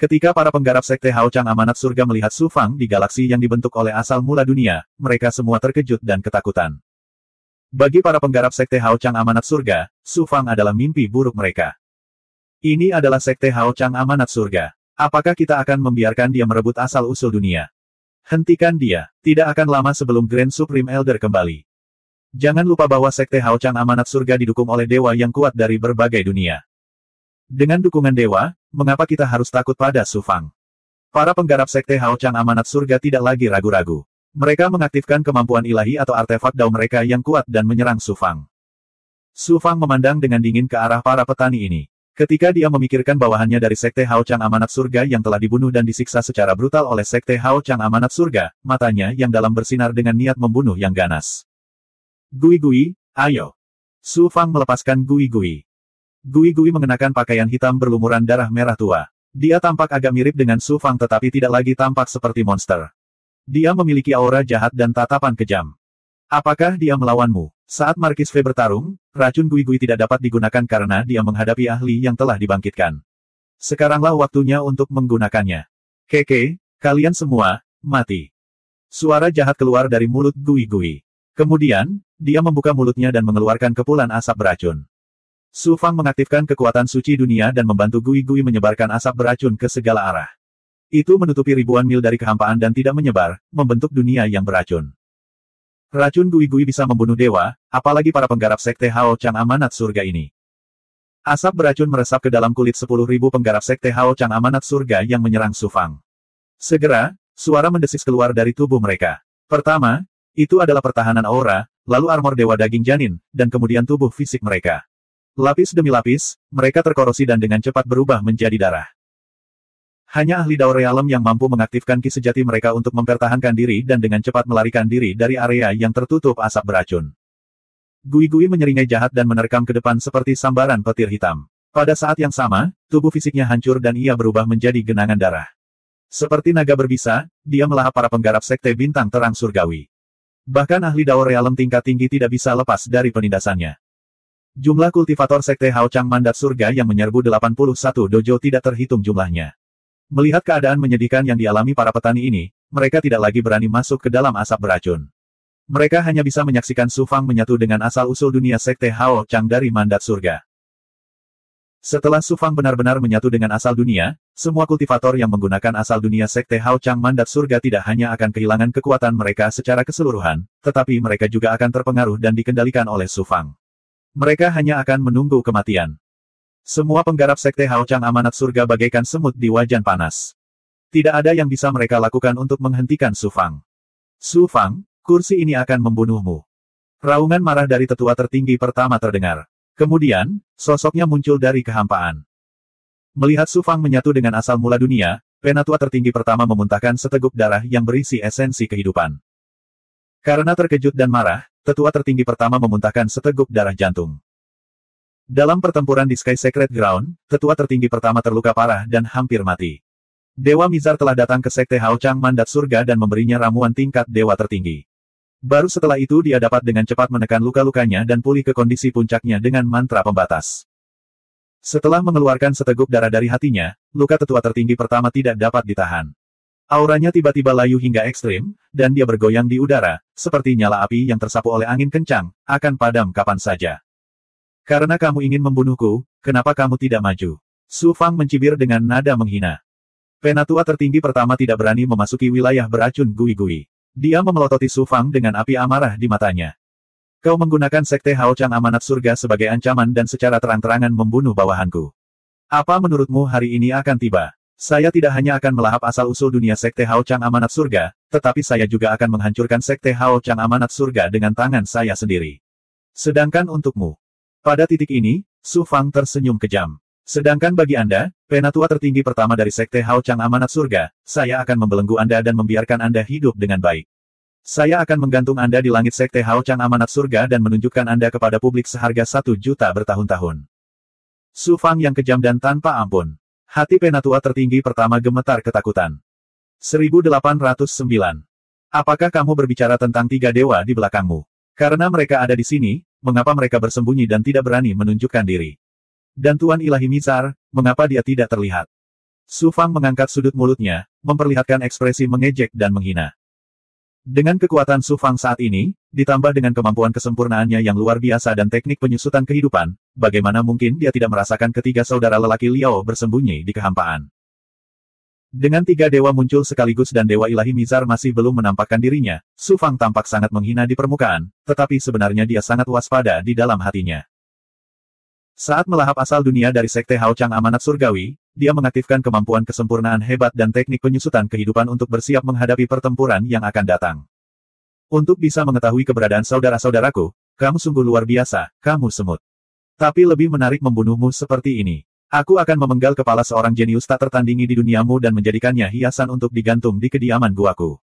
S1: Ketika para penggarap sekte Hao Chang amanat surga melihat Su Fang di galaksi yang dibentuk oleh asal mula dunia, mereka semua terkejut dan ketakutan. Bagi para penggarap sekte Hao Chang amanat surga, Su Fang adalah mimpi buruk mereka. Ini adalah sekte Hao Chang amanat surga. Apakah kita akan membiarkan dia merebut asal-usul dunia? Hentikan dia. Tidak akan lama sebelum Grand Supreme Elder kembali. Jangan lupa bahwa Sekte Hao Chang Amanat Surga didukung oleh dewa yang kuat dari berbagai dunia. Dengan dukungan dewa, mengapa kita harus takut pada Su Fang? Para penggarap Sekte Hao Chang Amanat Surga tidak lagi ragu-ragu. Mereka mengaktifkan kemampuan ilahi atau artefak dao mereka yang kuat dan menyerang Su Fang. Su Fang memandang dengan dingin ke arah para petani ini. Ketika dia memikirkan bawahannya dari Sekte Hao Chang Amanat Surga yang telah dibunuh dan disiksa secara brutal oleh Sekte Hao Chang Amanat Surga, matanya yang dalam bersinar dengan niat membunuh yang ganas. Gui Gui, ayo. Su Fang melepaskan Gui Gui. Gui Gui mengenakan pakaian hitam berlumuran darah merah tua. Dia tampak agak mirip dengan Su Fang tetapi tidak lagi tampak seperti monster. Dia memiliki aura jahat dan tatapan kejam. Apakah dia melawanmu? Saat Markis Fei bertarung, racun Gui Gui tidak dapat digunakan karena dia menghadapi ahli yang telah dibangkitkan. Sekaranglah waktunya untuk menggunakannya. Keke, kalian semua, mati. Suara jahat keluar dari mulut Gui Gui. Kemudian, dia membuka mulutnya dan mengeluarkan kepulan asap beracun. Su Fang mengaktifkan kekuatan suci dunia dan membantu Gui Gui menyebarkan asap beracun ke segala arah. Itu menutupi ribuan mil dari kehampaan dan tidak menyebar, membentuk dunia yang beracun. Racun Gui Gui bisa membunuh dewa, apalagi para penggarap Sekte Hao Chang Amanat Surga ini. Asap beracun meresap ke dalam kulit 10.000 penggarap Sekte Hao Chang Amanat Surga yang menyerang Su Fang. Segera, suara mendesis keluar dari tubuh mereka. Pertama, itu adalah pertahanan aura, lalu armor dewa daging janin, dan kemudian tubuh fisik mereka. Lapis demi lapis, mereka terkorosi dan dengan cepat berubah menjadi darah. Hanya ahli Dao Realem yang mampu mengaktifkan ki sejati mereka untuk mempertahankan diri dan dengan cepat melarikan diri dari area yang tertutup asap beracun. Gui Gui menyeringai jahat dan menerkam ke depan seperti sambaran petir hitam. Pada saat yang sama, tubuh fisiknya hancur dan ia berubah menjadi genangan darah. Seperti naga berbisa, dia melahap para penggarap Sekte Bintang Terang Surgawi. Bahkan ahli Dao Realem tingkat tinggi tidak bisa lepas dari penindasannya. Jumlah kultivator Sekte Hao Chang Mandat Surga yang menyerbu 81 dojo tidak terhitung jumlahnya. Melihat keadaan menyedihkan yang dialami para petani ini, mereka tidak lagi berani masuk ke dalam asap beracun. Mereka hanya bisa menyaksikan Su Fang menyatu dengan asal-usul dunia Sekte Hao Chang dari Mandat Surga. Setelah Su Fang benar-benar menyatu dengan asal dunia, semua kultivator yang menggunakan asal dunia Sekte Hao Chang Mandat Surga tidak hanya akan kehilangan kekuatan mereka secara keseluruhan, tetapi mereka juga akan terpengaruh dan dikendalikan oleh Su Fang. Mereka hanya akan menunggu kematian. Semua penggarap Sekte Hao Chang Amanat Surga bagaikan semut di wajan panas. Tidak ada yang bisa mereka lakukan untuk menghentikan Su Fang. Su Fang, kursi ini akan membunuhmu. Raungan marah dari tetua tertinggi pertama terdengar. Kemudian, sosoknya muncul dari kehampaan. Melihat Su Fang menyatu dengan asal mula dunia, penatua tertinggi pertama memuntahkan seteguk darah yang berisi esensi kehidupan. Karena terkejut dan marah, tetua tertinggi pertama memuntahkan seteguk darah jantung. Dalam pertempuran di Sky Secret Ground, tetua tertinggi pertama terluka parah dan hampir mati. Dewa Mizar telah datang ke Sekte Hao Chang Mandat Surga dan memberinya ramuan tingkat dewa tertinggi. Baru setelah itu dia dapat dengan cepat menekan luka-lukanya dan pulih ke kondisi puncaknya dengan mantra pembatas. Setelah mengeluarkan seteguk darah dari hatinya, luka tetua tertinggi pertama tidak dapat ditahan. Auranya tiba-tiba layu hingga ekstrim, dan dia bergoyang di udara, seperti nyala api yang tersapu oleh angin kencang, akan padam kapan saja. Karena kamu ingin membunuhku, kenapa kamu tidak maju? Su Fang mencibir dengan nada menghina. Penatua tertinggi pertama tidak berani memasuki wilayah beracun Gui Gui. Dia memelototi Su Fang dengan api amarah di matanya. Kau menggunakan Sekte Hao Chang Amanat Surga sebagai ancaman dan secara terang-terangan membunuh bawahanku. Apa menurutmu hari ini akan tiba? Saya tidak hanya akan melahap asal-usul dunia Sekte Hao Chang Amanat Surga, tetapi saya juga akan menghancurkan Sekte Hao Chang Amanat Surga dengan tangan saya sendiri. Sedangkan untukmu. Pada titik ini, Su Fang tersenyum kejam. Sedangkan bagi Anda, penatua tertinggi pertama dari Sekte Hao Chang Amanat Surga, saya akan membelenggu Anda dan membiarkan Anda hidup dengan baik. Saya akan menggantung Anda di langit Sekte Hao Chang Amanat Surga dan menunjukkan Anda kepada publik seharga 1 juta bertahun-tahun. Su Fang yang kejam dan tanpa ampun. Hati penatua tertinggi pertama gemetar ketakutan. 1809. Apakah kamu berbicara tentang 3 dewa di belakangmu? Karena mereka ada di sini, mengapa mereka bersembunyi dan tidak berani menunjukkan diri? Dan Tuan Ilahi Mizar, mengapa dia tidak terlihat? Su Fang mengangkat sudut mulutnya, memperlihatkan ekspresi mengejek dan menghina. Dengan kekuatan Su Fang saat ini, ditambah dengan kemampuan kesempurnaannya yang luar biasa dan teknik penyusutan kehidupan, bagaimana mungkin dia tidak merasakan ketiga saudara lelaki Liao bersembunyi di kehampaan? Dengan tiga dewa muncul sekaligus dan dewa ilahi Mizar masih belum menampakkan dirinya, Su Fang tampak sangat menghina di permukaan, tetapi sebenarnya dia sangat waspada di dalam hatinya. Saat melahap asal dunia dari Sekte Hao Chang Amanat Surgawi, dia mengaktifkan kemampuan kesempurnaan hebat dan teknik penyusutan kehidupan untuk bersiap menghadapi pertempuran yang akan datang. Untuk bisa mengetahui keberadaan saudara-saudaraku, kamu sungguh luar biasa, kamu semut. Tapi lebih menarik membunuhmu seperti ini. Aku akan memenggal kepala seorang jenius tak tertandingi di duniamu dan menjadikannya hiasan untuk digantung di kediaman guaku.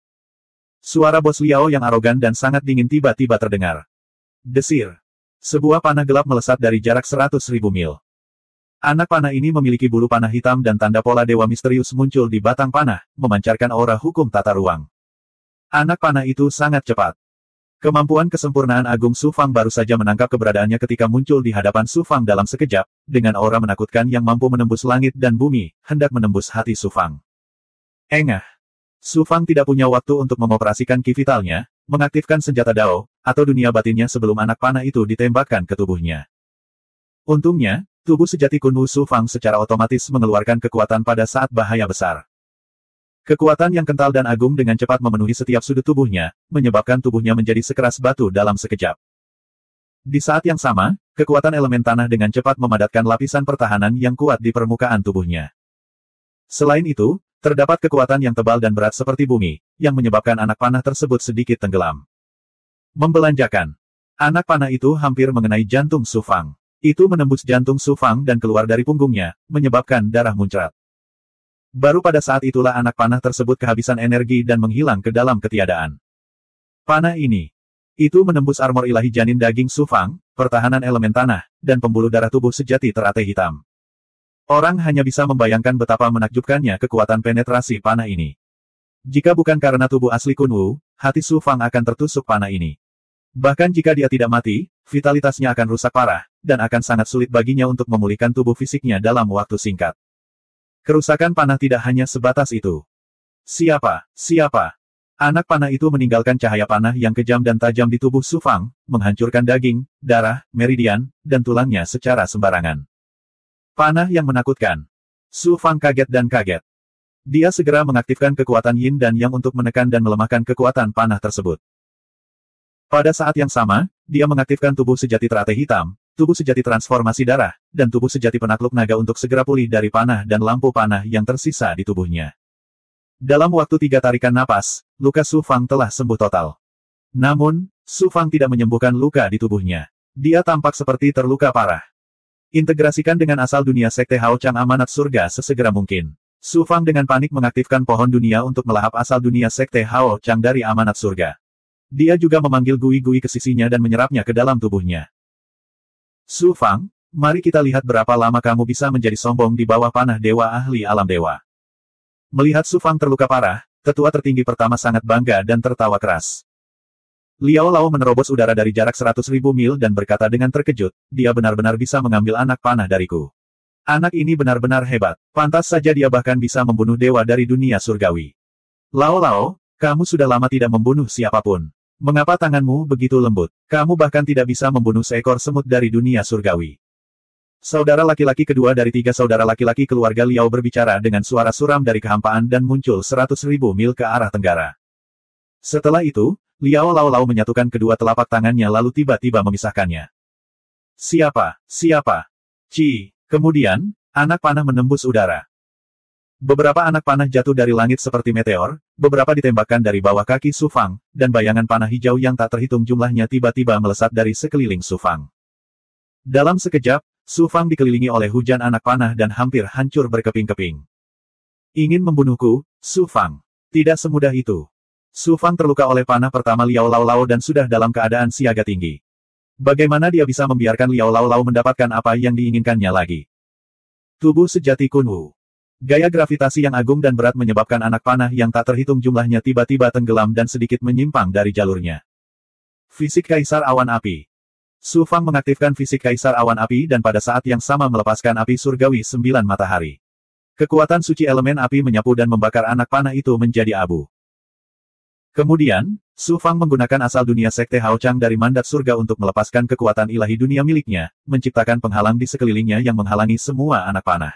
S1: Suara bos Liao yang arogan dan sangat dingin tiba-tiba terdengar. Desir. Sebuah panah gelap melesat dari jarak 100.000 mil. Anak panah ini memiliki bulu panah hitam dan tanda pola dewa misterius muncul di batang panah, memancarkan aura hukum tata ruang. Anak panah itu sangat cepat. Kemampuan kesempurnaan Agung Su Fang baru saja menangkap keberadaannya ketika muncul di hadapan Su Fang dalam sekejap, dengan aura menakutkan yang mampu menembus langit dan bumi, hendak menembus hati Su Fang. Engah. Su Fang tidak punya waktu untuk mengoperasikan ki vitalnya, mengaktifkan senjata Dao, atau dunia batinnya sebelum anak panah itu ditembakkan ke tubuhnya. Untungnya, tubuh sejati Kunwu Su Fang secara otomatis mengeluarkan kekuatan pada saat bahaya besar. Kekuatan yang kental dan agung dengan cepat memenuhi setiap sudut tubuhnya, menyebabkan tubuhnya menjadi sekeras batu dalam sekejap. Di saat yang sama, kekuatan elemen tanah dengan cepat memadatkan lapisan pertahanan yang kuat di permukaan tubuhnya. Selain itu, terdapat kekuatan yang tebal dan berat seperti bumi, yang menyebabkan anak panah tersebut sedikit tenggelam. Membelanjakan. Anak panah itu hampir mengenai jantung Su Fang. Itu menembus jantung Su Fang dan keluar dari punggungnya, menyebabkan darah muncrat. Baru pada saat itulah anak panah tersebut kehabisan energi dan menghilang ke dalam ketiadaan. Panah ini. Itu menembus armor ilahi janin daging Su Fang, pertahanan elemen tanah, dan pembuluh darah tubuh sejati teratai hitam. Orang hanya bisa membayangkan betapa menakjubkannya kekuatan penetrasi panah ini. Jika bukan karena tubuh asli Kunwu, hati Su Fang akan tertusuk panah ini. Bahkan jika dia tidak mati, vitalitasnya akan rusak parah, dan akan sangat sulit baginya untuk memulihkan tubuh fisiknya dalam waktu singkat. Kerusakan panah tidak hanya sebatas itu. Siapa? Anak panah itu meninggalkan cahaya panah yang kejam dan tajam di tubuh Su Fang, menghancurkan daging, darah, meridian, dan tulangnya secara sembarangan. Panah yang menakutkan. Su Fang kaget dan kaget. Dia segera mengaktifkan kekuatan Yin dan Yang untuk menekan dan melemahkan kekuatan panah tersebut. Pada saat yang sama, dia mengaktifkan tubuh sejati teratai hitam, tubuh sejati transformasi darah, dan tubuh sejati penakluk naga untuk segera pulih dari panah dan lampu panah yang tersisa di tubuhnya. Dalam waktu 3 tarikan napas, luka Su Fang telah sembuh total. Namun, Su Fang tidak menyembuhkan luka di tubuhnya. Dia tampak seperti terluka parah. Integrasikan dengan asal dunia Sekte Hao Chang Amanat Surga sesegera mungkin. Su Fang dengan panik mengaktifkan pohon dunia untuk melahap asal dunia Sekte Hao Chang dari Amanat Surga. Dia juga memanggil Gui-Gui ke sisinya dan menyerapnya ke dalam tubuhnya. Su Fang, mari kita lihat berapa lama kamu bisa menjadi sombong di bawah panah dewa ahli alam dewa. Melihat Su Fang terluka parah, tetua tertinggi pertama sangat bangga dan tertawa keras. Liao Lao menerobos udara dari jarak 100.000 mil dan berkata dengan terkejut, dia benar-benar bisa mengambil anak panah dariku. Anak ini benar-benar hebat, pantas saja dia bahkan bisa membunuh dewa dari dunia surgawi. Lao, kamu sudah lama tidak membunuh siapapun. Mengapa tanganmu begitu lembut? Kamu bahkan tidak bisa membunuh seekor semut dari dunia surgawi. Saudara laki-laki kedua dari 3 saudara laki-laki keluarga Liao berbicara dengan suara suram dari kehampaan dan muncul 100.000 mil ke arah tenggara. Setelah itu, Liao Lao menyatukan kedua telapak tangannya lalu tiba-tiba memisahkannya. Siapa? Kemudian, anak panah menembus udara. Beberapa anak panah jatuh dari langit seperti meteor, beberapa ditembakkan dari bawah kaki Su Fang, dan bayangan panah hijau yang tak terhitung jumlahnya tiba-tiba melesat dari sekeliling Su Fang. Dalam sekejap, Su Fang dikelilingi oleh hujan anak panah dan hampir hancur berkeping-keping. Ingin membunuhku, Su Fang? Tidak semudah itu. Su Fang terluka oleh panah pertama Liao Lao dan sudah dalam keadaan siaga tinggi. Bagaimana dia bisa membiarkan Liao Lao mendapatkan apa yang diinginkannya lagi? Tubuh sejati Kunwu. Gaya gravitasi yang agung dan berat menyebabkan anak panah yang tak terhitung jumlahnya tiba-tiba tenggelam dan sedikit menyimpang dari jalurnya. Fisik Kaisar Awan Api. Su Fang mengaktifkan fisik Kaisar Awan Api dan pada saat yang sama melepaskan api surgawi 9 matahari. Kekuatan suci elemen api menyapu dan membakar anak panah itu menjadi abu. Kemudian, Su Fang menggunakan asal dunia Sekte Hao Chang dari mandat surga untuk melepaskan kekuatan ilahi dunia miliknya, menciptakan penghalang di sekelilingnya yang menghalangi semua anak panah.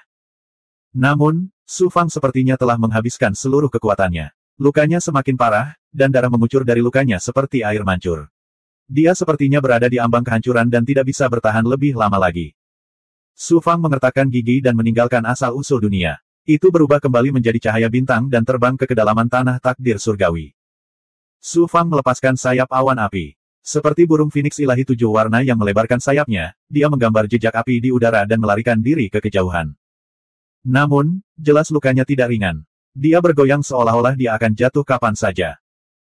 S1: Namun, Su Fang sepertinya telah menghabiskan seluruh kekuatannya. Lukanya semakin parah, dan darah mengucur dari lukanya seperti air mancur. Dia sepertinya berada di ambang kehancuran dan tidak bisa bertahan lebih lama lagi. Su Fang mengertakkan gigi dan meninggalkan asal-usul dunia. Itu berubah kembali menjadi cahaya bintang dan terbang ke kedalaman tanah takdir surgawi. Su Fang melepaskan sayap awan api. Seperti burung phoenix ilahi 7 warna yang melebarkan sayapnya, dia menggambar jejak api di udara dan melarikan diri ke kejauhan. Namun, jelas lukanya tidak ringan. Dia bergoyang seolah-olah dia akan jatuh kapan saja.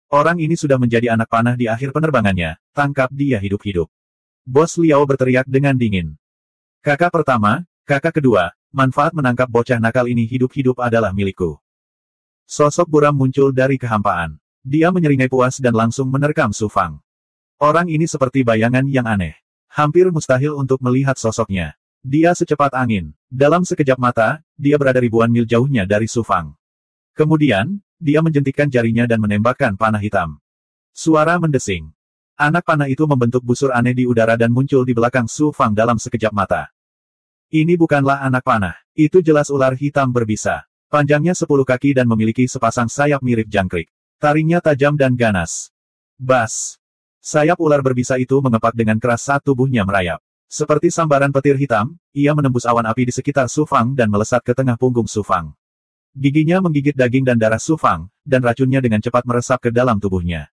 S1: Orang ini sudah menjadi anak panah di akhir penerbangannya, tangkap dia hidup-hidup. Bos Liao berteriak dengan dingin. Kakak pertama, kakak kedua, manfaat menangkap bocah nakal ini hidup-hidup adalah milikku. Sosok buram muncul dari kehampaan. Dia menyeringai puas dan langsung menerkam Su Fang. Orang ini seperti bayangan yang aneh. Hampir mustahil untuk melihat sosoknya. Dia secepat angin. Dalam sekejap mata, dia berada ribuan mil jauhnya dari Su Fang. Kemudian, dia menjentikkan jarinya dan menembakkan panah hitam. Suara mendesing. Anak panah itu membentuk busur aneh di udara dan muncul di belakang Su Fang dalam sekejap mata. Ini bukanlah anak panah. Itu jelas ular hitam berbisa. Panjangnya 10 kaki dan memiliki sepasang sayap mirip jangkrik. Taringnya tajam dan ganas. Bas! Sayap ular berbisa itu mengepak dengan keras saat tubuhnya merayap. Seperti sambaran petir hitam, ia menembus awan api di sekitar Su Fang dan melesat ke tengah punggung Su Fang. Giginya menggigit daging dan darah Su Fang, dan racunnya dengan cepat meresap ke dalam tubuhnya.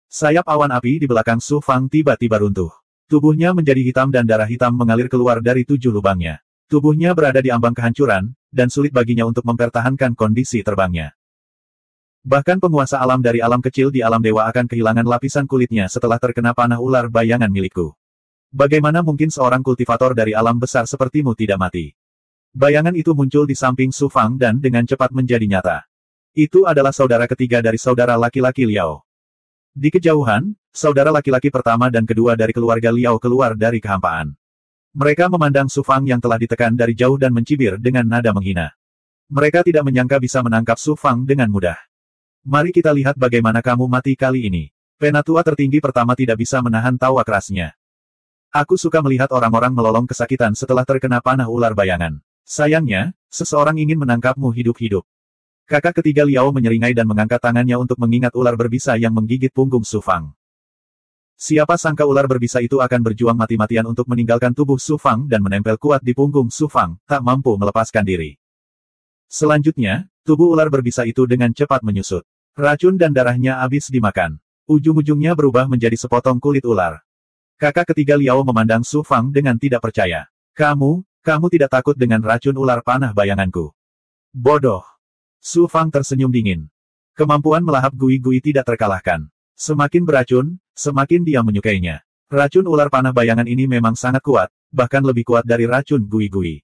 S1: Sayap awan api di belakang Su Fang tiba-tiba runtuh. Tubuhnya menjadi hitam dan darah hitam mengalir keluar dari 7 lubangnya. Tubuhnya berada di ambang kehancuran, dan sulit baginya untuk mempertahankan kondisi terbangnya. Bahkan penguasa alam dari alam kecil di alam dewa akan kehilangan lapisan kulitnya setelah terkena panah ular bayangan milikku. Bagaimana mungkin seorang kultivator dari alam besar sepertimu tidak mati? Bayangan itu muncul di samping Su Fang dan dengan cepat menjadi nyata. Itu adalah saudara ketiga dari saudara laki-laki Liao. Di kejauhan, saudara laki-laki pertama dan kedua dari keluarga Liao keluar dari kehampaan. Mereka memandang Su Fang yang telah ditekan dari jauh dan mencibir dengan nada menghina. Mereka tidak menyangka bisa menangkap Su Fang dengan mudah. Mari kita lihat bagaimana kamu mati kali ini. Penatua tertinggi pertama tidak bisa menahan tawa kerasnya. Aku suka melihat orang-orang melolong kesakitan setelah terkena panah ular bayangan. Sayangnya, seseorang ingin menangkapmu hidup-hidup. Kakak ketiga Liao menyeringai dan mengangkat tangannya untuk mengingat ular berbisa yang menggigit punggung Su Fang. Siapa sangka ular berbisa itu akan berjuang mati-matian untuk meninggalkan tubuh Su Fang dan menempel kuat di punggung Su Fang, tak mampu melepaskan diri. Selanjutnya, tubuh ular berbisa itu dengan cepat menyusut. Racun dan darahnya habis dimakan. Ujung-ujungnya berubah menjadi sepotong kulit ular. Kakak ketiga Liao memandang Su Fang dengan tidak percaya. Kamu tidak takut dengan racun ular panah bayanganku. Bodoh. Su Fang tersenyum dingin. Kemampuan melahap gui-gui tidak terkalahkan. Semakin beracun, semakin dia menyukainya. Racun ular panah bayangan ini memang sangat kuat, bahkan lebih kuat dari racun gui-gui.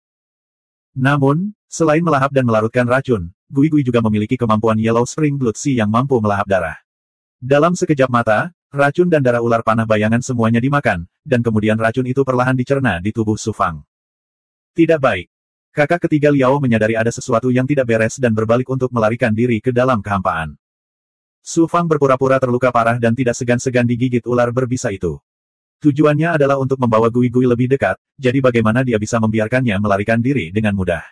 S1: Namun, selain melahap dan melarutkan racun, gui-gui juga memiliki kemampuan Yellow Spring Blood Sea yang mampu melahap darah. Dalam sekejap mata, racun dan darah ular panah bayangan semuanya dimakan, dan kemudian racun itu perlahan dicerna di tubuh Su Fang. Tidak baik. Kakak ketiga Liao menyadari ada sesuatu yang tidak beres dan berbalik untuk melarikan diri ke dalam kehampaan. Su Fang berpura-pura terluka parah dan tidak segan-segan digigit ular berbisa itu. Tujuannya adalah untuk membawa gui-gui lebih dekat, jadi bagaimana dia bisa membiarkannya melarikan diri dengan mudah.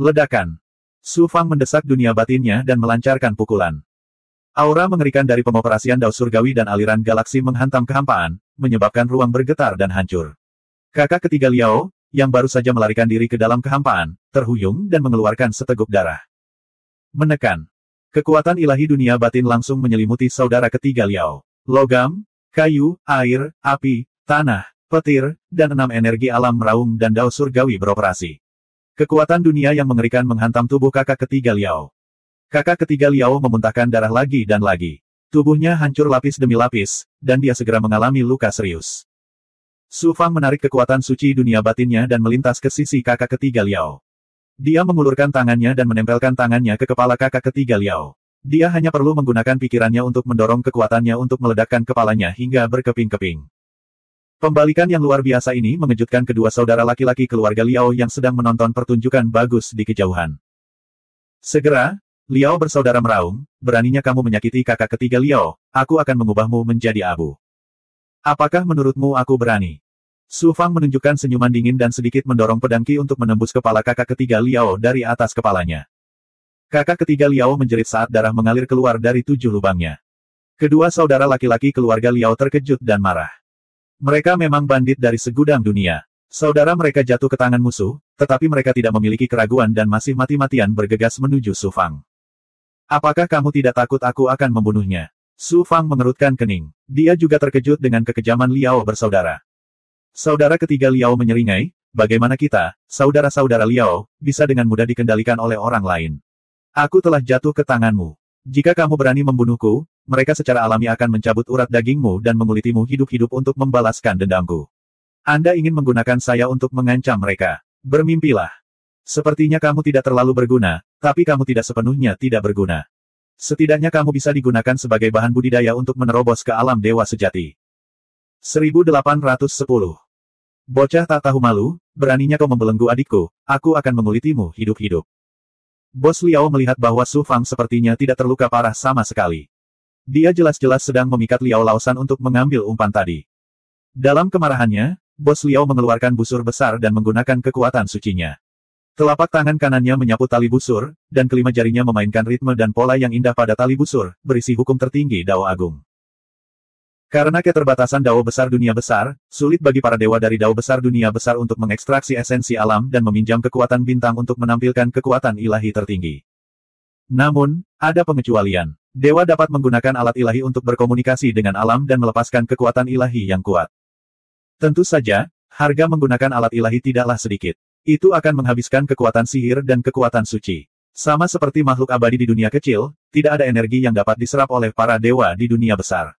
S1: Ledakan. Su Fang mendesak dunia batinnya dan melancarkan pukulan. Aura mengerikan dari pengoperasian Dao Surgawi dan aliran galaksi menghantam kehampaan, menyebabkan ruang bergetar dan hancur. Kakak ketiga Liao, yang baru saja melarikan diri ke dalam kehampaan, terhuyung dan mengeluarkan seteguk darah. Menekan. Kekuatan ilahi dunia batin langsung menyelimuti saudara ketiga Liao. Logam, kayu, air, api, tanah, petir, dan 6 energi alam meraung dan Dao Surgawi beroperasi. Kekuatan dunia yang mengerikan menghantam tubuh kakak ketiga Liao. Kakak ketiga Liao memuntahkan darah lagi dan lagi. Tubuhnya hancur lapis demi lapis, dan dia segera mengalami luka serius. Su Fang menarik kekuatan suci dunia batinnya dan melintas ke sisi kakak ketiga Liao. Dia mengulurkan tangannya dan menempelkan tangannya ke kepala kakak ketiga Liao. Dia hanya perlu menggunakan pikirannya untuk mendorong kekuatannya untuk meledakkan kepalanya hingga berkeping-keping. Pembalikan yang luar biasa ini mengejutkan kedua saudara laki-laki keluarga Liao yang sedang menonton pertunjukan bagus di kejauhan. Segera, Liao bersaudara meraung, beraninya kamu menyakiti kakak ketiga Liao, aku akan mengubahmu menjadi abu. Apakah menurutmu aku berani? Su Fang menunjukkan senyuman dingin dan sedikit mendorong pedang Qi untuk menembus kepala kakak ketiga Liao dari atas kepalanya. Kakak ketiga Liao menjerit saat darah mengalir keluar dari 7 lubangnya. Kedua saudara laki-laki keluarga Liao terkejut dan marah. Mereka memang bandit dari segudang dunia. Saudara mereka jatuh ke tangan musuh, tetapi mereka tidak memiliki keraguan dan masih mati-matian bergegas menuju Su Fang. Apakah kamu tidak takut aku akan membunuhnya? Su Fang mengerutkan kening. Dia juga terkejut dengan kekejaman Liao bersaudara. Saudara ketiga Liao menyeringai, bagaimana kita, saudara-saudara Liao, bisa dengan mudah dikendalikan oleh orang lain. Aku telah jatuh ke tanganmu. Jika kamu berani membunuhku, mereka secara alami akan mencabut urat dagingmu dan mengulitimu hidup-hidup untuk membalaskan dendamku. Anda ingin menggunakan saya untuk mengancam mereka. Bermimpilah. Sepertinya kamu tidak terlalu berguna, tapi kamu tidak sepenuhnya tidak berguna. Setidaknya kamu bisa digunakan sebagai bahan budidaya untuk menerobos ke alam dewa sejati. 1810. Bocah tak tahu malu, beraninya kau membelenggu adikku, aku akan mengulitimu hidup-hidup. Bos Liao melihat bahwa Su Fang sepertinya tidak terluka parah sama sekali. Dia jelas-jelas sedang memikat Liao Laosan untuk mengambil umpan tadi. Dalam kemarahannya, Bos Liao mengeluarkan busur besar dan menggunakan kekuatan sucinya. Telapak tangan kanannya menyapu tali busur, dan kelima jarinya memainkan ritme dan pola yang indah pada tali busur, berisi hukum tertinggi Dao Agung. Karena keterbatasan Dao Besar Dunia Besar, sulit bagi para dewa dari Dao Besar Dunia Besar untuk mengekstraksi esensi alam dan meminjam kekuatan bintang untuk menampilkan kekuatan ilahi tertinggi. Namun, ada pengecualian. Dewa dapat menggunakan alat ilahi untuk berkomunikasi dengan alam dan melepaskan kekuatan ilahi yang kuat. Tentu saja, harga menggunakan alat ilahi tidaklah sedikit. Itu akan menghabiskan kekuatan sihir dan kekuatan suci. Sama seperti makhluk abadi di dunia kecil, tidak ada energi yang dapat diserap oleh para dewa di dunia besar.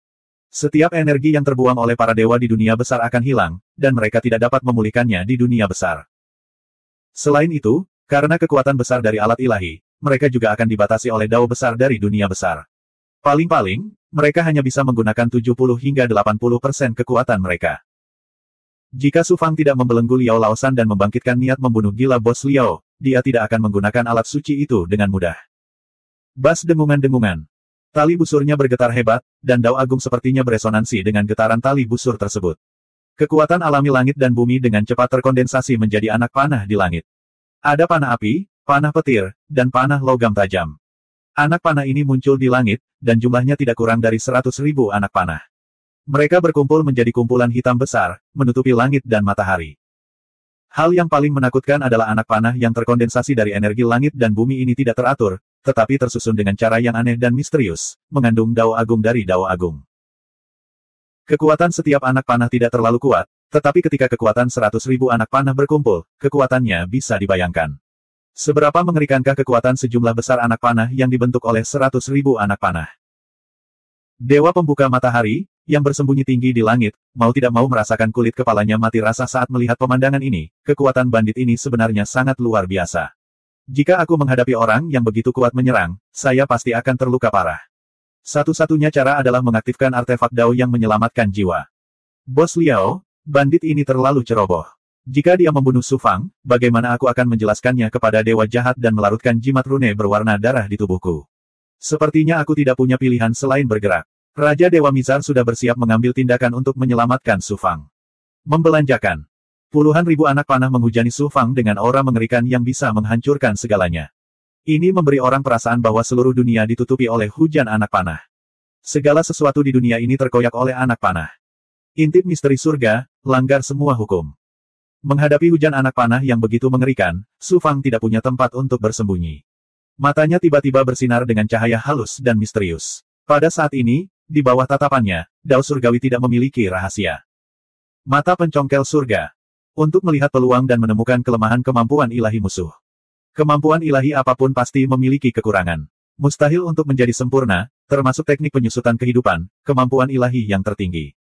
S1: Setiap energi yang terbuang oleh para dewa di dunia besar akan hilang, dan mereka tidak dapat memulihkannya di dunia besar. Selain itu, karena kekuatan besar dari alat ilahi, mereka juga akan dibatasi oleh dao besar dari dunia besar. Paling-paling, mereka hanya bisa menggunakan 70 hingga 80% kekuatan mereka. Jika Su Fang tidak membelenggu Liao Laosan dan membangkitkan niat membunuh gila Bos Liao, dia tidak akan menggunakan alat suci itu dengan mudah. Bas dengungan-dengungan. Tali busurnya bergetar hebat, dan Dao Agung sepertinya beresonansi dengan getaran tali busur tersebut. Kekuatan alami langit dan bumi dengan cepat terkondensasi menjadi anak panah di langit. Ada panah api, panah petir, dan panah logam tajam. Anak panah ini muncul di langit, dan jumlahnya tidak kurang dari 100.000 anak panah. Mereka berkumpul menjadi kumpulan hitam besar, menutupi langit dan matahari. Hal yang paling menakutkan adalah anak panah yang terkondensasi dari energi langit dan bumi ini tidak teratur, tetapi tersusun dengan cara yang aneh dan misterius, mengandung Dao Agung dari Dao Agung. Kekuatan setiap anak panah tidak terlalu kuat, tetapi ketika kekuatan 100.000 anak panah berkumpul, kekuatannya bisa dibayangkan. Seberapa mengerikankah kekuatan sejumlah besar anak panah yang dibentuk oleh 100.000 anak panah? Dewa Pembuka Matahari, yang bersembunyi tinggi di langit, mau tidak mau merasakan kulit kepalanya mati rasa saat melihat pemandangan ini, kekuatan bandit ini sebenarnya sangat luar biasa. Jika aku menghadapi orang yang begitu kuat menyerang, saya pasti akan terluka parah. Satu-satunya cara adalah mengaktifkan artefak Dao yang menyelamatkan jiwa. Bos Liao, bandit ini terlalu ceroboh. Jika dia membunuh Su Fang, bagaimana aku akan menjelaskannya kepada dewa jahat dan melarutkan jimat rune berwarna darah di tubuhku? Sepertinya aku tidak punya pilihan selain bergerak. Raja Dewa Mizar sudah bersiap mengambil tindakan untuk menyelamatkan Su Fang. Membelanjakan. Puluhan ribu anak panah menghujani Su Fang dengan aura mengerikan yang bisa menghancurkan segalanya. Ini memberi orang perasaan bahwa seluruh dunia ditutupi oleh hujan anak panah. Segala sesuatu di dunia ini terkoyak oleh anak panah. Intip misteri surga, langgar semua hukum. Menghadapi hujan anak panah yang begitu mengerikan, Su Fang tidak punya tempat untuk bersembunyi. Matanya tiba-tiba bersinar dengan cahaya halus dan misterius. Pada saat ini, di bawah tatapannya, Dao Surgawi tidak memiliki rahasia. Mata pencongkel surga. Untuk melihat peluang dan menemukan kelemahan kemampuan ilahi musuh. Kemampuan ilahi apapun pasti memiliki kekurangan. Mustahil untuk menjadi sempurna, termasuk teknik penyusutan kehidupan, kemampuan ilahi yang tertinggi.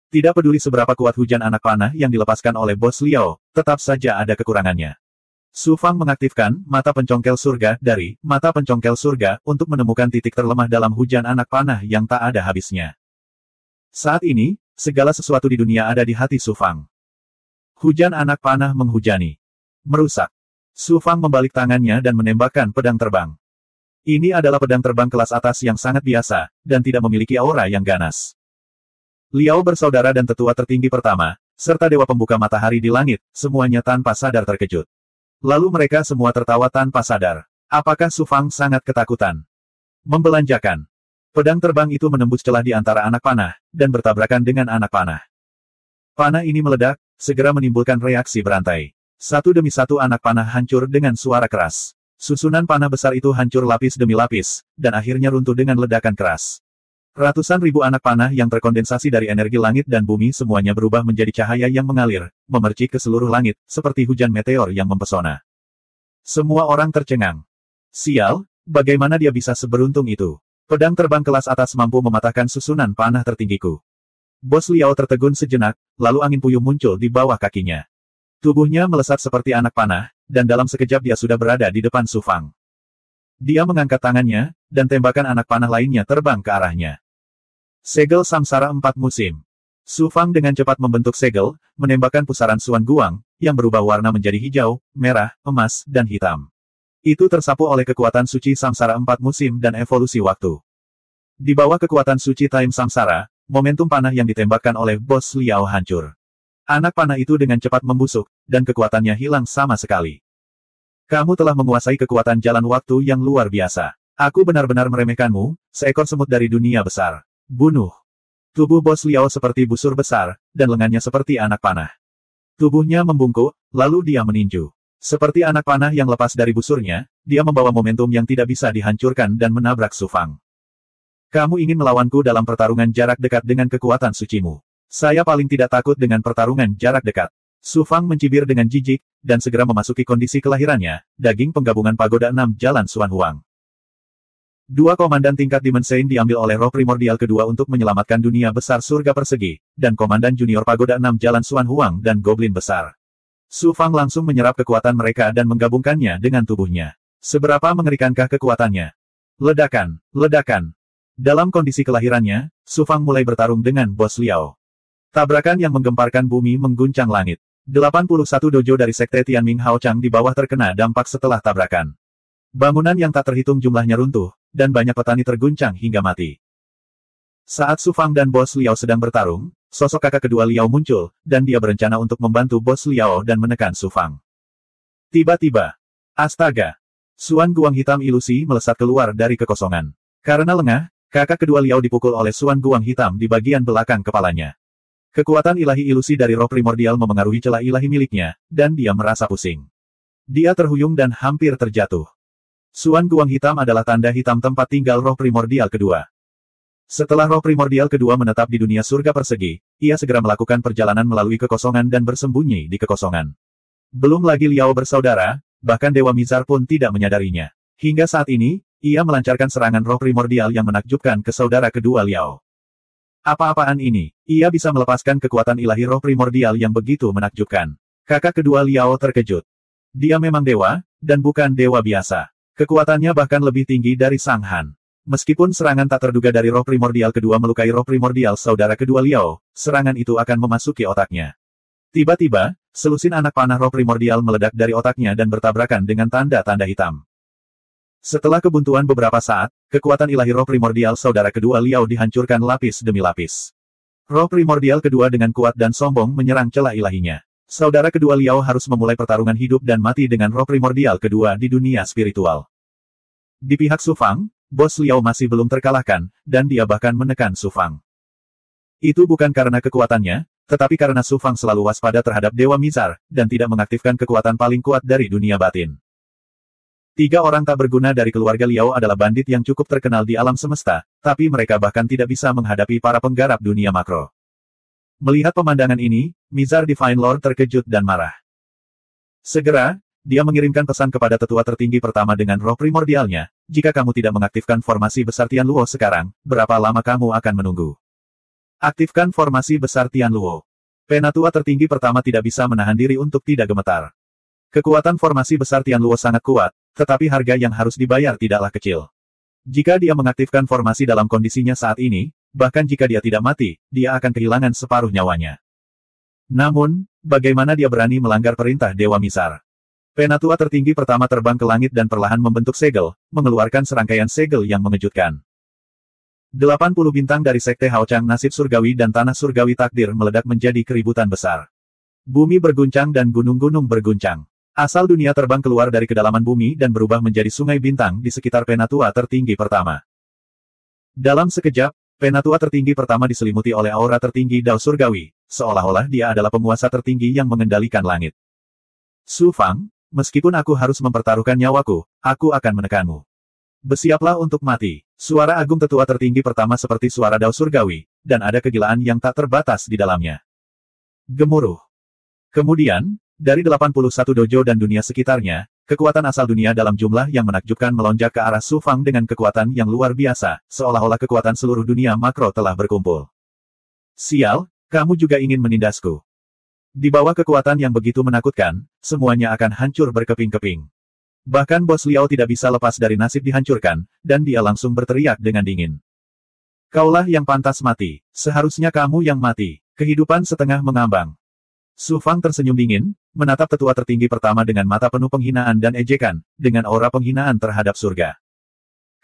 S1: Tidak peduli seberapa kuat hujan anak panah yang dilepaskan oleh Bos Liao, tetap saja ada kekurangannya. Su Fang mengaktifkan mata pencongkel surga dari mata pencongkel surga untuk menemukan titik terlemah dalam hujan anak panah yang tak ada habisnya. Saat ini, segala sesuatu di dunia ada di hati Su Fang. Hujan anak panah menghujani. Merusak. Su Fang membalik tangannya dan menembakkan pedang terbang. Ini adalah pedang terbang kelas atas yang sangat biasa, dan tidak memiliki aura yang ganas. Liao bersaudara dan tetua tertinggi pertama, serta Dewa Pembuka Matahari di langit, semuanya tanpa sadar terkejut. Lalu mereka semua tertawa tanpa sadar. Apakah Su Fang sangat ketakutan? Membelanjakan. Pedang terbang itu menembus celah di antara anak panah, dan bertabrakan dengan anak panah. Panah ini meledak, segera menimbulkan reaksi berantai. Satu demi satu anak panah hancur dengan suara keras. Susunan panah besar itu hancur lapis demi lapis, dan akhirnya runtuh dengan ledakan keras. Ratusan ribu anak panah yang terkondensasi dari energi langit dan bumi semuanya berubah menjadi cahaya yang mengalir, memercik ke seluruh langit, seperti hujan meteor yang mempesona. Semua orang tercengang. Sial, bagaimana dia bisa seberuntung itu? Pedang terbang kelas atas mampu mematahkan susunan panah tertinggiku. Bos Liao tertegun sejenak, lalu angin puyuh muncul di bawah kakinya. Tubuhnya melesat seperti anak panah, dan dalam sekejap dia sudah berada di depan Su Fang. Dia mengangkat tangannya, dan tembakan anak panah lainnya terbang ke arahnya. Segel Samsara 4 musim. Su Fang dengan cepat membentuk segel, menembakkan pusaran Suan Guang, yang berubah warna menjadi hijau, merah, emas, dan hitam. Itu tersapu oleh kekuatan suci Samsara 4 musim dan evolusi waktu. Di bawah kekuatan suci Time Samsara, momentum panah yang ditembakkan oleh Bos Liao hancur. Anak panah itu dengan cepat membusuk, dan kekuatannya hilang sama sekali. Kamu telah menguasai kekuatan jalan waktu yang luar biasa. Aku benar-benar meremehkanmu, seekor semut dari dunia besar. Bunuh. Tubuh Bos Liao seperti busur besar, dan lengannya seperti anak panah. Tubuhnya membungkuk, lalu dia meninju. Seperti anak panah yang lepas dari busurnya, dia membawa momentum yang tidak bisa dihancurkan dan menabrak Su Fang. Kamu ingin melawanku dalam pertarungan jarak dekat dengan kekuatan sucimu. Saya paling tidak takut dengan pertarungan jarak dekat. Su Fang mencibir dengan jijik, dan segera memasuki kondisi kelahirannya, daging penggabungan pagoda 6 jalan Suan Huang. Dua komandan tingkat Demon Saint diambil oleh roh primordial kedua untuk menyelamatkan dunia besar surga persegi, dan komandan junior pagoda 6 jalan Suan Huang dan goblin besar. Su Fang langsung menyerap kekuatan mereka dan menggabungkannya dengan tubuhnya. Seberapa mengerikankah kekuatannya? Ledakan, ledakan. Dalam kondisi kelahirannya, Su Fang mulai bertarung dengan Bos Liao. Tabrakan yang menggemparkan bumi mengguncang langit. 81 dojo dari Sekte Tianming Hao Chang di bawah terkena dampak setelah tabrakan. Bangunan yang tak terhitung jumlahnya runtuh, dan banyak petani terguncang hingga mati. Saat Su Fang dan Bos Liao sedang bertarung, sosok kakak kedua Liao muncul, dan dia berencana untuk membantu Bos Liao dan menekan Su Fang. Tiba-tiba, astaga! Suan Guang hitam ilusi melesat keluar dari kekosongan. Karena lengah, kakak kedua Liao dipukul oleh Suan Guang hitam di bagian belakang kepalanya. Kekuatan ilahi ilusi dari roh primordial memengaruhi celah ilahi miliknya, dan dia merasa pusing. Dia terhuyung dan hampir terjatuh. Suan Guang hitam adalah tanda hitam tempat tinggal roh primordial kedua. Setelah roh primordial kedua menetap di dunia surga persegi, ia segera melakukan perjalanan melalui kekosongan dan bersembunyi di kekosongan. Belum lagi Liao bersaudara, bahkan Dewa Mizar pun tidak menyadarinya. Hingga saat ini, ia melancarkan serangan roh primordial yang menakjubkan ke saudara kedua Liao. Apa-apaan ini? Ia bisa melepaskan kekuatan ilahi roh primordial yang begitu menakjubkan. Kakak kedua Liao terkejut. Dia memang dewa, dan bukan dewa biasa. Kekuatannya bahkan lebih tinggi dari Sang Han. Meskipun serangan tak terduga dari roh primordial kedua melukai roh primordial saudara kedua Liao, serangan itu akan memasuki otaknya. Tiba-tiba, selusin anak panah roh primordial meledak dari otaknya dan bertabrakan dengan tanda-tanda hitam. Setelah kebuntuan beberapa saat, kekuatan ilahi roh primordial saudara kedua Liao dihancurkan lapis demi lapis. Roh primordial kedua dengan kuat dan sombong menyerang celah ilahinya. Saudara kedua Liao harus memulai pertarungan hidup dan mati dengan roh primordial kedua di dunia spiritual. Di pihak Su Fang, Bos Liao masih belum terkalahkan, dan dia bahkan menekan Su Fang. Itu bukan karena kekuatannya, tetapi karena Su Fang selalu waspada terhadap Dewa Mizar, dan tidak mengaktifkan kekuatan paling kuat dari dunia batin. 3 orang tak berguna dari keluarga Liao adalah bandit yang cukup terkenal di alam semesta, tapi mereka bahkan tidak bisa menghadapi para penggarap dunia makro. Melihat pemandangan ini, Mizar Divine Lord terkejut dan marah. Segera, dia mengirimkan pesan kepada tetua tertinggi pertama dengan roh primordialnya, jika kamu tidak mengaktifkan formasi besar Tian Luo sekarang, berapa lama kamu akan menunggu? Aktifkan formasi besar Tian Luo. Penatua tertinggi pertama tidak bisa menahan diri untuk tidak gemetar. Kekuatan formasi besar Tian Luo sangat kuat, tetapi harga yang harus dibayar tidaklah kecil. Jika dia mengaktifkan formasi dalam kondisinya saat ini, bahkan jika dia tidak mati, dia akan kehilangan separuh nyawanya. Namun, bagaimana dia berani melanggar perintah Dewa Mizar? Penatua tertinggi pertama terbang ke langit dan perlahan membentuk segel, mengeluarkan serangkaian segel yang mengejutkan. 80 bintang dari Sekte Haochang Nasib Surgawi dan Tanah Surgawi Takdir meledak menjadi keributan besar. Bumi berguncang dan gunung-gunung berguncang. Asal dunia terbang keluar dari kedalaman bumi dan berubah menjadi sungai bintang di sekitar Penatua tertinggi pertama. Dalam sekejap, Penatua tertinggi pertama diselimuti oleh aura tertinggi Dao Surgawi, seolah-olah dia adalah penguasa tertinggi yang mengendalikan langit. Su Fang, meskipun aku harus mempertaruhkan nyawaku, aku akan menekanmu. Bersiaplah untuk mati. Suara agung tetua tertinggi pertama seperti suara Dao Surgawi, dan ada kegilaan yang tak terbatas di dalamnya. Gemuruh. Kemudian, dari 81 dojo dan dunia sekitarnya, kekuatan asal dunia dalam jumlah yang menakjubkan melonjak ke arah Su Fang dengan kekuatan yang luar biasa, seolah-olah kekuatan seluruh dunia makro telah berkumpul. Sial, kamu juga ingin menindasku. Di bawah kekuatan yang begitu menakutkan, semuanya akan hancur berkeping-keping. Bahkan Bos Liao tidak bisa lepas dari nasib dihancurkan, dan dia langsung berteriak dengan dingin. Kaulah yang pantas mati, seharusnya kamu yang mati, kehidupan setengah mengambang. Su Fang tersenyum dingin, menatap tetua tertinggi pertama dengan mata penuh penghinaan dan ejekan, dengan aura penghinaan terhadap surga.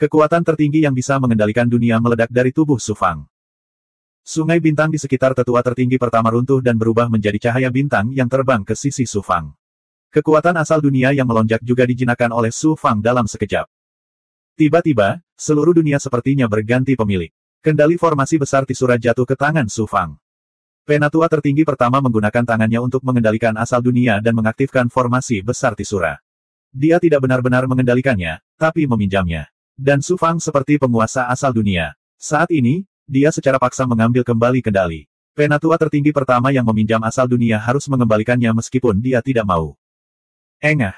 S1: Kekuatan tertinggi yang bisa mengendalikan dunia meledak dari tubuh Su Fang. Sungai bintang di sekitar tetua tertinggi pertama runtuh dan berubah menjadi cahaya bintang yang terbang ke sisi Su Fang. Kekuatan asal dunia yang melonjak juga dijinakkan oleh Su Fang dalam sekejap. Tiba-tiba, seluruh dunia sepertinya berganti pemilik. Kendali formasi besar Tisura jatuh ke tangan Su Fang. Penatua tertinggi pertama menggunakan tangannya untuk mengendalikan asal dunia dan mengaktifkan formasi besar Tisura. Dia tidak benar-benar mengendalikannya, tapi meminjamnya. Dan Su Fang seperti penguasa asal dunia. Saat ini, dia secara paksa mengambil kembali kendali. Penatua tertinggi pertama yang meminjam asal dunia harus mengembalikannya meskipun dia tidak mau. Engah.